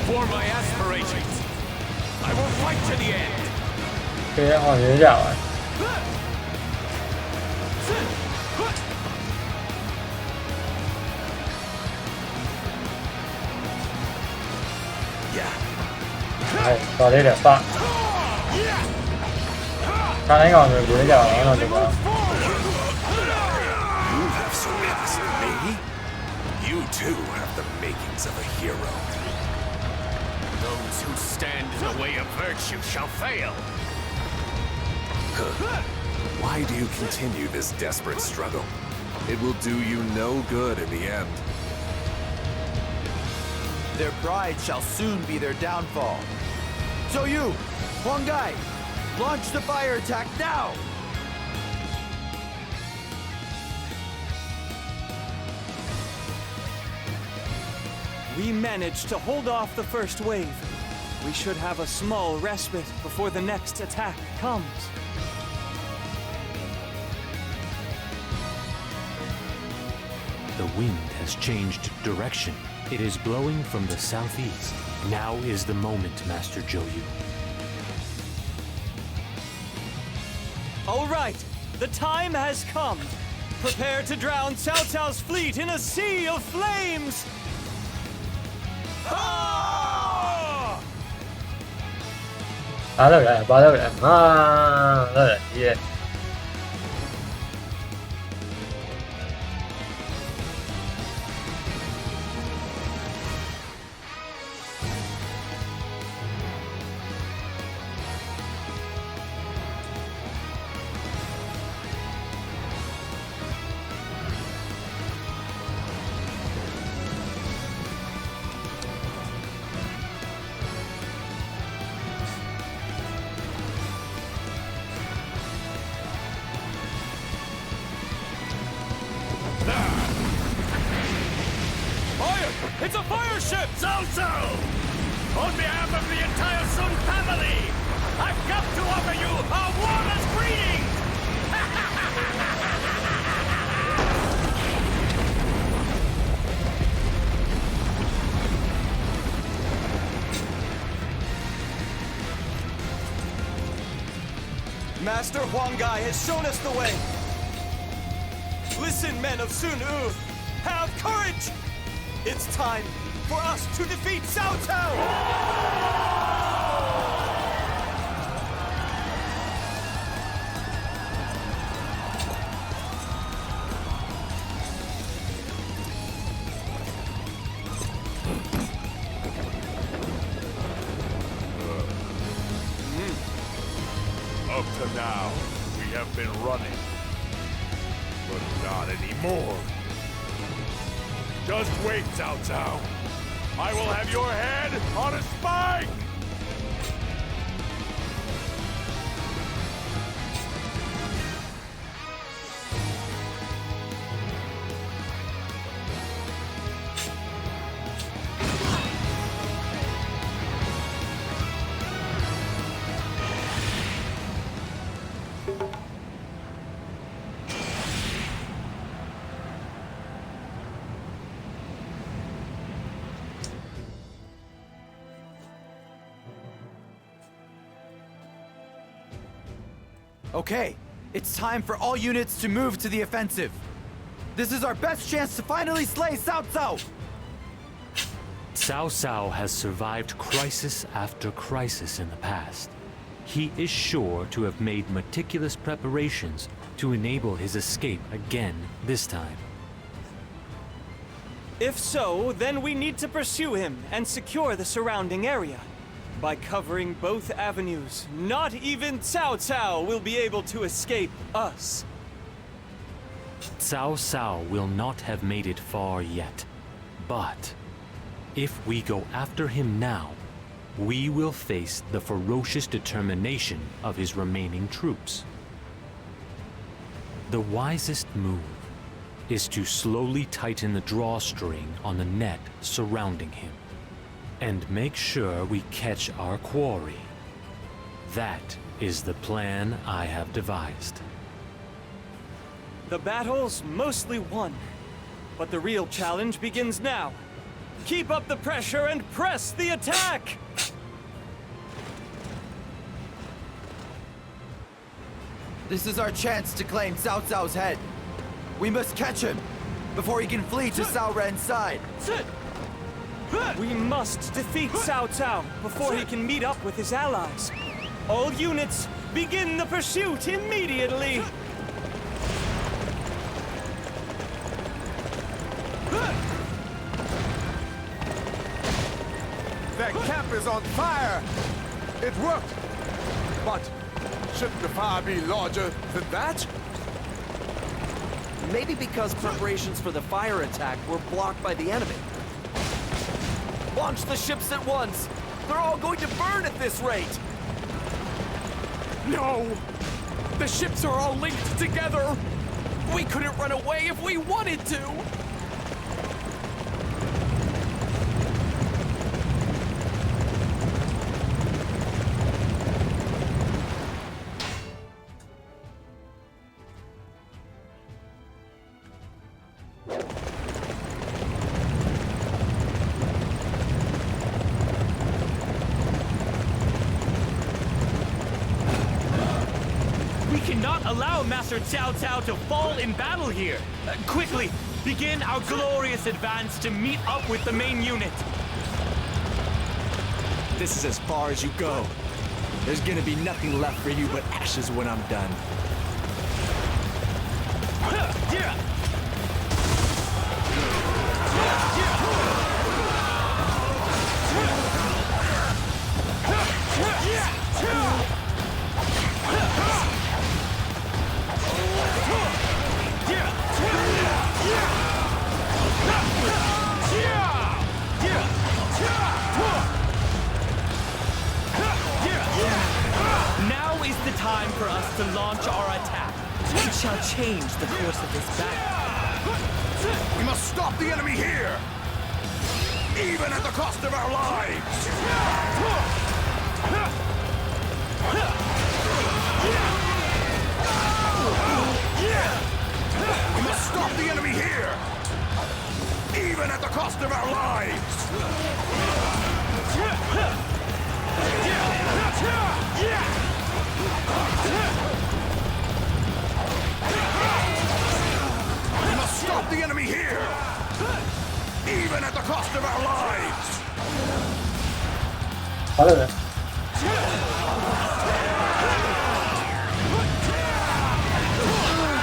For my aspirations, I will fight to the end. 这些好学校啊。 係多呢條花，睇呢個佢會就喺度做。 You have surpassed me? You too have the makings of a hero. Those who stand in the way of virtue shall fail. Why do you continue this desperate struggle? It will do you no good in the end. Their pride shall soon be their downfall. So you, Huang Gai, launch the fire attack now! We managed to hold off the first wave. We should have a small respite before the next attack comes. The wind has changed direction. It is blowing from the southeast. Now is the moment, Master Zhou Yu. All right, the time has come. Prepare to drown Cao Cao's fleet in a sea of flames! Ah! 8六人，8六人啊，6人機。 It's a fire ship! Cao Cao! On behalf of the entire Sun family, I've come to offer you our warmest greetings! Master Huang Gai has shown us the way. Listen, men of Sun Yu, have courage! It's time for us to defeat Cao Cao! Up to now, we have been running. But not anymore. Just wait, Cao Cao. I will have your head on a spike! Okay, it's time for all units to move to the offensive. This is our best chance to finally slay Cao Cao! Cao Cao has survived crisis after crisis in the past. He is sure to have made meticulous preparations to enable his escape again this time. If so, then we need to pursue him and secure the surrounding area. By covering both avenues, not even Cao Cao will be able to escape us. Cao Cao will not have made it far yet. But if we go after him now, we will face the ferocious determination of his remaining troops. The wisest move is to slowly tighten the drawstring on the net surrounding him, and make sure we catch our quarry. That is the plan I have devised. The battle's mostly won, but the real challenge begins now. Keep up the pressure and press the attack! This is our chance to claim Cao Cao's head. We must catch him before he can flee to Cao Ren's side. We must defeat Cao Cao before he can meet up with his allies. All units, begin the pursuit immediately! Their camp is on fire! It worked! But shouldn't the fire be larger than that? Maybe because preparations for the fire attack were blocked by the enemy. Launch the ships at once! They're all going to burn at this rate! No! The ships are all linked together! We couldn't run away if we wanted to! Allow Master Cao Cao to fall in battle here. Quickly, begin our glorious advance to meet up with the main unit. This is as far as you go. There's gonna be nothing left for you but ashes when I'm done. Now is the time for us to launch our attack. It shall change the course of this battle. We must stop the enemy here! Even at the cost of our lives! We must stop the enemy here! Even at the cost of our lives! We must stop the enemy here! Even at the cost of our lives! Vale.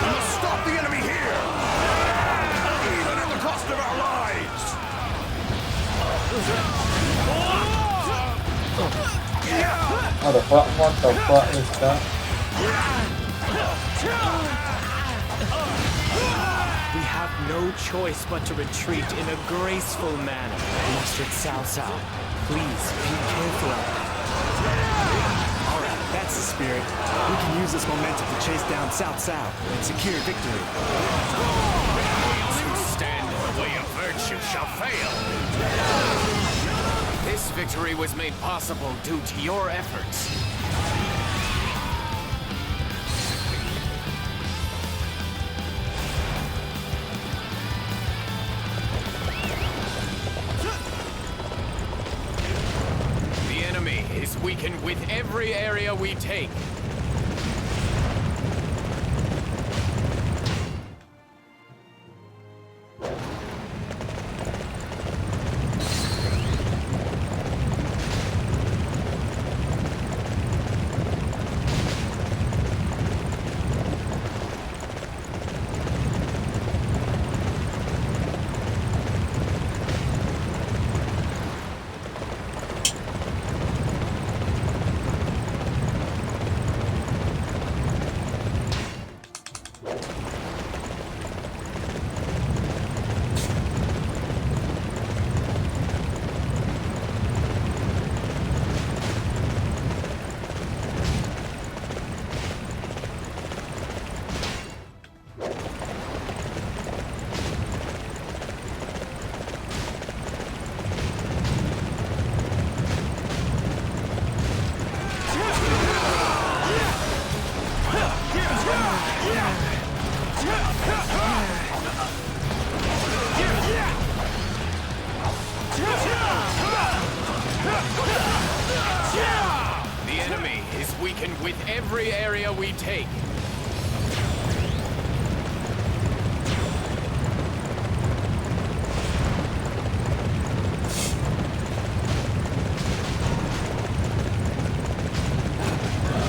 We must stop the enemy here! Even at the cost of our lives! What the fuck is that? We have no choice but to retreat in a graceful manner. Master Cao Cao, please be careful out there. Alright, that's the spirit. We can use this momentum to chase down Cao Cao and secure victory. Those who stand in the way of virtue shall fail. This victory was made possible due to your efforts. The enemy is weakened with every area we take. The enemy is weakened with every area we take.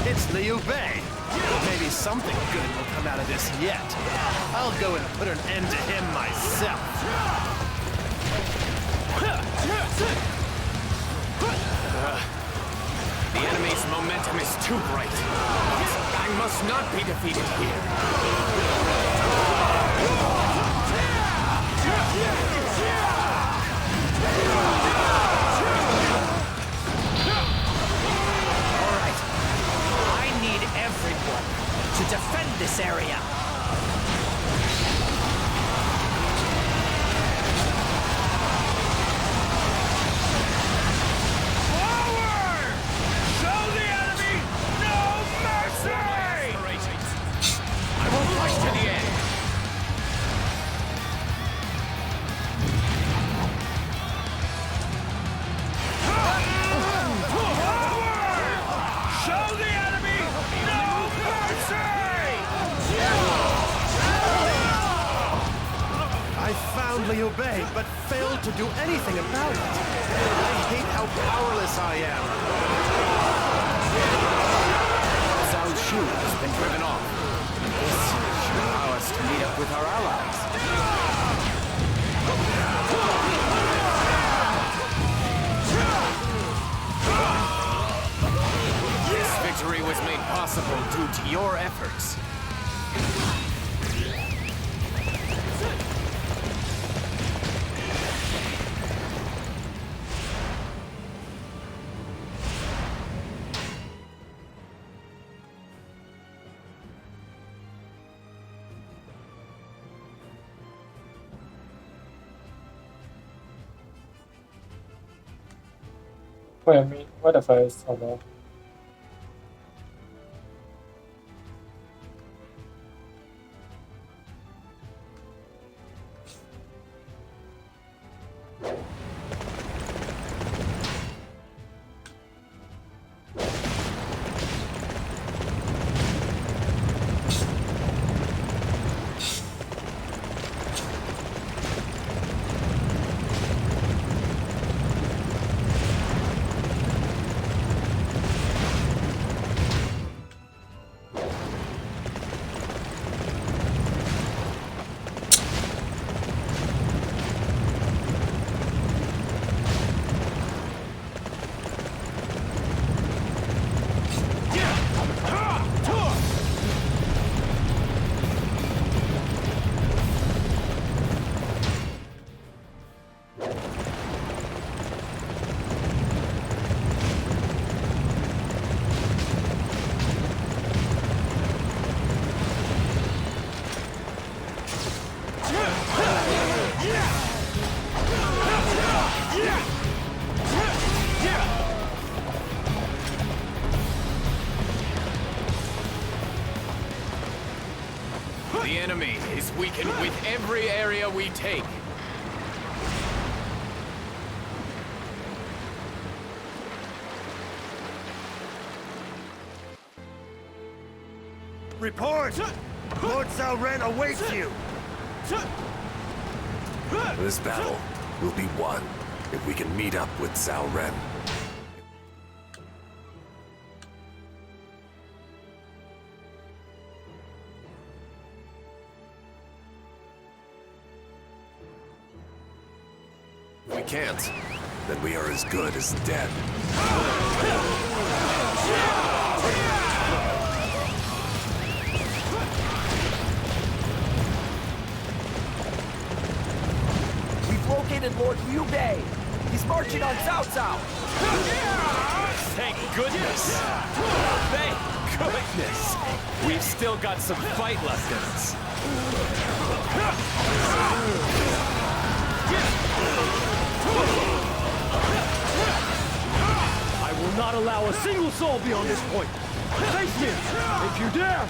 It's Liu Bei. Maybe something good will come out of this yet. I'll go and put an end to him myself. The enemy's momentum is too bright. I must not be defeated here. Everyone to defend this area. Forward! Show the enemy no mercy! I will fight to the end. Show the enemy no mercy! I found Liu Bei, but failed to do anything about it. I hate how powerless I am. Zhao Xu has been driven off. This should allow us to meet up with our allies. This victory was made possible due to your efforts. Where the fire is on. The enemy is weakened with every area we take. Report! Lord Cao Ren awaits you! This battle will be won if we can meet up with Cao Ren. If we can't, then we are as good as dead. We've located Lord Liu Bei. He's marching on Cao Cao. Thank goodness. Thank goodness. We've still got some fight left in us. I will not allow a single soul beyond this point. Face me, if you dare!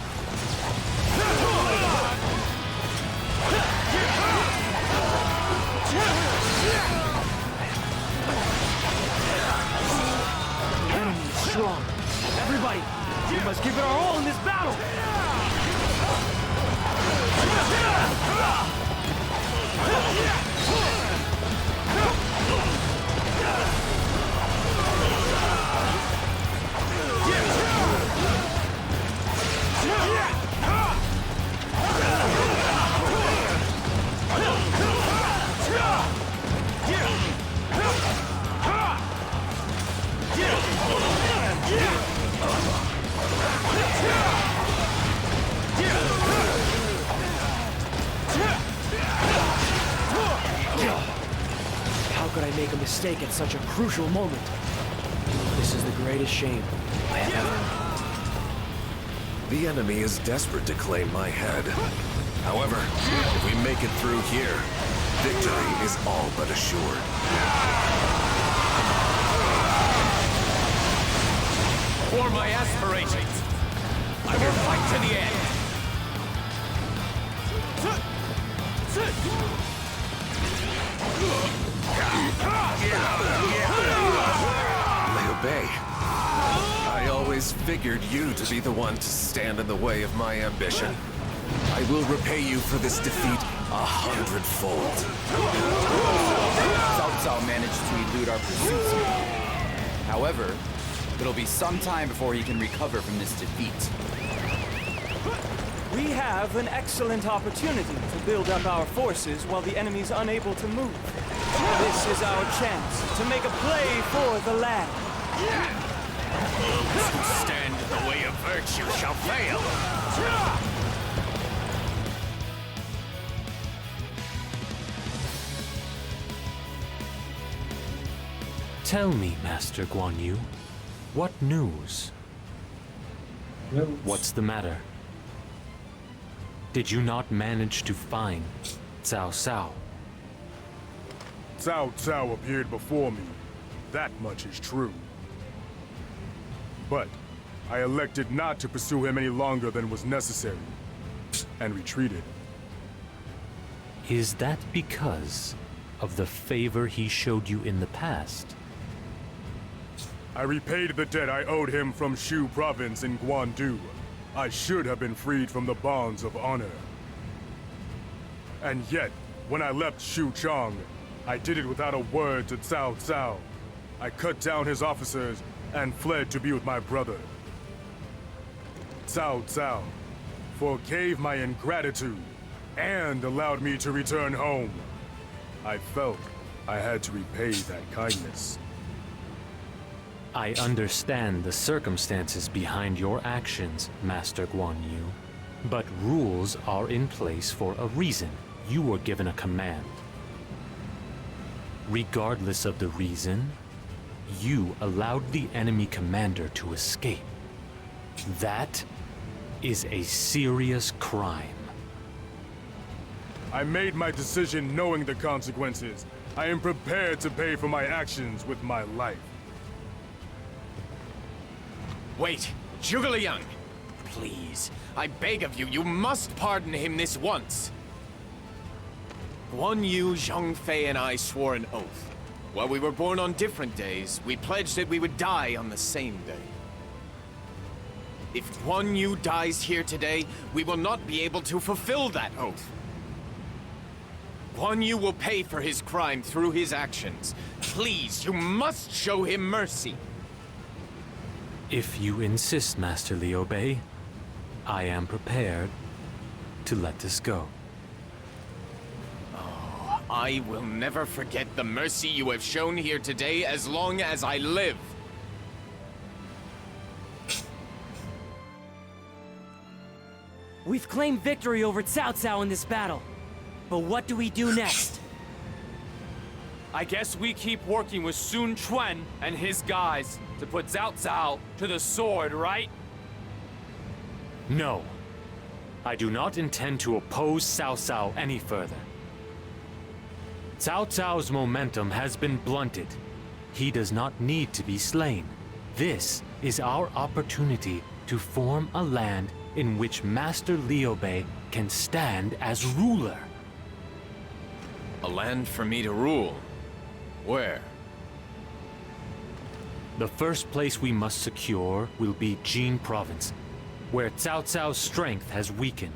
must give it our all in this battle! How could I make a mistake at such a crucial moment? This is the greatest shame I have ever. The enemy is desperate to claim my head. However, if we make it through here, victory is all but assured. For my aspirations, I will fight to the end. Liu Bei, I always figured you to be the one to stand in the way of my ambition. I will repay you for this defeat 100-fold. Cao Cao managed to elude our pursuits here. However, it'll be some time before he can recover from this defeat. We have an excellent opportunity to build up our forces while the enemy's unable to move. This is our chance to make a play for the land. Those who stand in the way of virtue shall fail. Tell me, Master Guan Yu, what news? What's the matter? Did you not manage to find Cao Cao? Cao Cao appeared before me. That much is true. But I elected not to pursue him any longer than was necessary, and retreated. Is that because of the favor he showed you in the past? I repaid the debt I owed him from Shu Province in Guandu. I should have been freed from the bonds of honor. And yet, when I left Shu Chong, I did it without a word to Cao Cao. I cut down his officers and fled to be with my brother. Cao Cao forgave my ingratitude and allowed me to return home. I felt I had to repay that kindness. I understand the circumstances behind your actions, Master Guan Yu. But rules are in place for a reason. You were given a command. Regardless of the reason, you allowed the enemy commander to escape. That is a serious crime. I made my decision knowing the consequences. I am prepared to pay for my actions with my life. Wait, Zhuge Liang! Please, I beg of you, you must pardon him this once. Guan Yu, Zhang Fei, and I swore an oath. While we were born on different days, we pledged that we would die on the same day. If Guan Yu dies here today, we will not be able to fulfill that oath. Guan Yu will pay for his crime through his actions. Please, you must show him mercy. If you insist, Master Liu Bei, I am prepared to let this go. Oh, I will never forget the mercy you have shown here today as long as I live. We've claimed victory over Cao Cao in this battle. But what do we do next? I guess we keep working with Sun Quan and his guys to put Cao Cao to the sword, right? No. I do not intend to oppose Cao Cao any further. Cao Cao's momentum has been blunted. He does not need to be slain. This is our opportunity to form a land in which Master Liu Bei can stand as ruler. A land for me to rule? Where? The first place we must secure will be Jin Province. where Cao Cao's strength has weakened.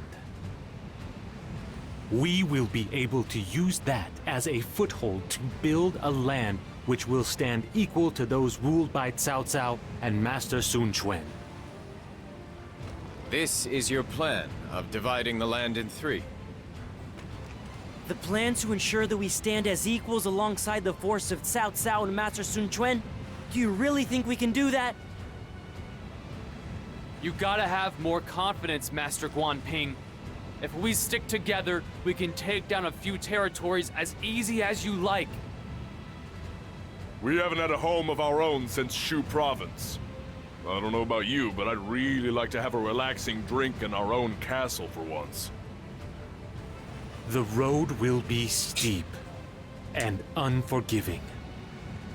We will be able to use that as a foothold to build a land which will stand equal to those ruled by Cao Cao and Master Sun Quan. This is your plan of dividing the land in three. The plan to ensure that we stand as equals alongside the force of Cao Cao and Master Sun Quan? Do you really think we can do that? You gotta have more confidence, Master Guan Ping. If we stick together, we can take down a few territories as easy as you like. We haven't had a home of our own since Shu Province. I don't know about you, but I'd really like to have a relaxing drink in our own castle for once. The road will be steep and unforgiving,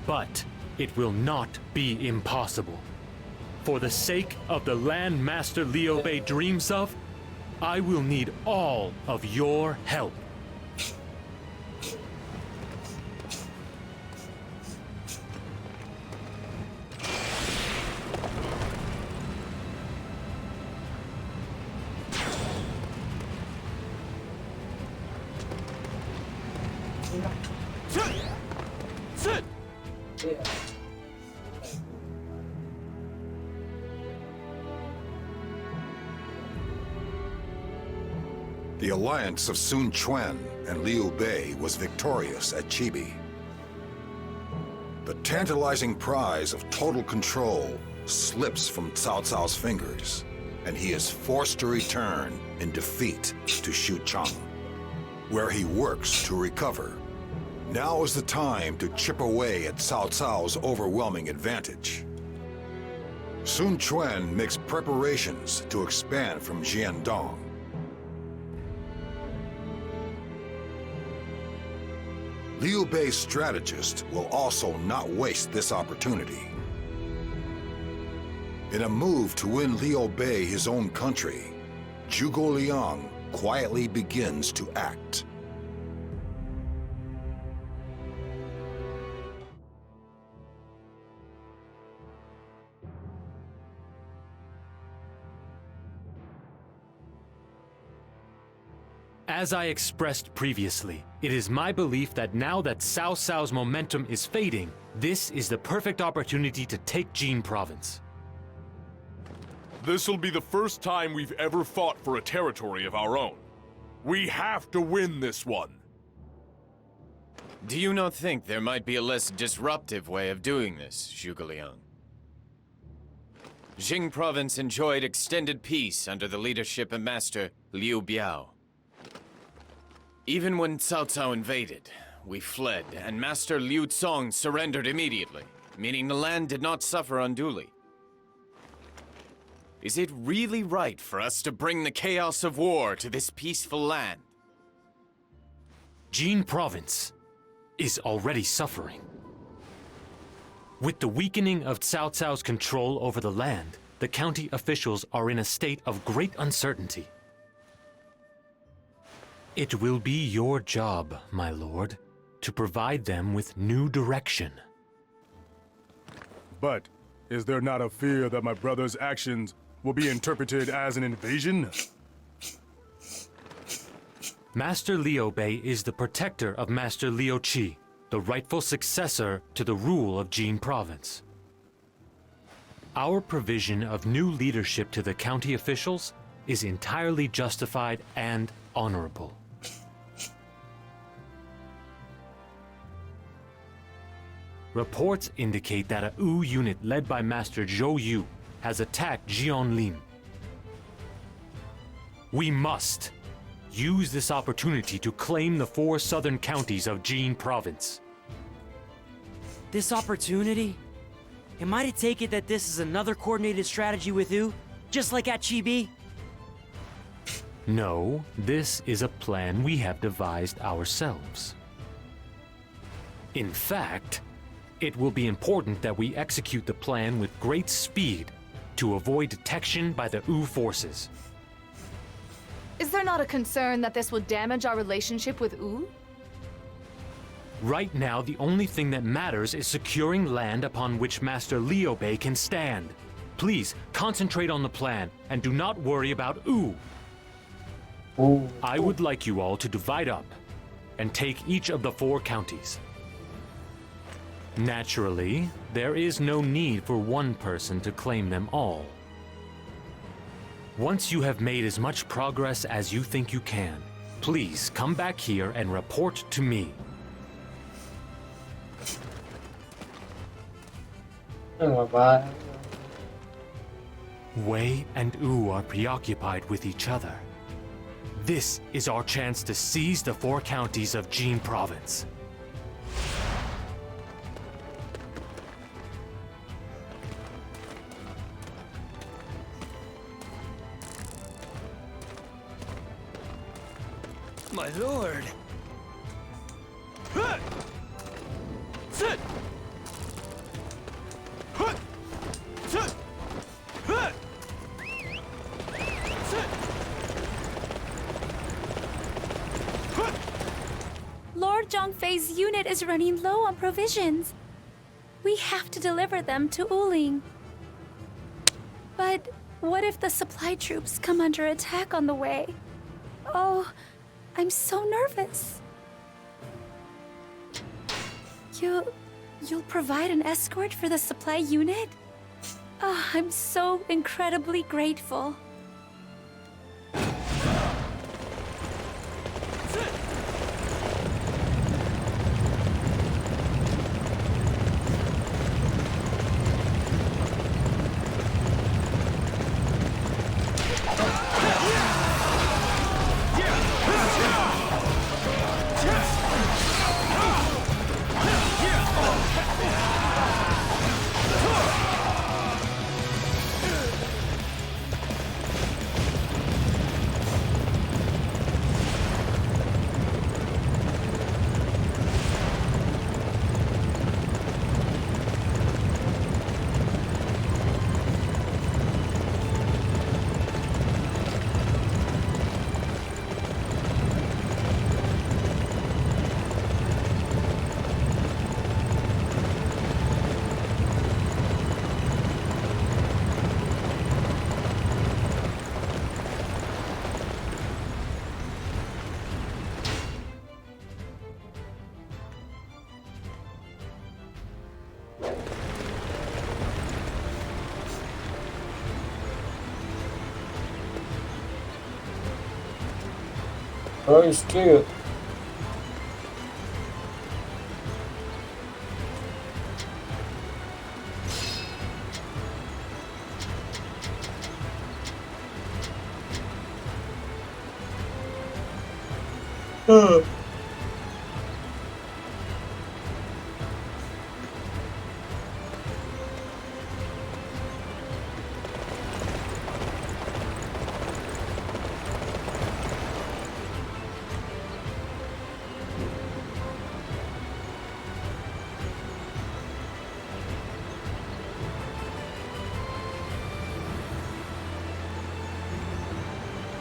but it will not be impossible. For the sake of the land Master Liu Bei dreams of, I will need all of your help. The alliance of Sun Quan and Liu Bei was victorious at Chibi. The tantalizing prize of total control slips from Cao Cao's fingers, and he is forced to return in defeat to Xuchang, where he works to recover. Now is the time to chip away at Cao Cao's overwhelming advantage. Sun Quan makes preparations to expand from Jiandong. Liu Bei's strategist will also not waste this opportunity. In a move to win Liu Bei his own country, Zhuge Liang quietly begins to act. As I expressed previously, it is my belief that now that Cao Cao's momentum is fading, this is the perfect opportunity to take Jin Province. This'll be the first time we've ever fought for a territory of our own. We have to win this one. Do you not think there might be a less disruptive way of doing this, Zhuge Liang? Jing Province enjoyed extended peace under the leadership of Master Liu Biao. Even when Cao Cao invaded, we fled, and Master Liu Cong surrendered immediately, meaning the land did not suffer unduly. Is it really right for us to bring the chaos of war to this peaceful land? Jin Province is already suffering. With the weakening of Cao Cao's control over the land, the county officials are in a state of great uncertainty. It will be your job, my lord, to provide them with new direction. But is there not a fear that my brother's actions will be interpreted as an invasion? Master Liu Bei is the protector of Master Liu Qi, the rightful successor to the rule of Jin Province. Our provision of new leadership to the county officials is entirely justified and honorable. Reports indicate that a Wu unit led by Master Zhou Yu has attacked Jianlin. We must use this opportunity to claim the 4 southern counties of Jin Province. This opportunity? Am I to take it that this is another coordinated strategy with Wu, just like at Chibi? No, this is a plan we have devised ourselves. In fact, it will be important that we execute the plan with great speed to avoid detection by the Wu forces. Is there not a concern that this would damage our relationship with Wu? Right now, the only thing that matters is securing land upon which Master Liu Bei can stand. Please, concentrate on the plan, and do not worry about Ooh. I would like you all to divide up and take each of the 4 counties. Naturally, there is no need for one person to claim them all. Once you have made as much progress as you think you can, please come back here and report to me. Wei and Wu are preoccupied with each other. This is our chance to seize the 4 counties of Jin Province. My lord! Sit! Lord Zhongfei's unit is running low on provisions. We have to deliver them to Uling. But what if the supply troops come under attack on the way? Oh, I'm so nervous. You'll provide an escort for the supply unit? Oh, I'm so incredibly grateful. Oh, he's cute.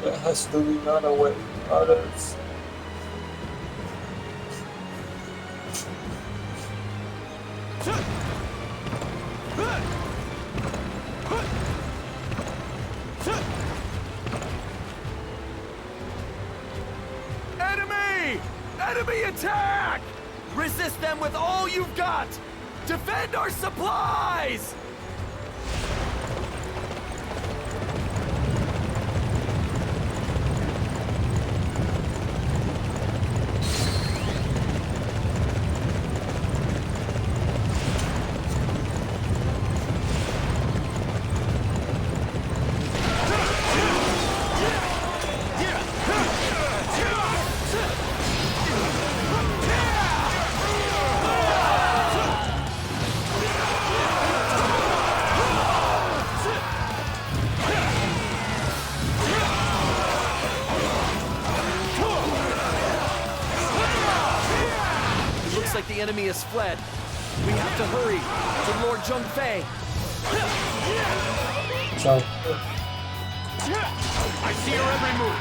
It has to be run away from others. Enemy! Enemy attack! Resist them with all you've got! Defend our supplies! The enemy has fled. We have to hurry to Lord Zhongfei. I see your every move.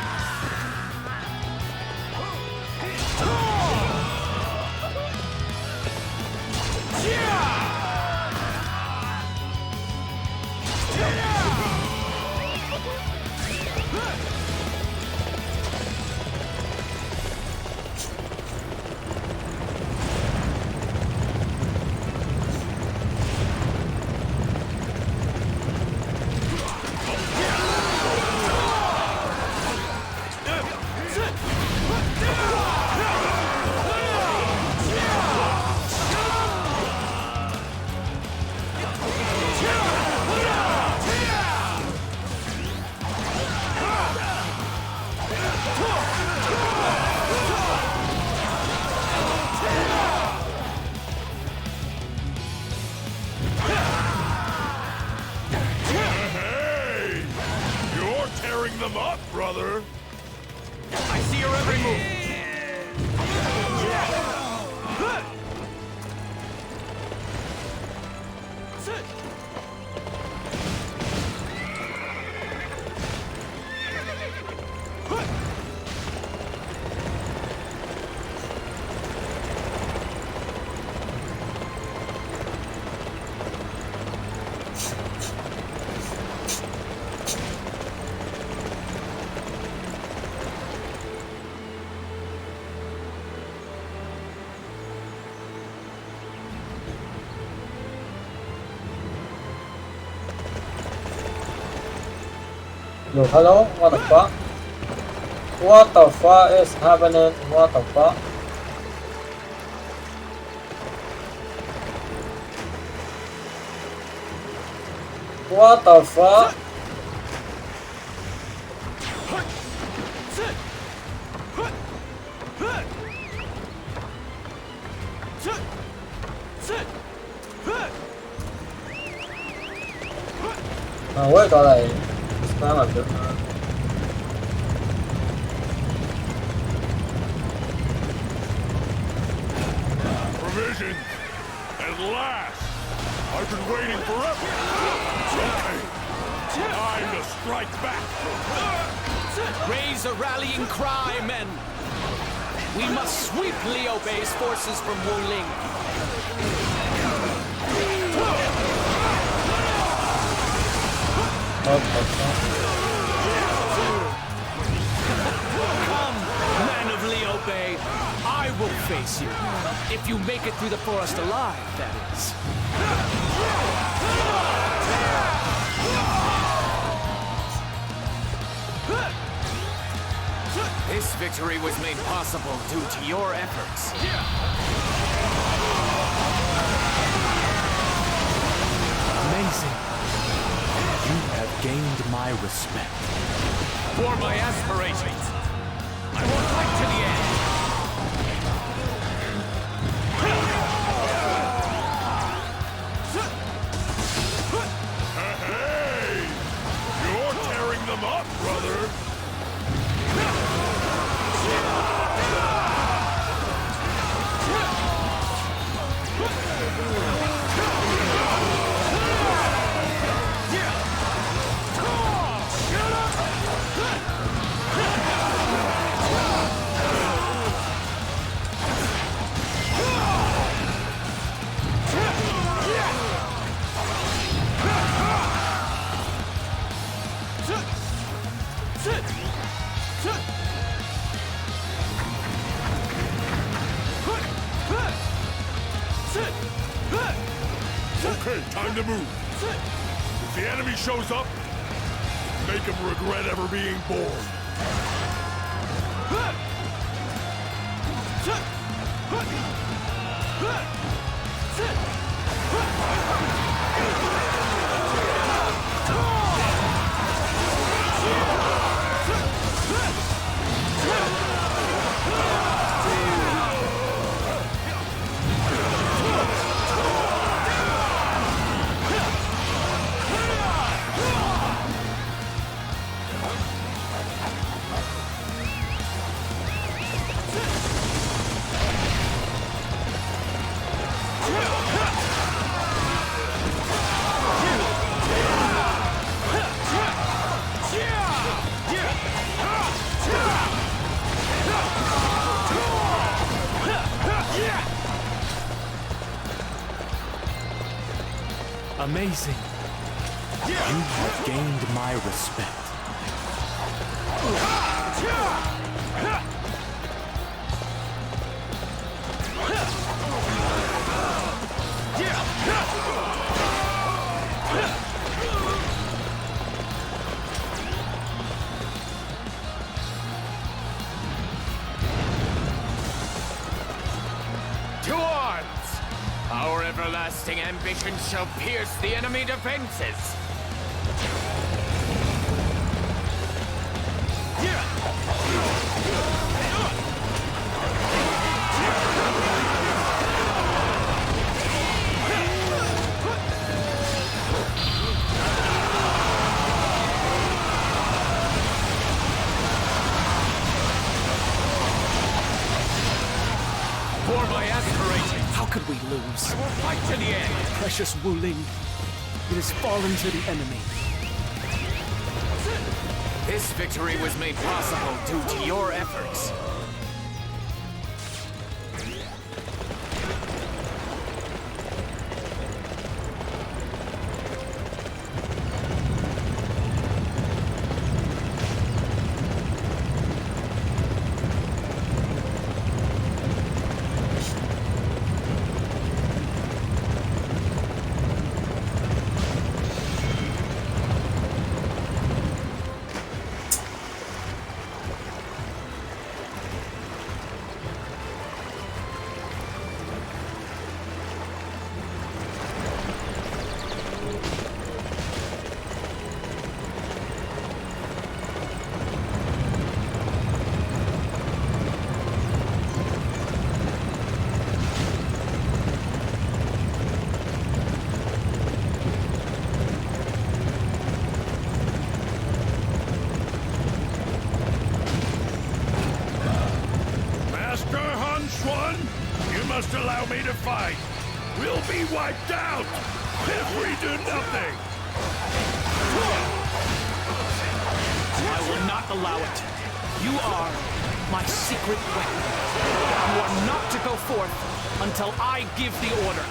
Yo, hello? What the fuck? What the fuck is happening? What the fuck? What the fuck? Tôi có đây sao làm được Provision! At last! I've been waiting forever! Okay. Time to strike back! Raise a rallying cry, men! We must sweep Liu Bei's forces from Wuling. Come, men of Liu Bei. I will face you. If you make it through the forest alive, that is. This victory was made possible due to your efforts. Amazing. You have gained my respect. For my aspirations, I will fight to the end. Hey! You're tearing them up, brother! Okay, time to move. If the enemy shows up, make him regret ever being born. Amazing. You have gained my respect. To arms! Our everlasting ambition shall pierce the enemy defenses! For my aspirations, How could we lose? I will fight to the end. Precious Wuling, it has fallen to the enemy. This victory was made possible due to your efforts. must allow me to fight. We'll be wiped out if we do nothing. I will not allow it. You are my secret weapon. You are not to go forth until I give the order.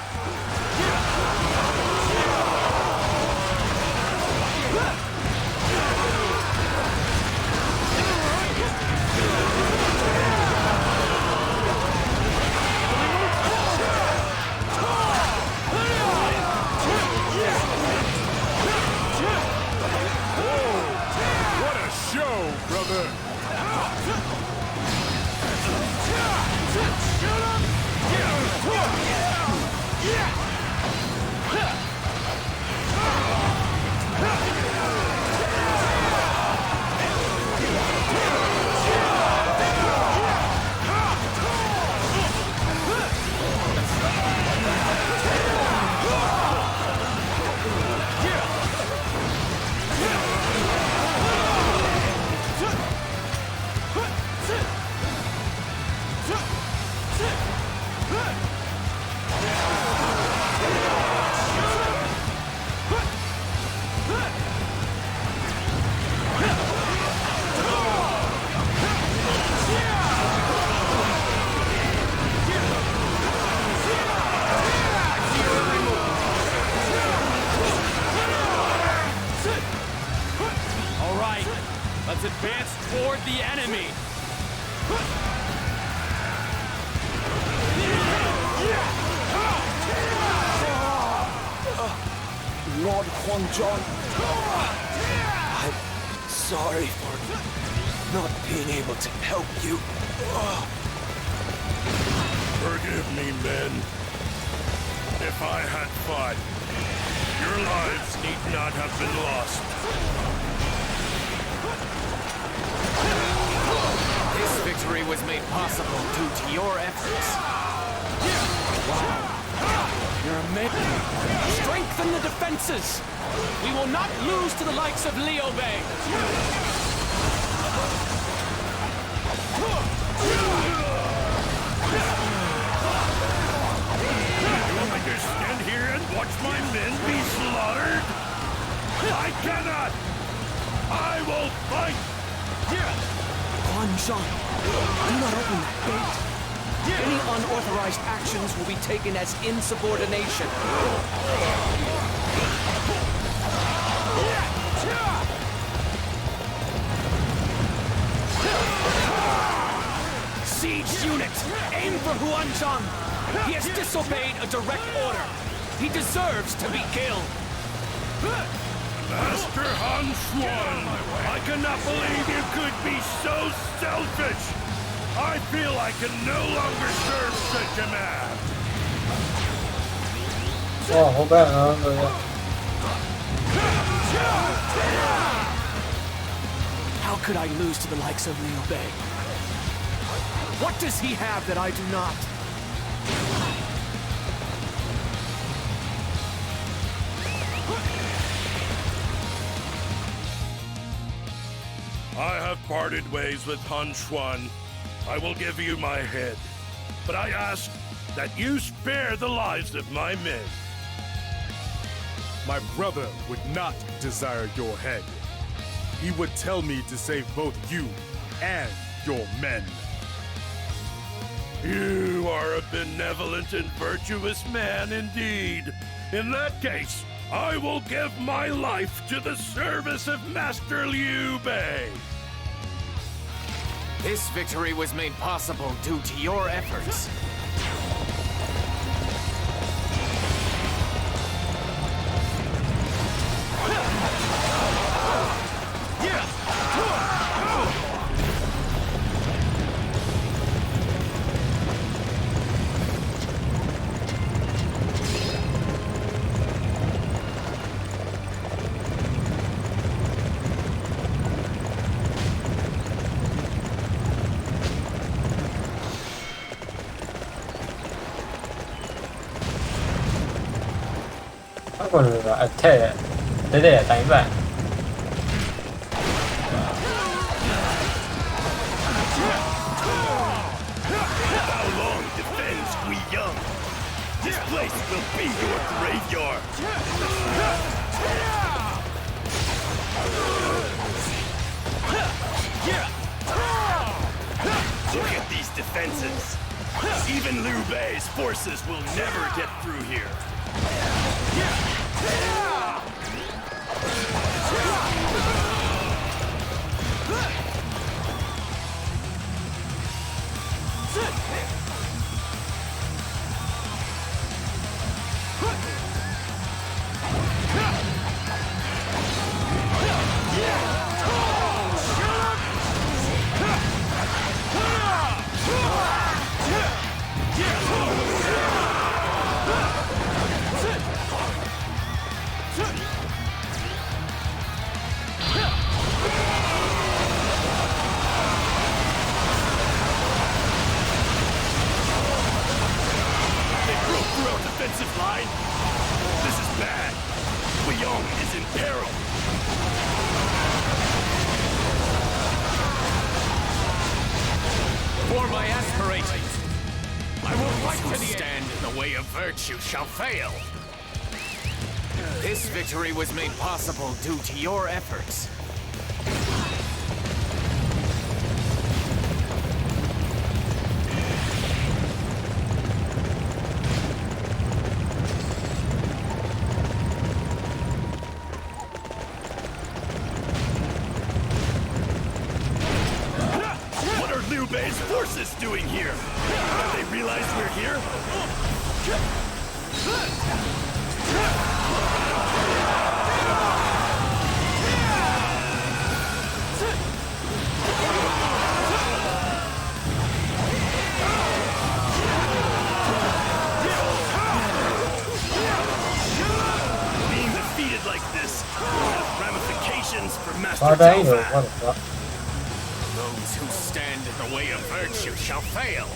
Let's advance toward the enemy. Lord Huangzhong, I'm sorry for not being able to help you. Forgive me, men. If I had fought, your lives need not have been lost. This victory was made possible due to your efforts. Wow. You're amazing. Strengthen the defenses. We will not lose to the likes of Liu Bei. You want me to stand here and watch my men be slaughtered? I cannot! I will fight! Huangzhong, do not open that gate. Any unauthorized actions will be taken as insubordination. Siege unit, aim for Huangzhong. He has disobeyed a direct order. He deserves to be killed. Master Han Xuan, I cannot believe you could be so selfish. I feel I can no longer serve such a man. Wow, hổ bang hơn rồi. How could I lose to the likes of Liu Bei? What does he have that I do not? I have parted ways with Han Xuan. I will give you my head, but I ask that you spare the lives of my men. My brother would not desire your head. He would tell me to save both you and your men. You are a benevolent and virtuous man indeed. In that case, I will give my life to the service of Master Liu Bei. This victory was made possible due to your efforts. Còn thể để đánh bạn. How long defends Guiyang? Even Liu Bei's forces will never get through here. Defensive line? This is bad. Guiyang is in peril. For my aspirations, I will fight to the stand in the way of virtue shall fail. This victory was made possible due to your efforts. Forces doing here? Have they realized we're here? Being defeated like this will have ramifications for Master Zhao. Those who stand in the way of virtue shall fail.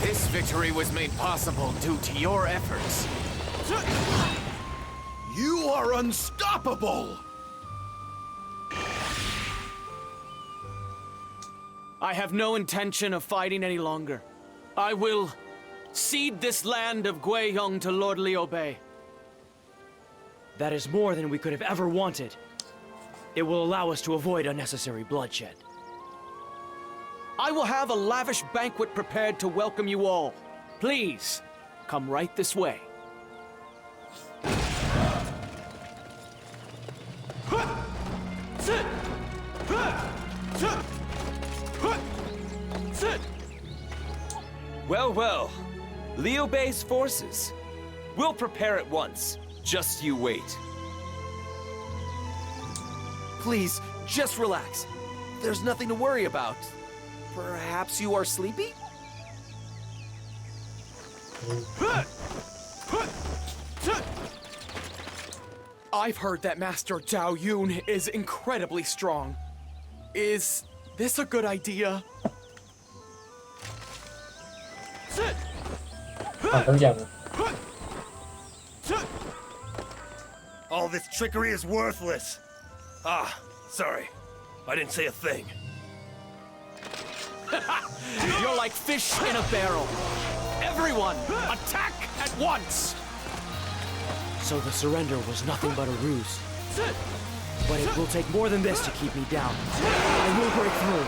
This victory was made possible due to your efforts. You are unstoppable! I have no intention of fighting any longer. I will cede this land of Guiyang to Lord Liu Bei. That is more than we could have ever wanted. It will allow us to avoid unnecessary bloodshed. I will have a lavish banquet prepared to welcome you all. Please, come right this way. Well, well. Liu Bei's forces. We'll prepare at once. Just you wait. Please, just relax. There's nothing to worry about. Perhaps you are sleepy? I've heard that Master Zhao Yun is incredibly strong. Is this a good idea? All this trickery is worthless. Ah, sorry. I didn't say a thing. You're like fish in a barrel. Everyone, attack at once! So the surrender was nothing but a ruse. But it will take more than this to keep me down. I will break through.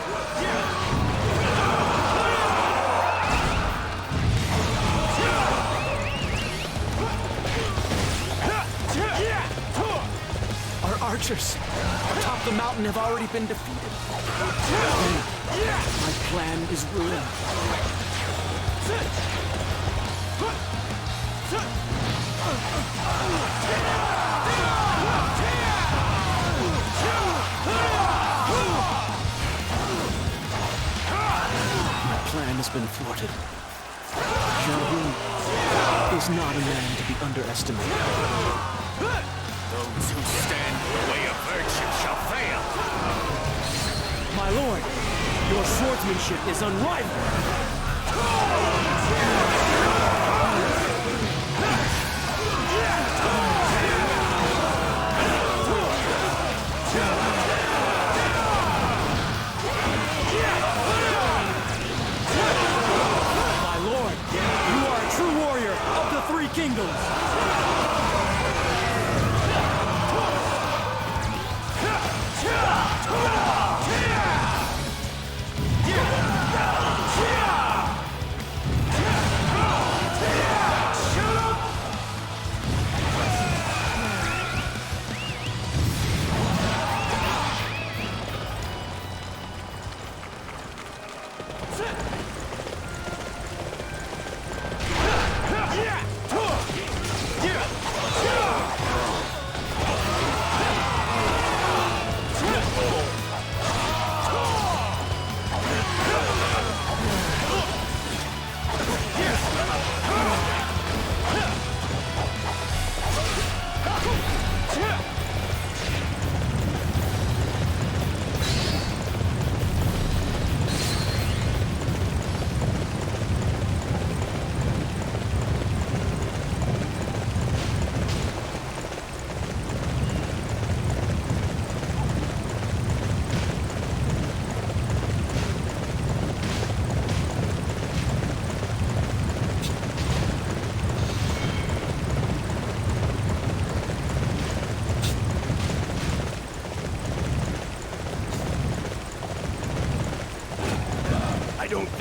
Our archers atop the mountain have already been defeated. My plan is ruined. My plan has been thwarted. Zhao Yun is not a man to be underestimated. Those who stand in the way of virtue shall fail. My lord, your swordsmanship is unrivaled. My lord, you are a true warrior of the Three Kingdoms. Yeah!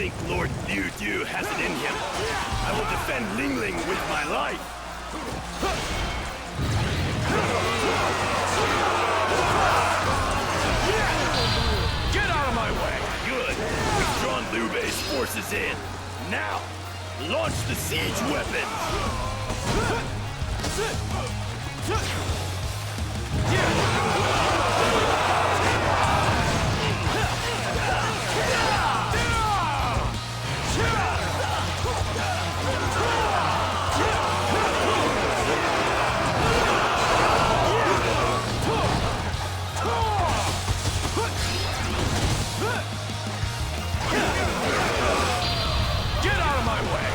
think Lord Liu Du has it in him. I will defend Lingling with my life. Get out of my way! Good. We've drawn Liu Bei's forces in. Now, launch the siege weapons! Get out of my way!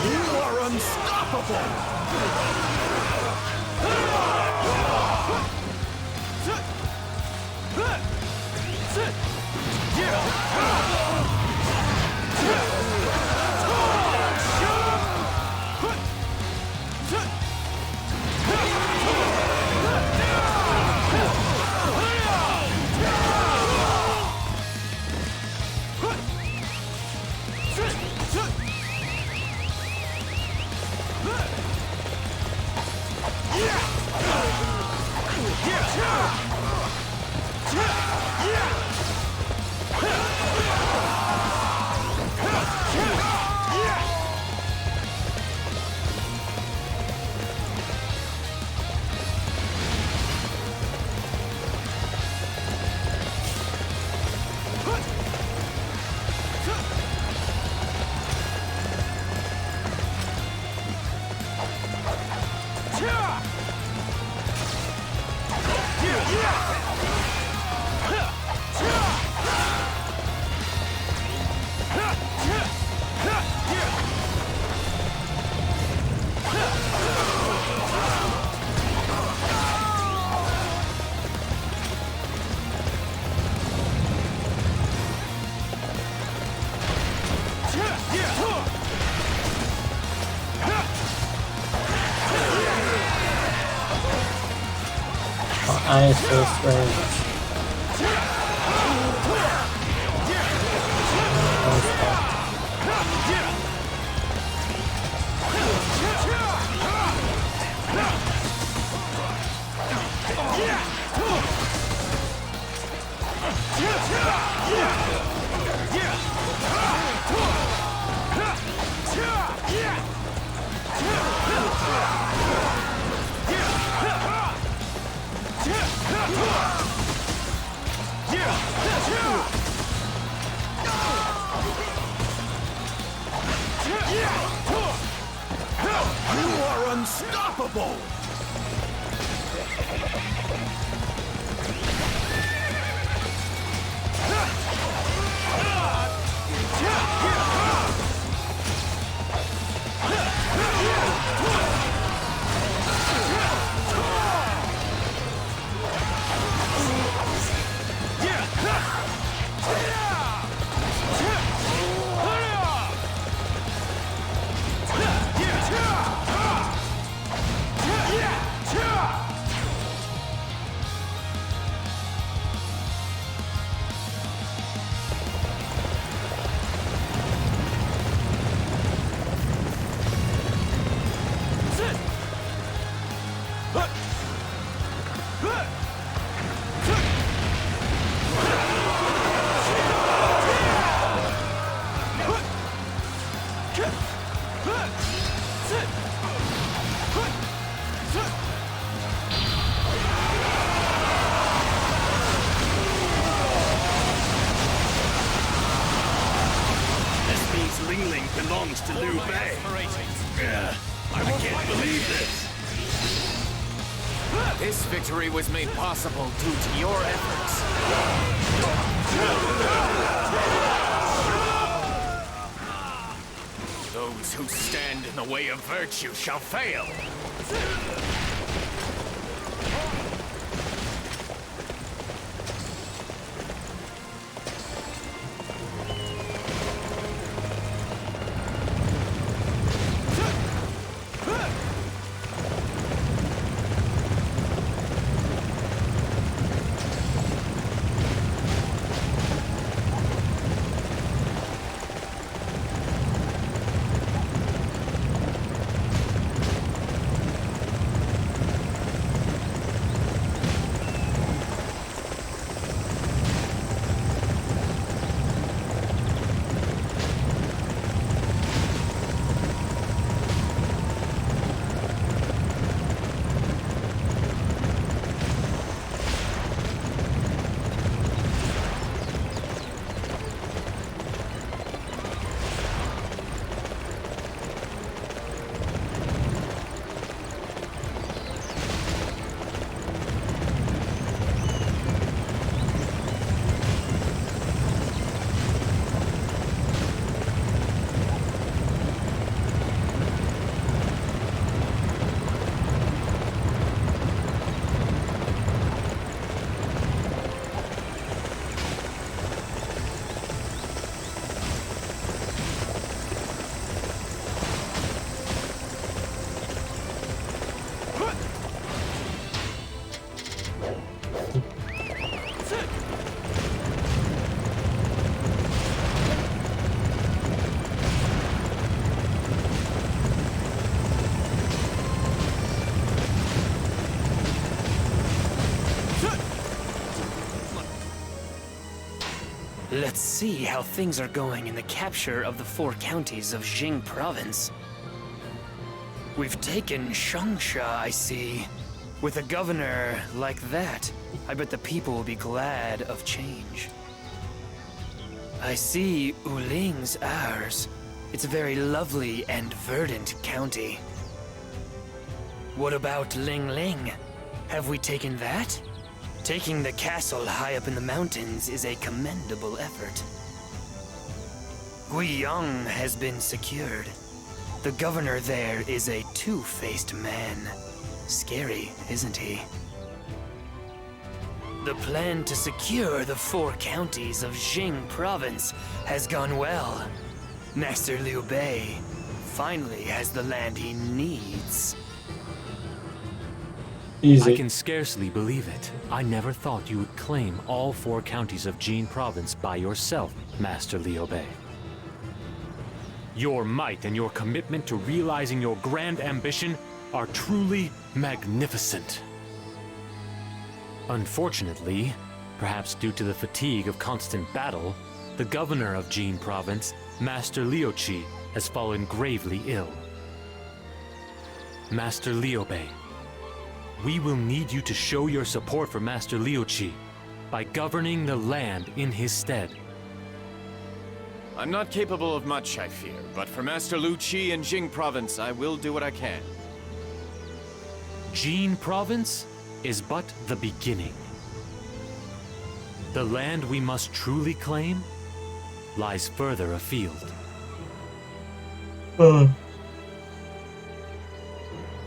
You are unstoppable! I is so strange. You are unstoppable! Belongs to Liu Bei. I can't believe this. This victory was made possible due to your efforts. Those who stand in the way of virtue shall fail. Let's see how things are going in the capture of the 4 counties of Jing province. We've taken Changsha, I see. With a governor like that, I bet the people will be glad of change. I see Uling's ours. It's a very lovely and verdant county. What about Lingling? Have we taken that? Taking the castle high up in the mountains is a commendable effort. Guiyang has been secured. The governor there is a two-faced man. Scary, isn't he? The plan to secure the 4 counties of Jing province has gone well. Master Liu Bei finally has the land he needs. I can scarcely believe it. I never thought you would claim all 4 counties of Jin province by yourself, Master Liu Bei. Your might and your commitment to realizing your grand ambition are truly magnificent. Unfortunately, perhaps due to the fatigue of constant battle, the governor of Jin province, Master Liu Qi, has fallen gravely ill. Master Liu Bei, we will need you to show your support for Master Liu Qi by governing the land in his stead. I'm not capable of much, I fear, but for Master Liu Qi and Jing province, I will do what I can. Jin province is but the beginning. The land we must truly claim lies further afield.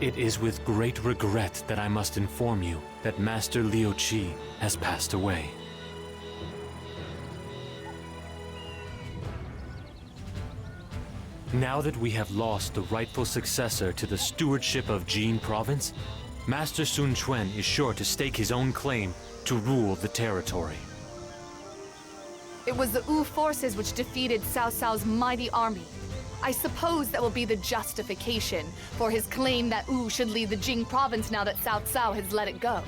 It is with great regret that I must inform you that Master Liu Qi has passed away. Now that we have lost the rightful successor to the stewardship of Jin province, Master Sun Quan is sure to stake his own claim to rule the territory. It was the Wu forces which defeated Cao Cao's mighty army. I suppose that will be the justification for his claim that Wu should lead the Jing province now that Cao Cao has let it go.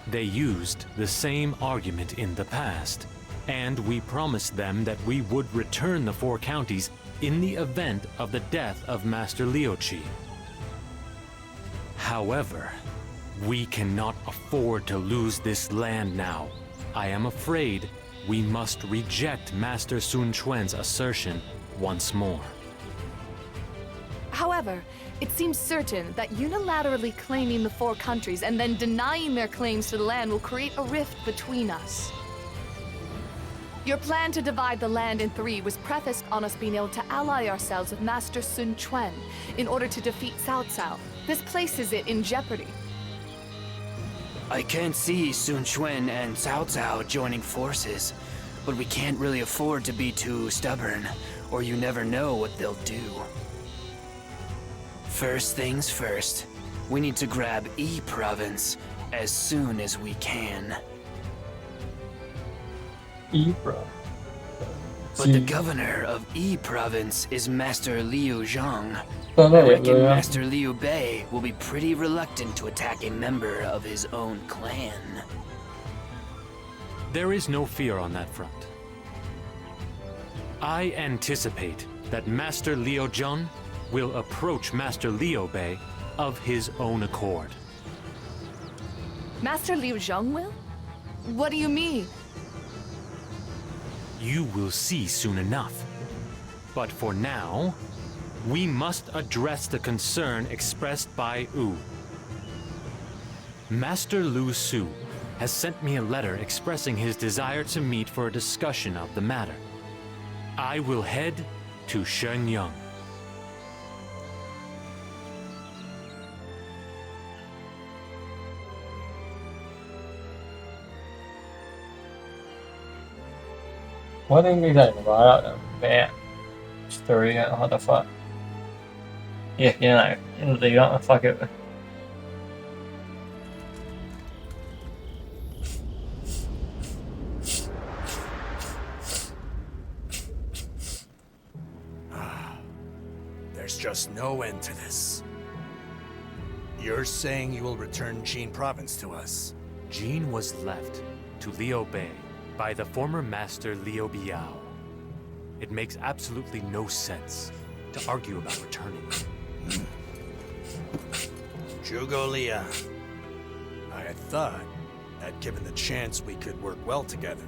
They used the same argument in the past, and we promised them that we would return the 4 counties in the event of the death of Master Liu Qi. However, we cannot afford to lose this land now. I am afraid we must reject Master Sun Quan's assertion once more. However, it seems certain that unilaterally claiming the 4 countries and then denying their claims to the land will create a rift between us. Your plan to divide the land in 3 was prefaced on us being able to ally ourselves with Master Sun Quan in order to defeat Cao Cao. This places it in jeopardy. I can't see Sun Quan and Cao Cao joining forces, but we can't really afford to be too stubborn, or you never know what they'll do. First things first, we need to grab E province as soon as we can. E province. But the governor of E province is Master Liu Zhang. I I reckon yeah. Master Liu Bei will be pretty reluctant to attack a member of his own clan. There is no fear on that front. I anticipate that Master Liu Zhang will approach Master Liu Bei of his own accord. Master Liu Zhang will? What do you mean? You will see soon enough. But for now, we must address the concern expressed by Wu. Master Lu Su has sent me a letter expressing his desire to meet for a discussion of the matter. I will head to Shenyang. What did we say about that? Man, story, what the fuck? Yeah, you know, fuck it. There's just no end to this. You're saying you will return Jin Province to us? Jin was left to Liu Bei by the former master Liu Biao. It makes absolutely no sense to argue about returning. Zhuge Liang. I had thought that given the chance we could work well together.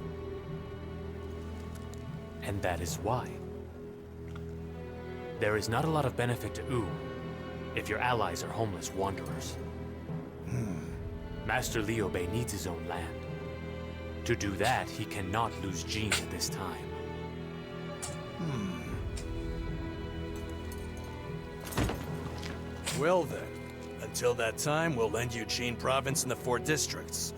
And that is why. There is not a lot of benefit to Wu if your allies are homeless wanderers. Master Liu Bei needs his own land. To do that, he cannot lose Jin at this time. Well then, until that time, we'll lend you Jin Province and the 4 districts.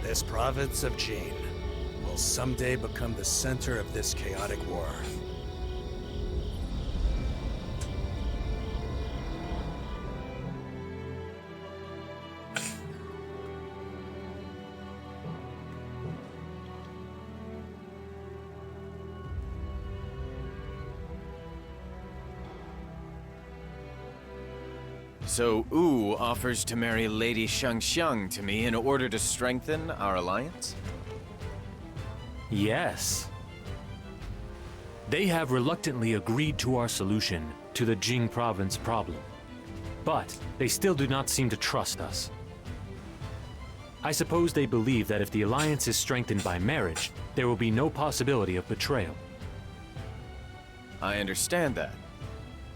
This province of Jin will someday become the center of this chaotic war. So Wu offers to marry Lady Xiangxiang to me in order to strengthen our alliance? Yes. They have reluctantly agreed to our solution to the Jing province problem. But they still do not seem to trust us. I suppose they believe that if the alliance is strengthened by marriage, there will be no possibility of betrayal. I understand that.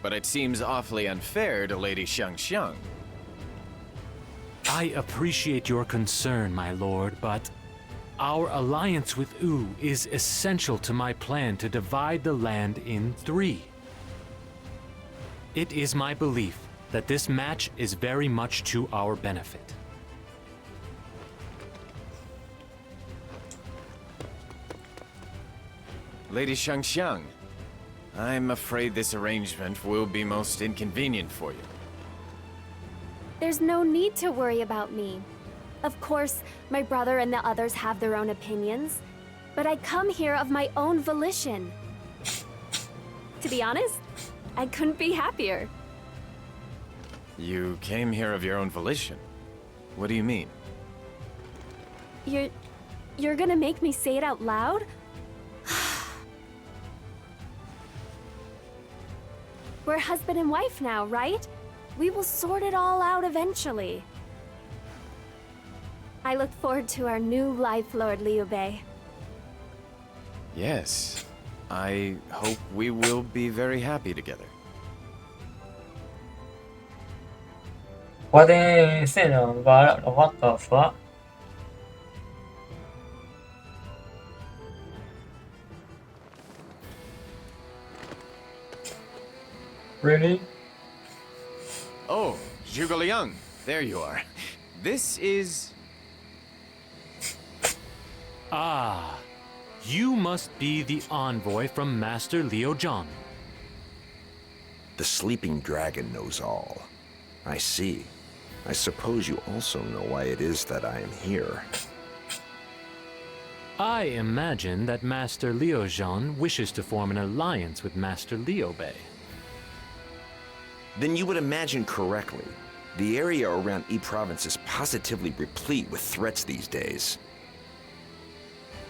But it seems awfully unfair to Lady Xiangxiang. I appreciate your concern, my lord, but our alliance with Wu is essential to my plan to divide the land in 3. It is my belief that this match is very much to our benefit. Lady Xiangxiang, I'm afraid this arrangement will be most inconvenient for you. There's no need to worry about me. Of course, my brother and the others have their own opinions, but I come here of my own volition. To be honest, I couldn't be happier. You came here of your own volition? What do you mean? You're gonna make me say it out loud? We're husband and wife now, right? We will sort it all out eventually. I look forward to our new life, Lord Liu Bei. Yes. I hope we will be very happy together. What is it? What the fuck? Really? Oh, Zhuge Liang, there you are. This is... Ah, you must be the envoy from Master Liu Zhang. The sleeping dragon knows all. I see. I suppose you also know why it is that I am here. I imagine that Master Liu Zhang wishes to form an alliance with Master Liu Bei. Then you would imagine correctly. The area around Yi Province is positively replete with threats these days.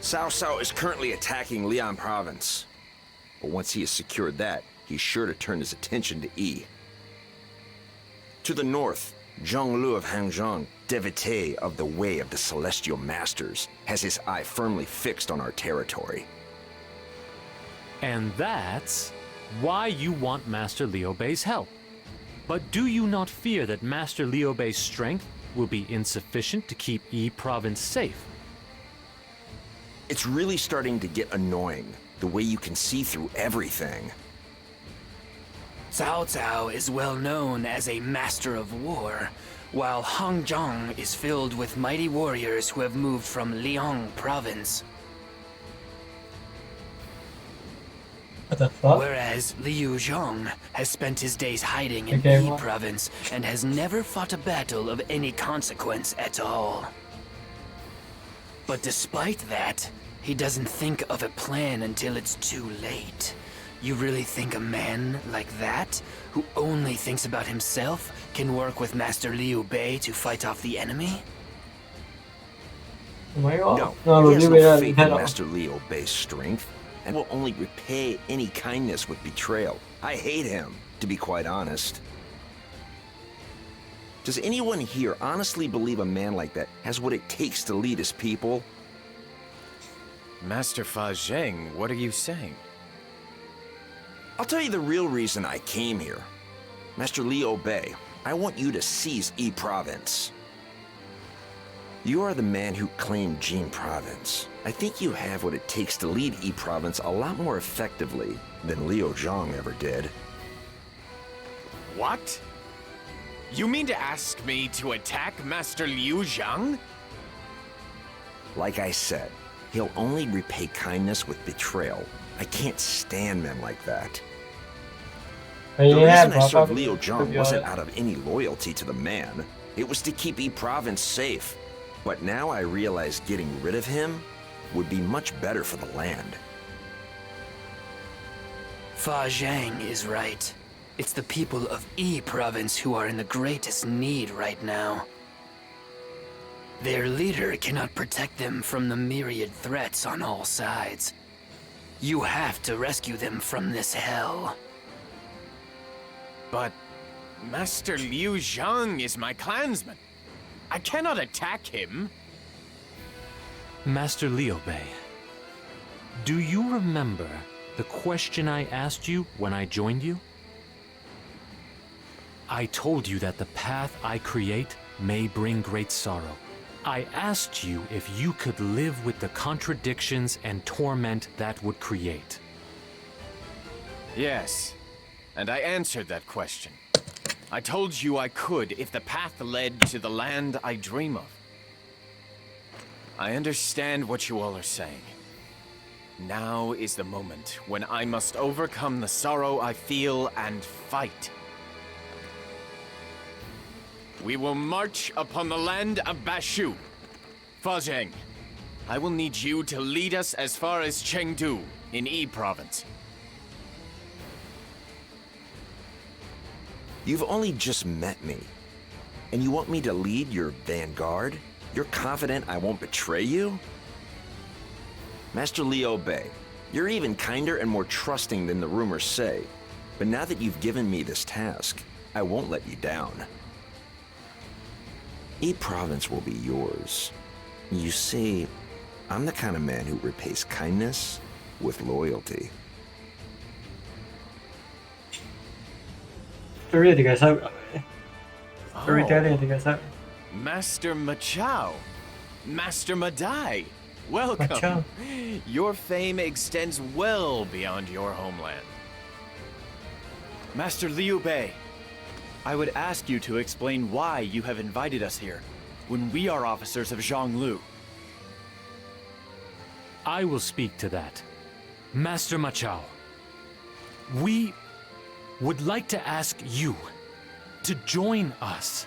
Cao Cao is currently attacking Lian Province. But once he has secured that, he's sure to turn his attention to Yi. To the north, Zhonglu of Hangzhong, devotee of the Way of the Celestial Masters, has his eye firmly fixed on our territory. And that's why you want Master Liu Bei's help. But do you not fear that Master Liu Bei's strength will be insufficient to keep Yi Province safe? It's really starting to get annoying, the way you can see through everything. Cao Cao is well known as a master of war, while Hangzhong is filled with mighty warriors who have moved from Liang Province. What the fuck? Whereas Liu Zhong has spent his days hiding in Okay, Yi what? province and has never fought a battle of any consequence at all. But despite that, he doesn't think of a plan until it's too late. You really think a man like that, who only thinks about himself, can work with Master Liu Bei to fight off the enemy? Oh my god. No, he has Liu Bei no là faith head in off. Master Liu Bei's strength, and will only repay any kindness with betrayal. I hate him, to be quite honest. Does anyone here honestly believe a man like that has what it takes to lead his people? Master Fa Zheng, what are you saying? I'll tell you the real reason I came here. Master Liu Bei, I want you to seize Yi Province. You are the man who claimed Jin Province. I think you have what it takes to lead Yi Province a lot more effectively than Liu Zhang ever did. What? You mean to ask me to attack Master Liu Zhang? Like I said, he'll only repay kindness with betrayal. I can't stand men like that. The reason I served Liu Zhang wasn't out of any loyalty to the man. It was to keep Yi Province safe. But now I realize getting rid of him would be much better for the land. Fa Zhang is right. It's the people of Yi province who are in the greatest need right now. Their leader cannot protect them from the myriad threats on all sides. You have to rescue them from this hell. But Master Liu Zhang is my clansman. I cannot attack him. Master Liu Bei, do you remember the question I asked you when I joined you? I told you that the path I create may bring great sorrow. I asked you if you could live with the contradictions and torment that would create. Yes, and I answered that question. I told you I could if the path led to the land I dream of. I understand what you all are saying. Now is the moment when I must overcome the sorrow I feel and fight. We will march upon the land of Bashu. Fa Zheng, I will need you to lead us as far as Chengdu in Yi province. You've only just met me, and you want me to lead your vanguard? You're confident I won't betray you? Master Liu Bei, you're even kinder and more trusting than the rumors say. But now that you've given me this task, I won't let you down. Yi Province will be yours. You see, I'm the kind of man who repays kindness with loyalty. Story guys out. Storytelling guys out. Master Machao, Master Madai, welcome. Machao. Your fame extends well beyond your homeland. Master Liu Bei, I would ask you to explain why you have invited us here, when we are officers of Zhonglu. I will speak to that. Master Machao, we would like to ask you to join us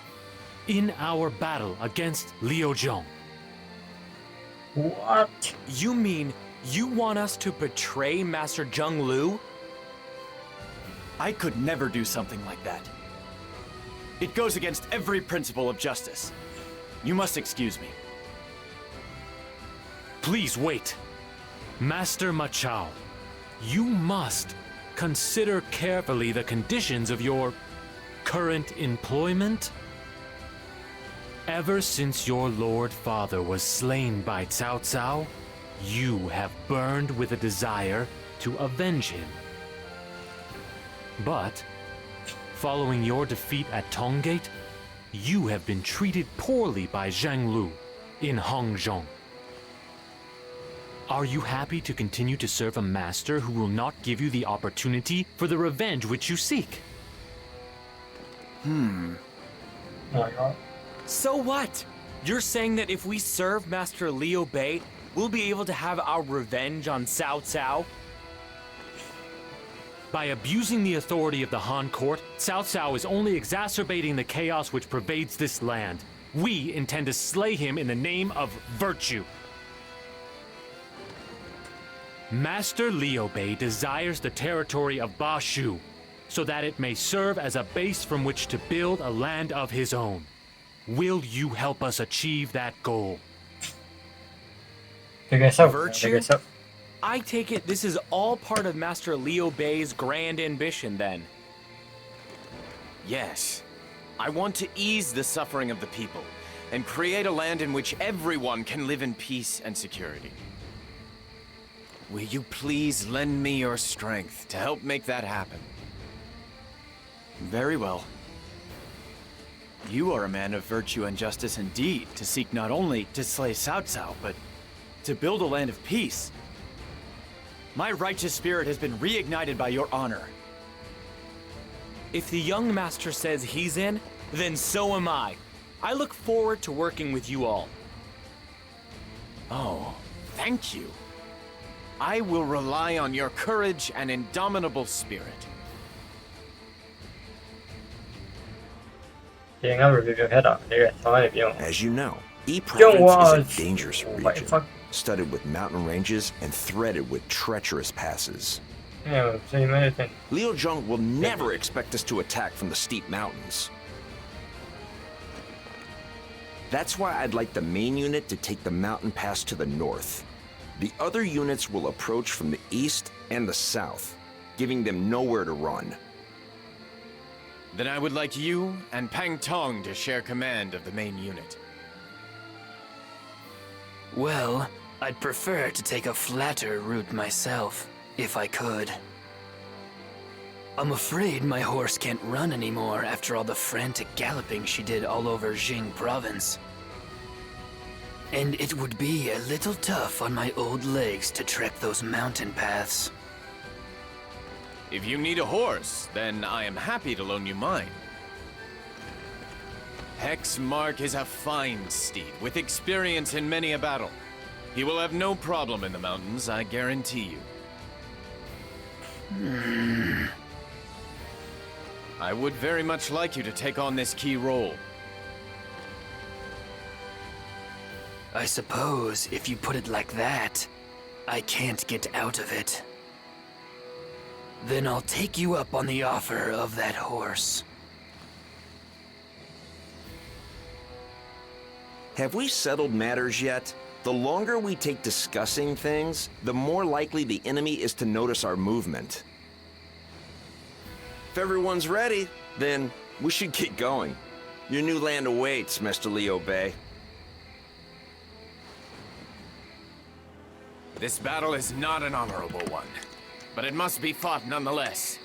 in our battle against Liu Zhong. What? You mean you want us to betray Master Zheng Lu? I could never do something like that. It goes against every principle of justice. You must excuse me. Please wait. Master Machao, you must consider carefully the conditions of your current employment. Ever since your Lord Father was slain by Cao Cao, you have burned with a desire to avenge him. But, following your defeat at Tonggate, you have been treated poorly by Zhang Lu in Hongzhong. Are you happy to continue to serve a master who will not give you the opportunity for the revenge which you seek? So what? You're saying that if we serve Master Liu Bei, we'll be able to have our revenge on Cao Cao? By abusing the authority of the Han Court, Cao Cao is only exacerbating the chaos which pervades this land. We intend to slay him in the name of virtue. Master Liu Bei desires the territory of Ba Shu, so that it may serve as a base from which to build a land of his own. Will you help us achieve that goal? Virtue? I take it this is all part of Master Liu Bei's grand ambition, then. Yes. I want to ease the suffering of the people and create a land in which everyone can live in peace and security. Will you please lend me your strength to help make that happen? Very well. You are a man of virtue and justice indeed, to seek not only to slay Cao Cao, but to build a land of peace. My righteous spirit has been reignited by your honor. If the young master says he's in, then so am I. I look forward to working with you all. Oh, thank you. I will rely on your courage and indomitable spirit. As you know, E Province is a dangerous region, studded with mountain ranges and threaded with treacherous passes. Liu Zheng will never expect us to attack from the steep mountains. That's why I'd like the main unit to take the mountain pass to the north. The other units will approach from the east and the south, giving them nowhere to run. Then I would like you and Pang Tong to share command of the main unit. Well, I'd prefer to take a flatter route myself, if I could. I'm afraid my horse can't run anymore after all the frantic galloping she did all over Jing Province. And it would be a little tough on my old legs to trek those mountain paths. If you need a horse, then I am happy to loan you mine. Hex Mark is a fine steed, with experience in many a battle. He will have no problem in the mountains, I guarantee you. I would very much like you to take on this key role. I suppose, if you put it like that, I can't get out of it. Then I'll take you up on the offer of that horse. Have we settled matters yet? The longer we take discussing things, the more likely the enemy is to notice our movement. If everyone's ready, then we should get going. Your new land awaits, Mr. Liu Bei. This battle is not an honorable one, but it must be fought nonetheless.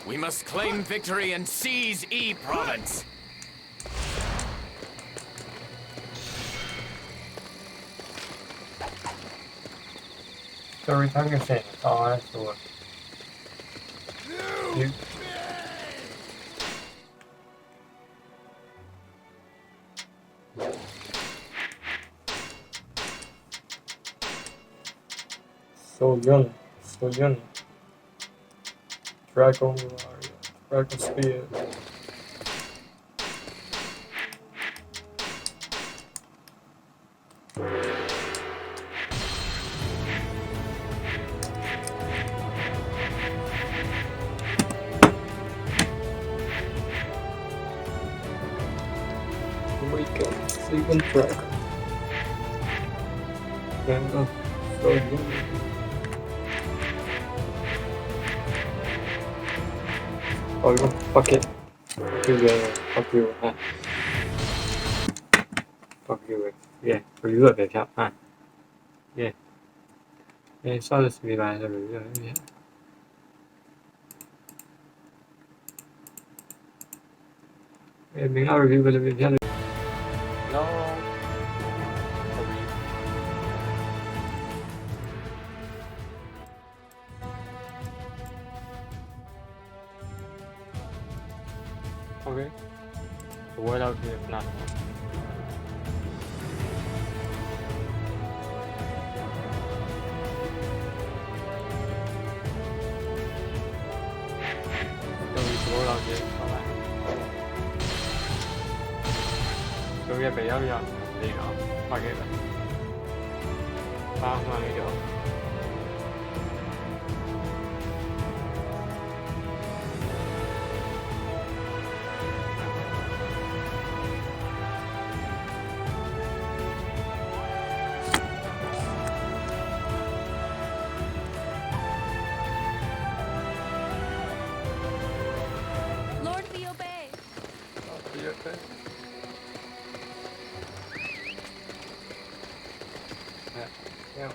We must claim victory and seize E Province. Story time saying it's all I saw. You. So young. Dragon Warrior, Dragon Spear. Awaken, Sleeping Dragon. And so young. Oh, you fuck it. Fuck you, fuck you, Fuck you, yeah, review it, yeah. Yeah, so this will be my review, yeah. Yeah, mình out review cái video này. No. Okay. The word out here if not. 嘢放埋。做嘢比較人嚟講，發嘅嚟，翻呢度。Lord, we obey. Yeah.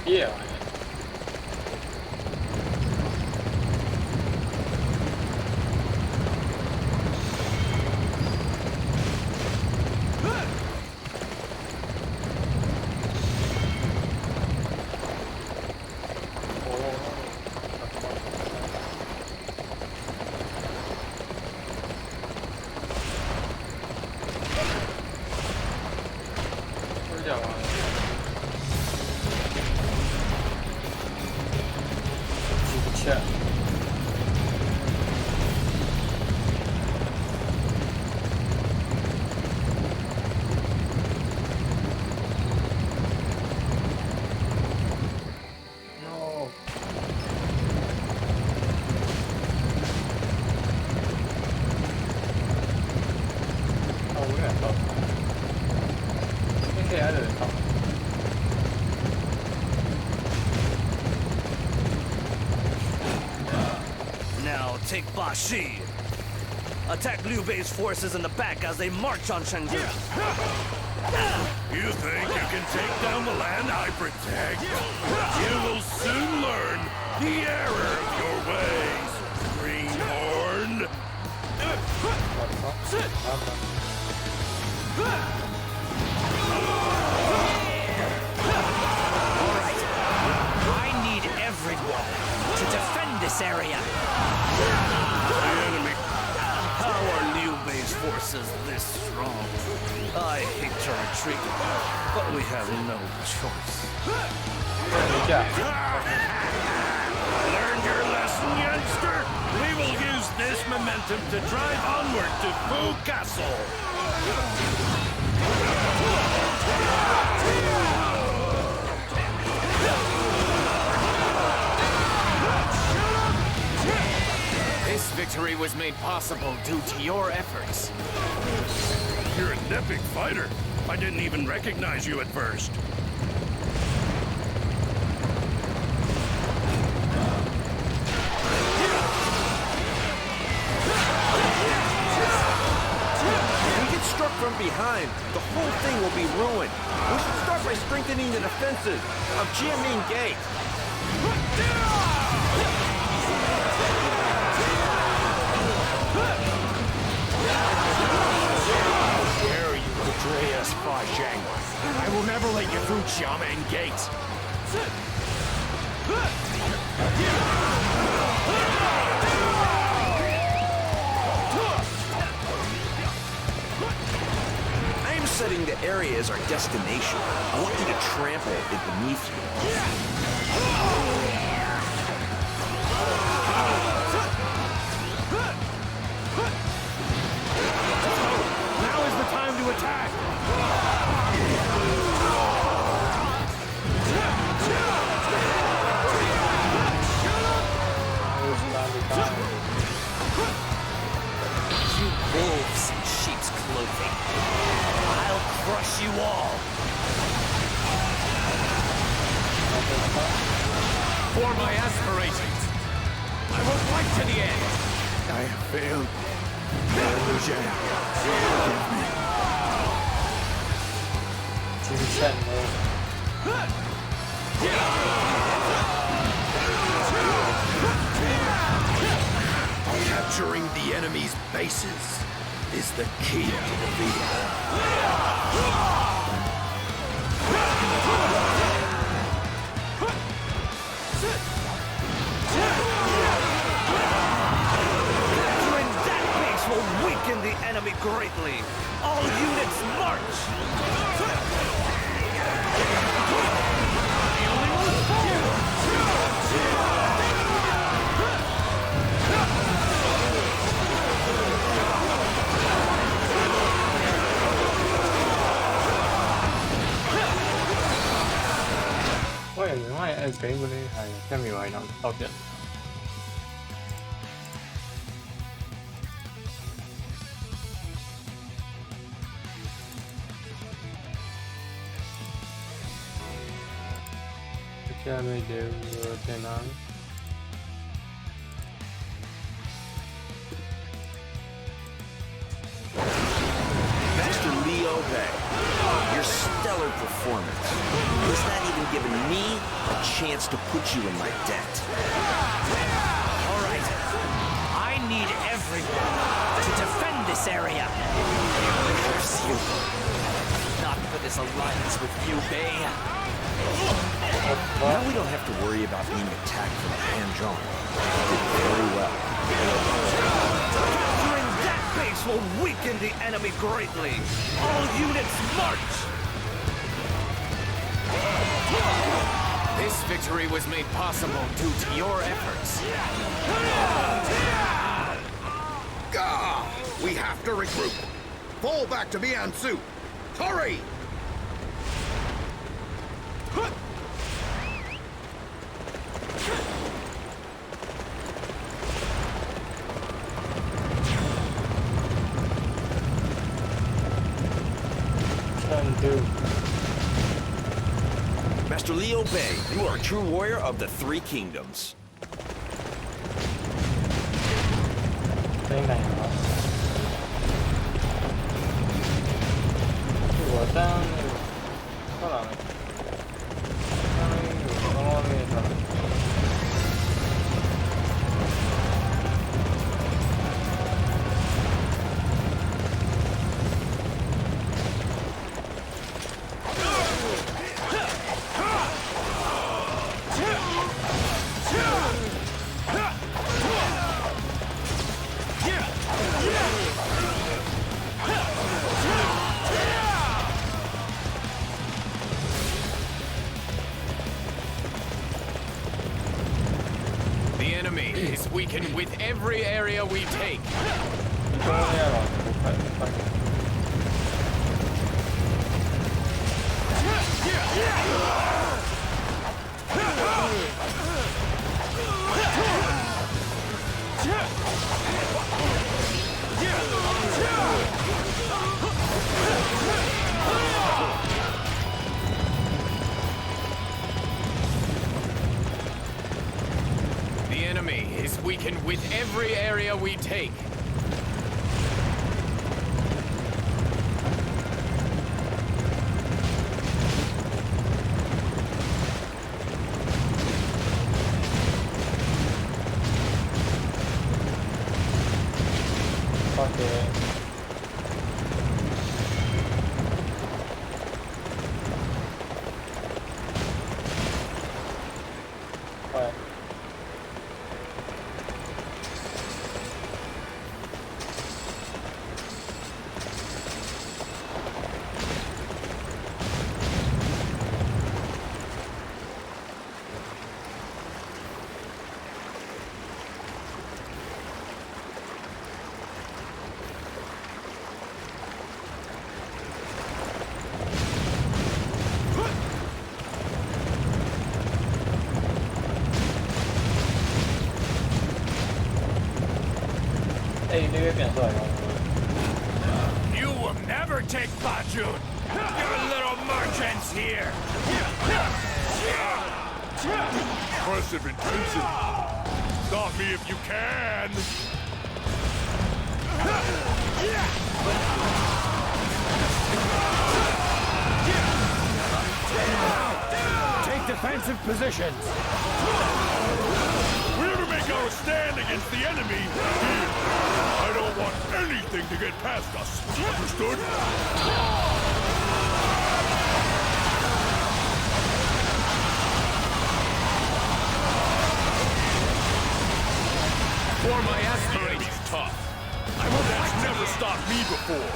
Yeah. Now take Bashi. Attack Liu Bei's forces in the back as they march on Chengdu. You think you can take down the land I protect? You will soon learn the error of your ways, Greenhorn. Alright. I need everyone to defend this area. The enemy. How are Liu Bei's forces this strong? I hate to retreat, but we have no choice. Learned your lesson, youngster? We will use this momentum to drive onward to Fu Castle. This victory was made possible due to your efforts. You're an epic fighter. I didn't even recognize you at first. If we get struck from behind, the whole thing will be ruined. We should start by strengthening the defenses of Jiaming Gate. Dare you betray us, Fa Zheng? I will never let you through Xiamen Gate. I am setting the area as our destination. I want you to trample it beneath you. Now is the time to attack! You wolves in sheep's clothing. I'll crush you all. For my aspirations, I will fight to the end! I have failed. Capturing the enemy's bases is the key to defeating them. 唔係俾嗰啲係一秒係能收人。Master Leo Bay, your stellar performance has not even given me a chance to put you in my debt. All right. I need everyone to defend this area. Curse you. Not for this alliance with you, Bay. Now we don't have to worry about being attacked from hand-drawn. You did very well. Capturing that base will weaken the enemy greatly. All units march! This victory was made possible due to your efforts. Gah! We have to regroup. Fall back to Miansu. Hurry! Master Leo Bay, you are a true warrior of the Three Kingdoms. Cái này hả? Của ta có là The enemy is weakened with every area we take. The enemy is weakened with every area we take. You will never take Bajun! Your little merchants here! Impressive intensity. Stop me if you can! Take defensive positions! We never make our stand against the enemy here. I don't want anything to get past us. Understood? For my aspirations. Enemy's tough. That's never stopped me before.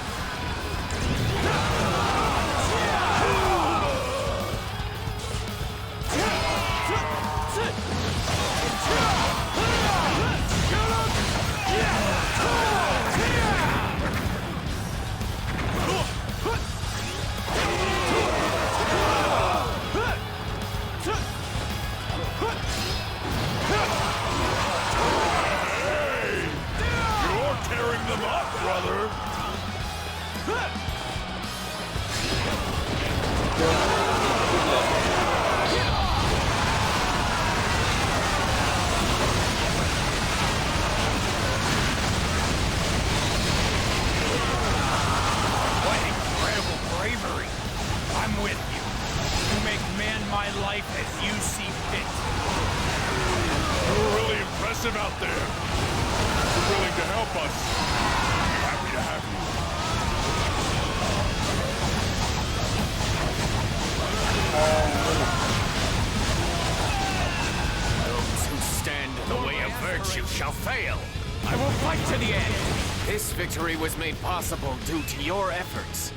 life as you see fit. You're really impressive out there. You're willing to help us. Happy to have you. Those who stand in the way of virtue shall fail. I will fight to the end. This victory was made possible due to your efforts.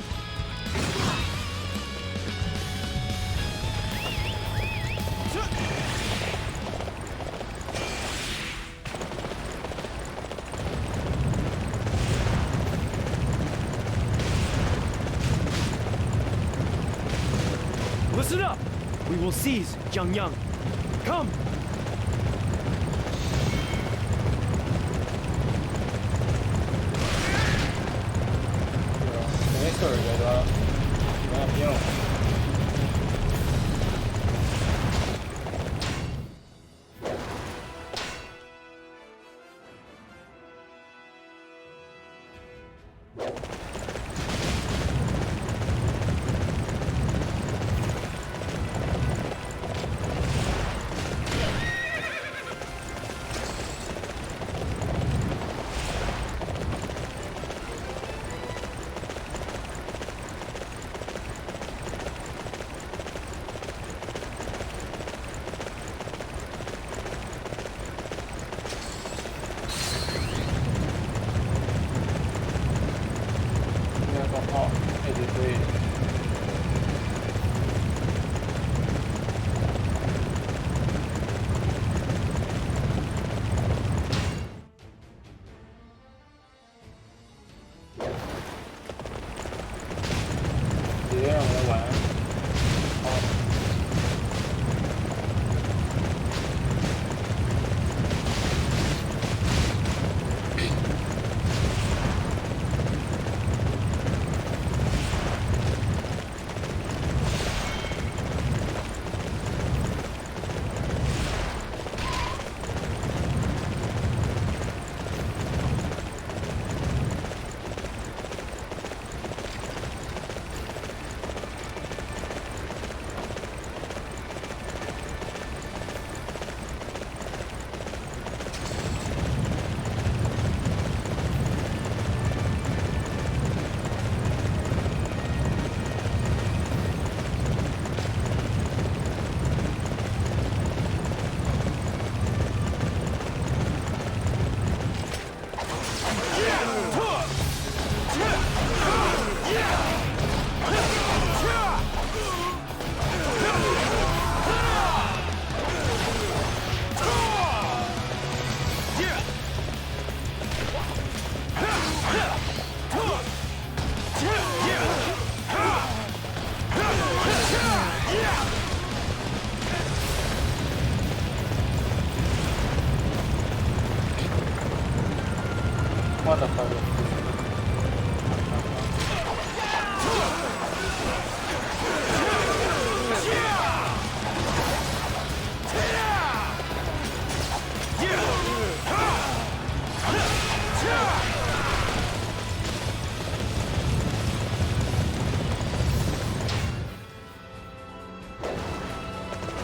Listen up! We will seize Jiangyang. Come!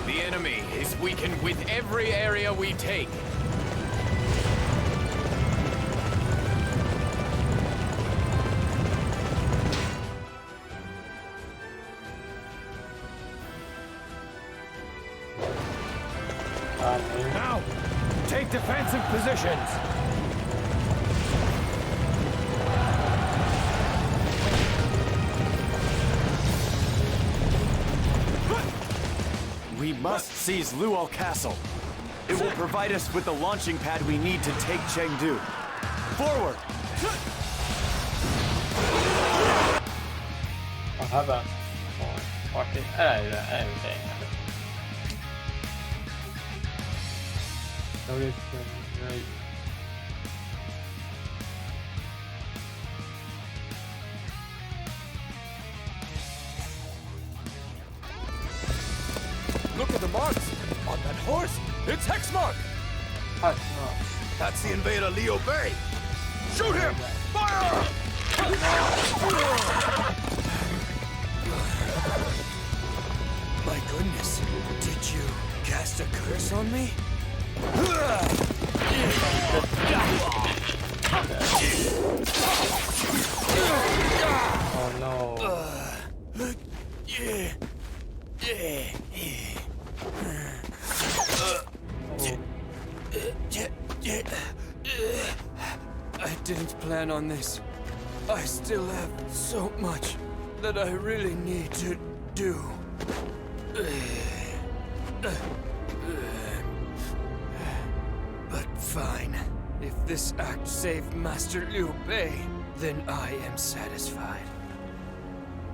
The enemy is weakened with every area we take. Now, take defensive positions. We must seize Luo Castle. It will provide us with the launching pad we need to take Chengdu. Forward! Look at the marks on that horse. It's hex mark. That's the invader Liu Bei. Shoot him! Fire! My goodness, did you cast a curse on me? Oh no. I didn't plan on this. I still have so much that I really need to do. But fine. If this act saved Master Liu Bei, then I am satisfied.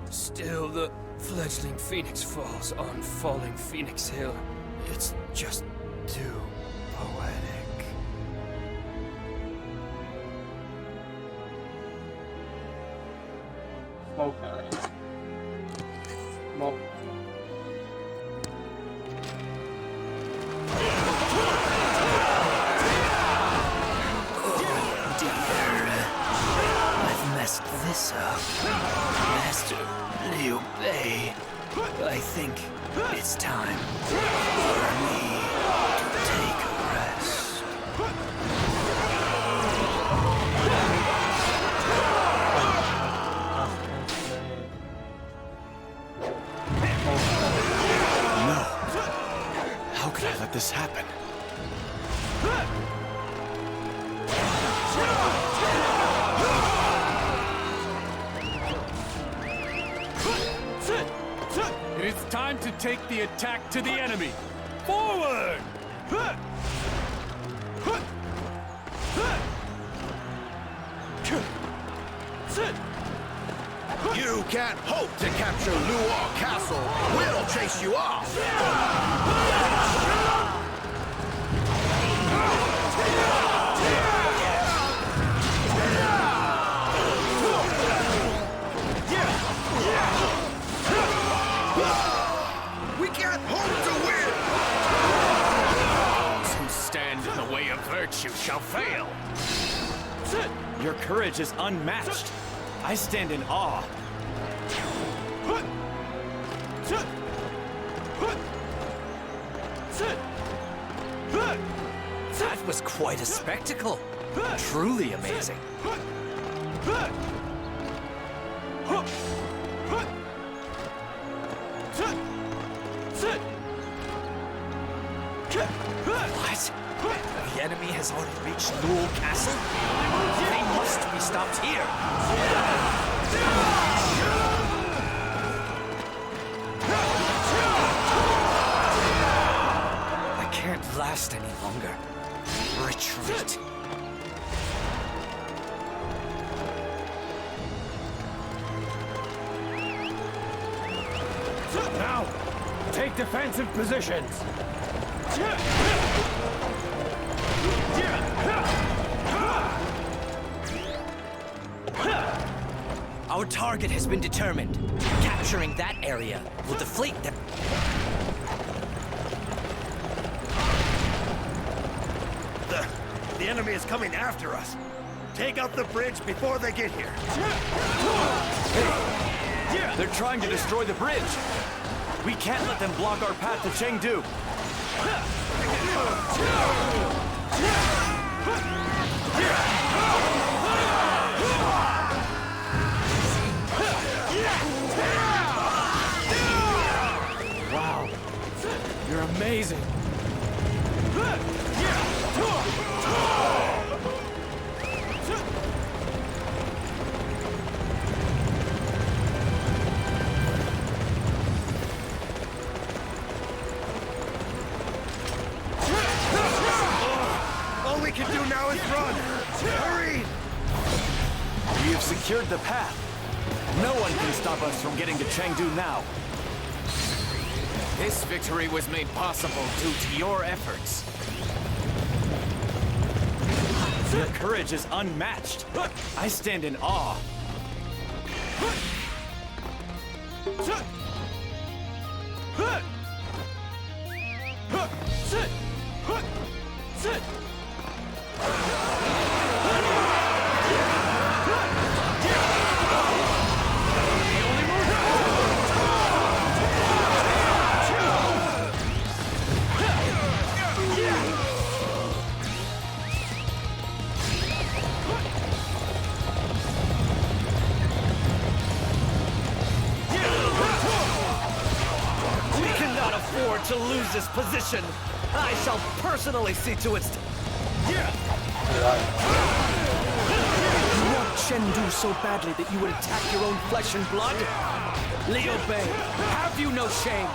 Still, the fledgling phoenix falls on falling Phoenix Hill. It's just too poetic. Smoke area. Smoke. I've messed this up. Master Liu Bei, I think it's time for me to take a rest. No. How could I let this happen? It is time to take the attack to the enemy. Forward! You can't hope to capture Luo Castle. We'll chase you off. We can't hope to win. Those who stand in the way of virtue shall fail. Your courage is unmatched. I stand in awe. That was quite a spectacle. Truly amazing. What? The enemy has already reached Luo Castle? They must be stopped here. I can't last any longer. Retreat. Now, take defensive positions. Our target has been determined. Capturing that area will deflate them. The enemy is coming after us. Take out the bridge before they get here. They're trying to destroy the bridge. We can't let them block our path to Chengdu. Wow, you're amazing. All we can do now is run. Hurry! We have secured the path. No one can stop us from getting to Chengdu now. This victory was made possible due to your efforts. Your courage is unmatched. I stand in awe. afford to lose this position. I shall personally see to its... You want Chengdu so badly that you would attack your own flesh and blood? Liu Bei, have you no shame?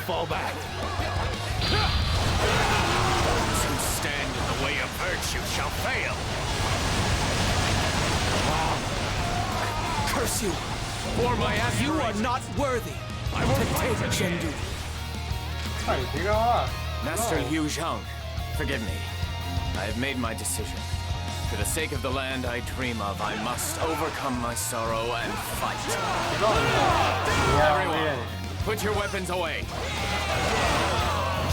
Fall back. Those who stand in the way of virtue shall fail. Curse you! For my You are not worthy I will to fight take Chengdu. Master Liu Zhang, forgive me. I have made my decision. For the sake of the land I dream of, I must overcome my sorrow and fight. Everyone, put your weapons away.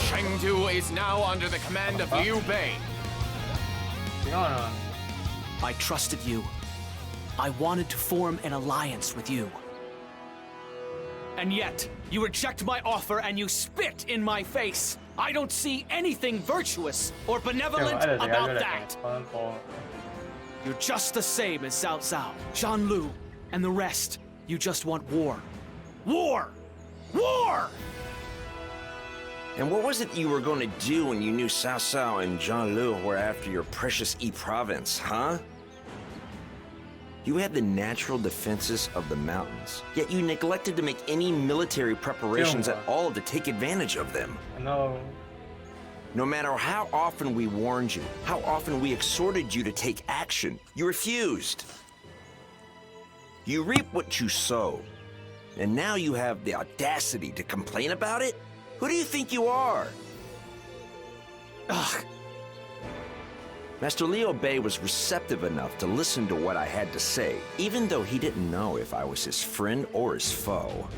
Chengdu is now under the command of Liu Bei. I trusted you. I wanted to form an alliance with you. And yet, you reject my offer and you spit in my face. I don't see anything virtuous or benevolent about that. You're just the same as Cao Cao, Zhan Lu, and the rest. You just want war. War! War! And what was it you were going to do when you knew Cao Cao and Zhan Lu were after your precious Yi province, huh? You had the natural defenses of the mountains, yet you neglected to make any military preparations at all to take advantage of them. No. No matter how often we warned you, how often we exhorted you to take action, you refused. You reap what you sow, and now you have the audacity to complain about it? Who do you think you are? Ugh. Master Liu Bei was receptive enough to listen to what I had to say, even though he didn't know if I was his friend or his foe.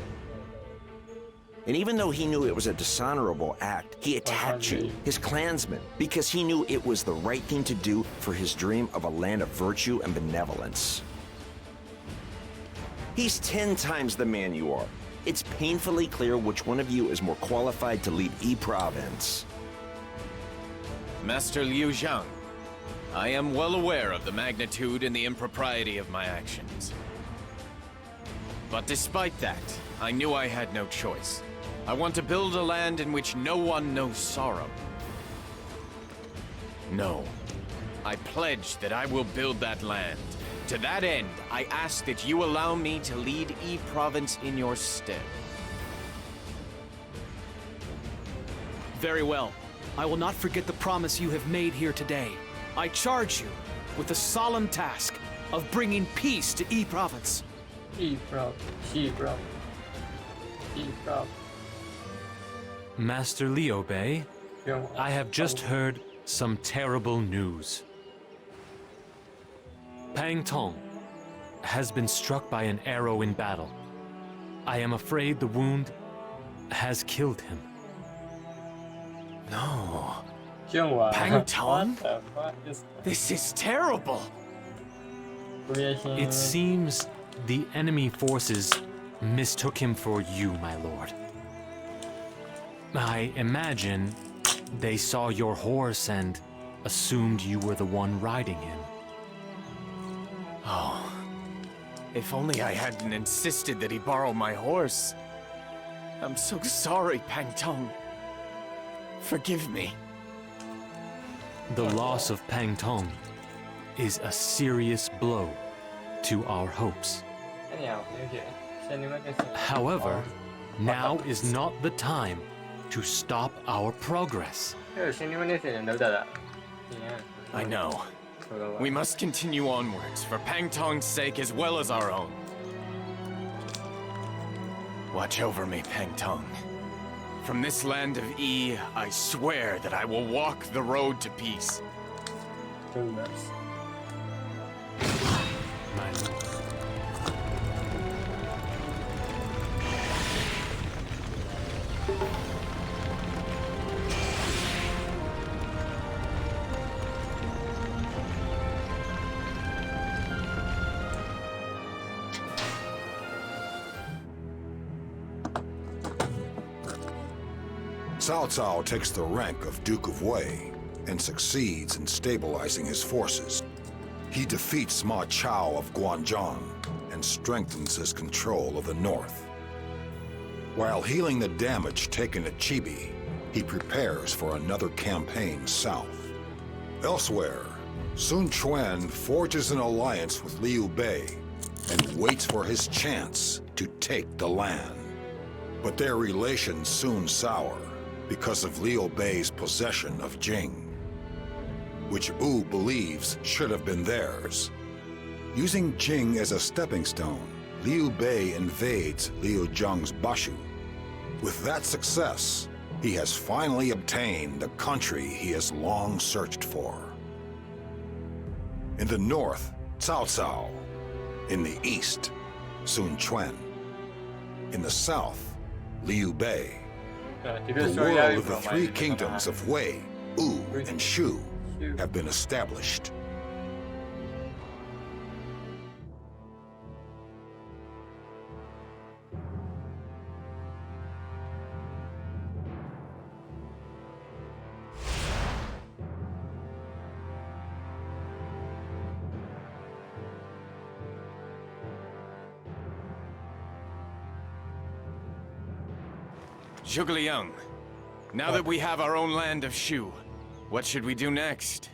And even though he knew it was a dishonorable act, he attacked you, his clansmen, because he knew it was the right thing to do for his dream of a land of virtue and benevolence. He's 10 times the man you are. It's painfully clear which one of you is more qualified to lead Yi Province. Master Liu Zhang, I am well aware of the magnitude and the impropriety of my actions. But despite that, I knew I had no choice. I want to build a land in which no one knows sorrow. No. I pledge that I will build that land. To that end, I ask that you allow me to lead Yi Province in your stead. Very well. I will not forget the promise you have made here today. I charge you with the solemn task of bringing peace to Yi Province. Master Liu Bei, I have just heard some terrible news. Pang Tong has been struck by an arrow in battle. I am afraid the wound has killed him. No. Pang Tong? This is terrible. It seems the enemy forces mistook him for you, my lord. I imagine they saw your horse and assumed you were the one riding him. Oh. If only I hadn't insisted that he borrow my horse. I'm so sorry, Pang Tong. Forgive me. The loss of Pang Tong is a serious blow to our hopes. However, now is not the time to stop our progress. I know. We must continue onwards, for Pangtong's sake as well as our own. Watch over me, Pangtong. From this land of E, I swear that I will walk the road to peace. Cao Cao takes the rank of Duke of Wei and succeeds in stabilizing his forces. He defeats Ma Chao of Guanzhong and strengthens his control of the north. While healing the damage taken at Chibi, he prepares for another campaign south. Elsewhere, Sun Quan forges an alliance with Liu Bei and waits for his chance to take the land. But their relations soon sour because of Liu Bei's possession of Jing, which Wu believes should have been theirs. Using Jing as a stepping stone, Liu Bei invades Liu Zhang's Bashu. With that success, he has finally obtained the country he has long searched for. In the north, Cao Cao. In the east, Sun Quan. In the south, Liu Bei. The world of the three kingdoms of Wei, Wu, and Shu have been established. Zhuge Liang, now that we have our own land of Shu, what should we do next?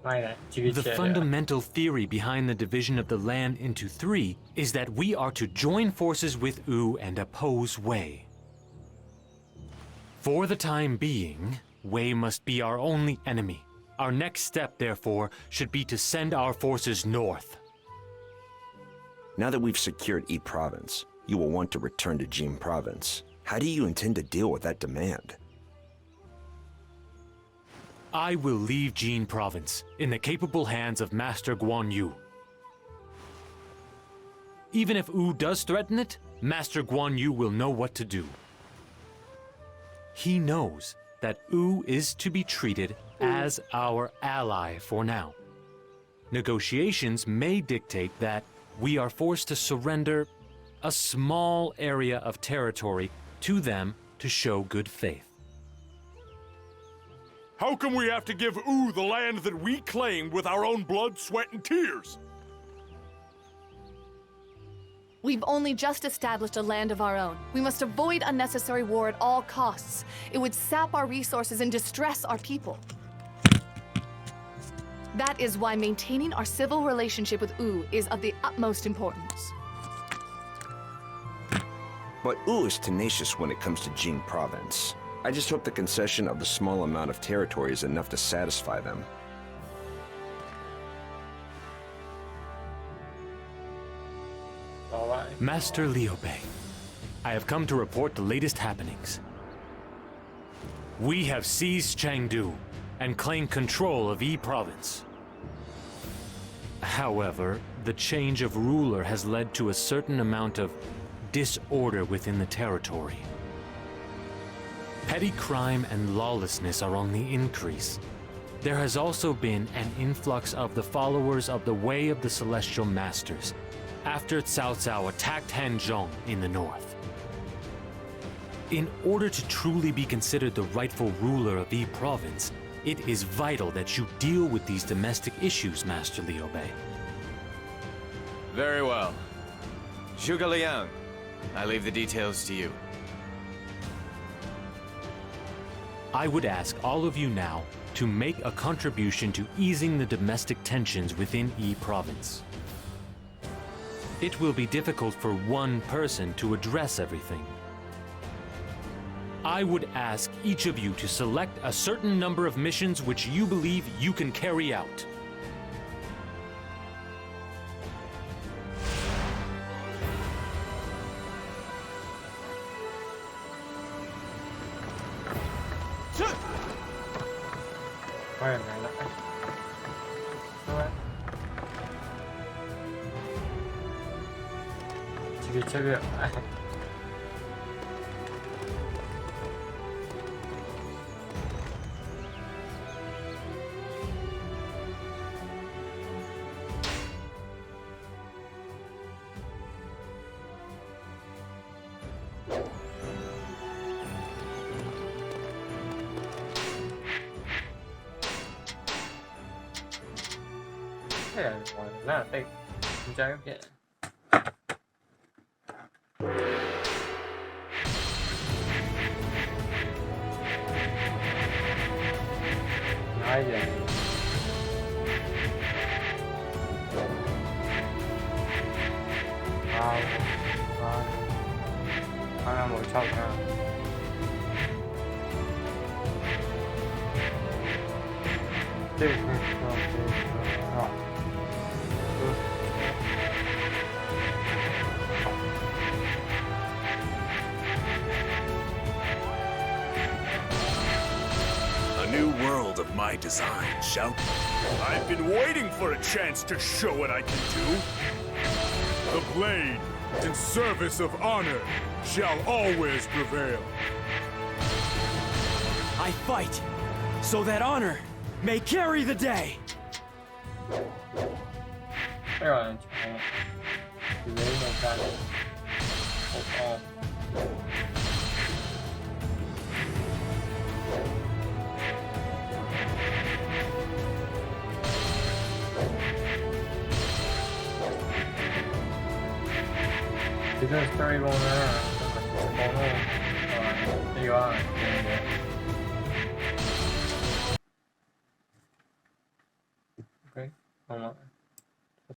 The fundamental theory behind the division of the land into three is that we are to join forces with Wu and oppose Wei. For the time being, Wei must be our only enemy. Our next step, therefore, should be to send our forces north. Now that we've secured E Province, you will want to return to Jing Province. How do you intend to deal with that demand? I will leave Jin Province in the capable hands of Master Guan Yu. Even if Wu does threaten it, Master Guan Yu will know what to do. He knows that Wu is to be treated as our ally for now. Negotiations may dictate that we are forced to surrender a small area of territory to them to show good faith. How come we have to give Wu the land that we claimed with our own blood, sweat, and tears? We've only just established a land of our own. We must avoid unnecessary war at all costs. It would sap our resources and distress our people. That is why maintaining our civil relationship with Wu is of the utmost importance. But Wu is tenacious when it comes to Jing Province. I just hope the concession of the small amount of territory is enough to satisfy them. Master Liu Bei, I have come to report the latest happenings. We have seized Chengdu and claimed control of E Province. However, the change of ruler has led to a certain amount of disorder within the territory. Petty crime and lawlessness are on the increase. There has also been an influx of the followers of the Way of the Celestial Masters after Cao Cao attacked Hanzhong in the north. In order to truly be considered the rightful ruler of E Province, it is vital that you deal with these domestic issues, Master Liu Bei. Very well. Zhuge Liang, I leave the details to you. I would ask all of you now to make a contribution to easing the domestic tensions within E Province. It will be difficult for one person to address everything. I would ask each of you to select a certain number of missions which you believe you can carry out. ว่าอย่างไรนะชีวิตเชื่อ là ngoài là tay con trai kìa nói gì một trong ha A new world of my design, shall... I've been waiting for a chance to show what I can do. The blade, in service of honor, shall always prevail. I fight, so that honor may carry the day. Rồi, chỉ lấy một cái hộp on. Thì cái story mode này món luôn. Rồi, đi qua. Ok, không ạ.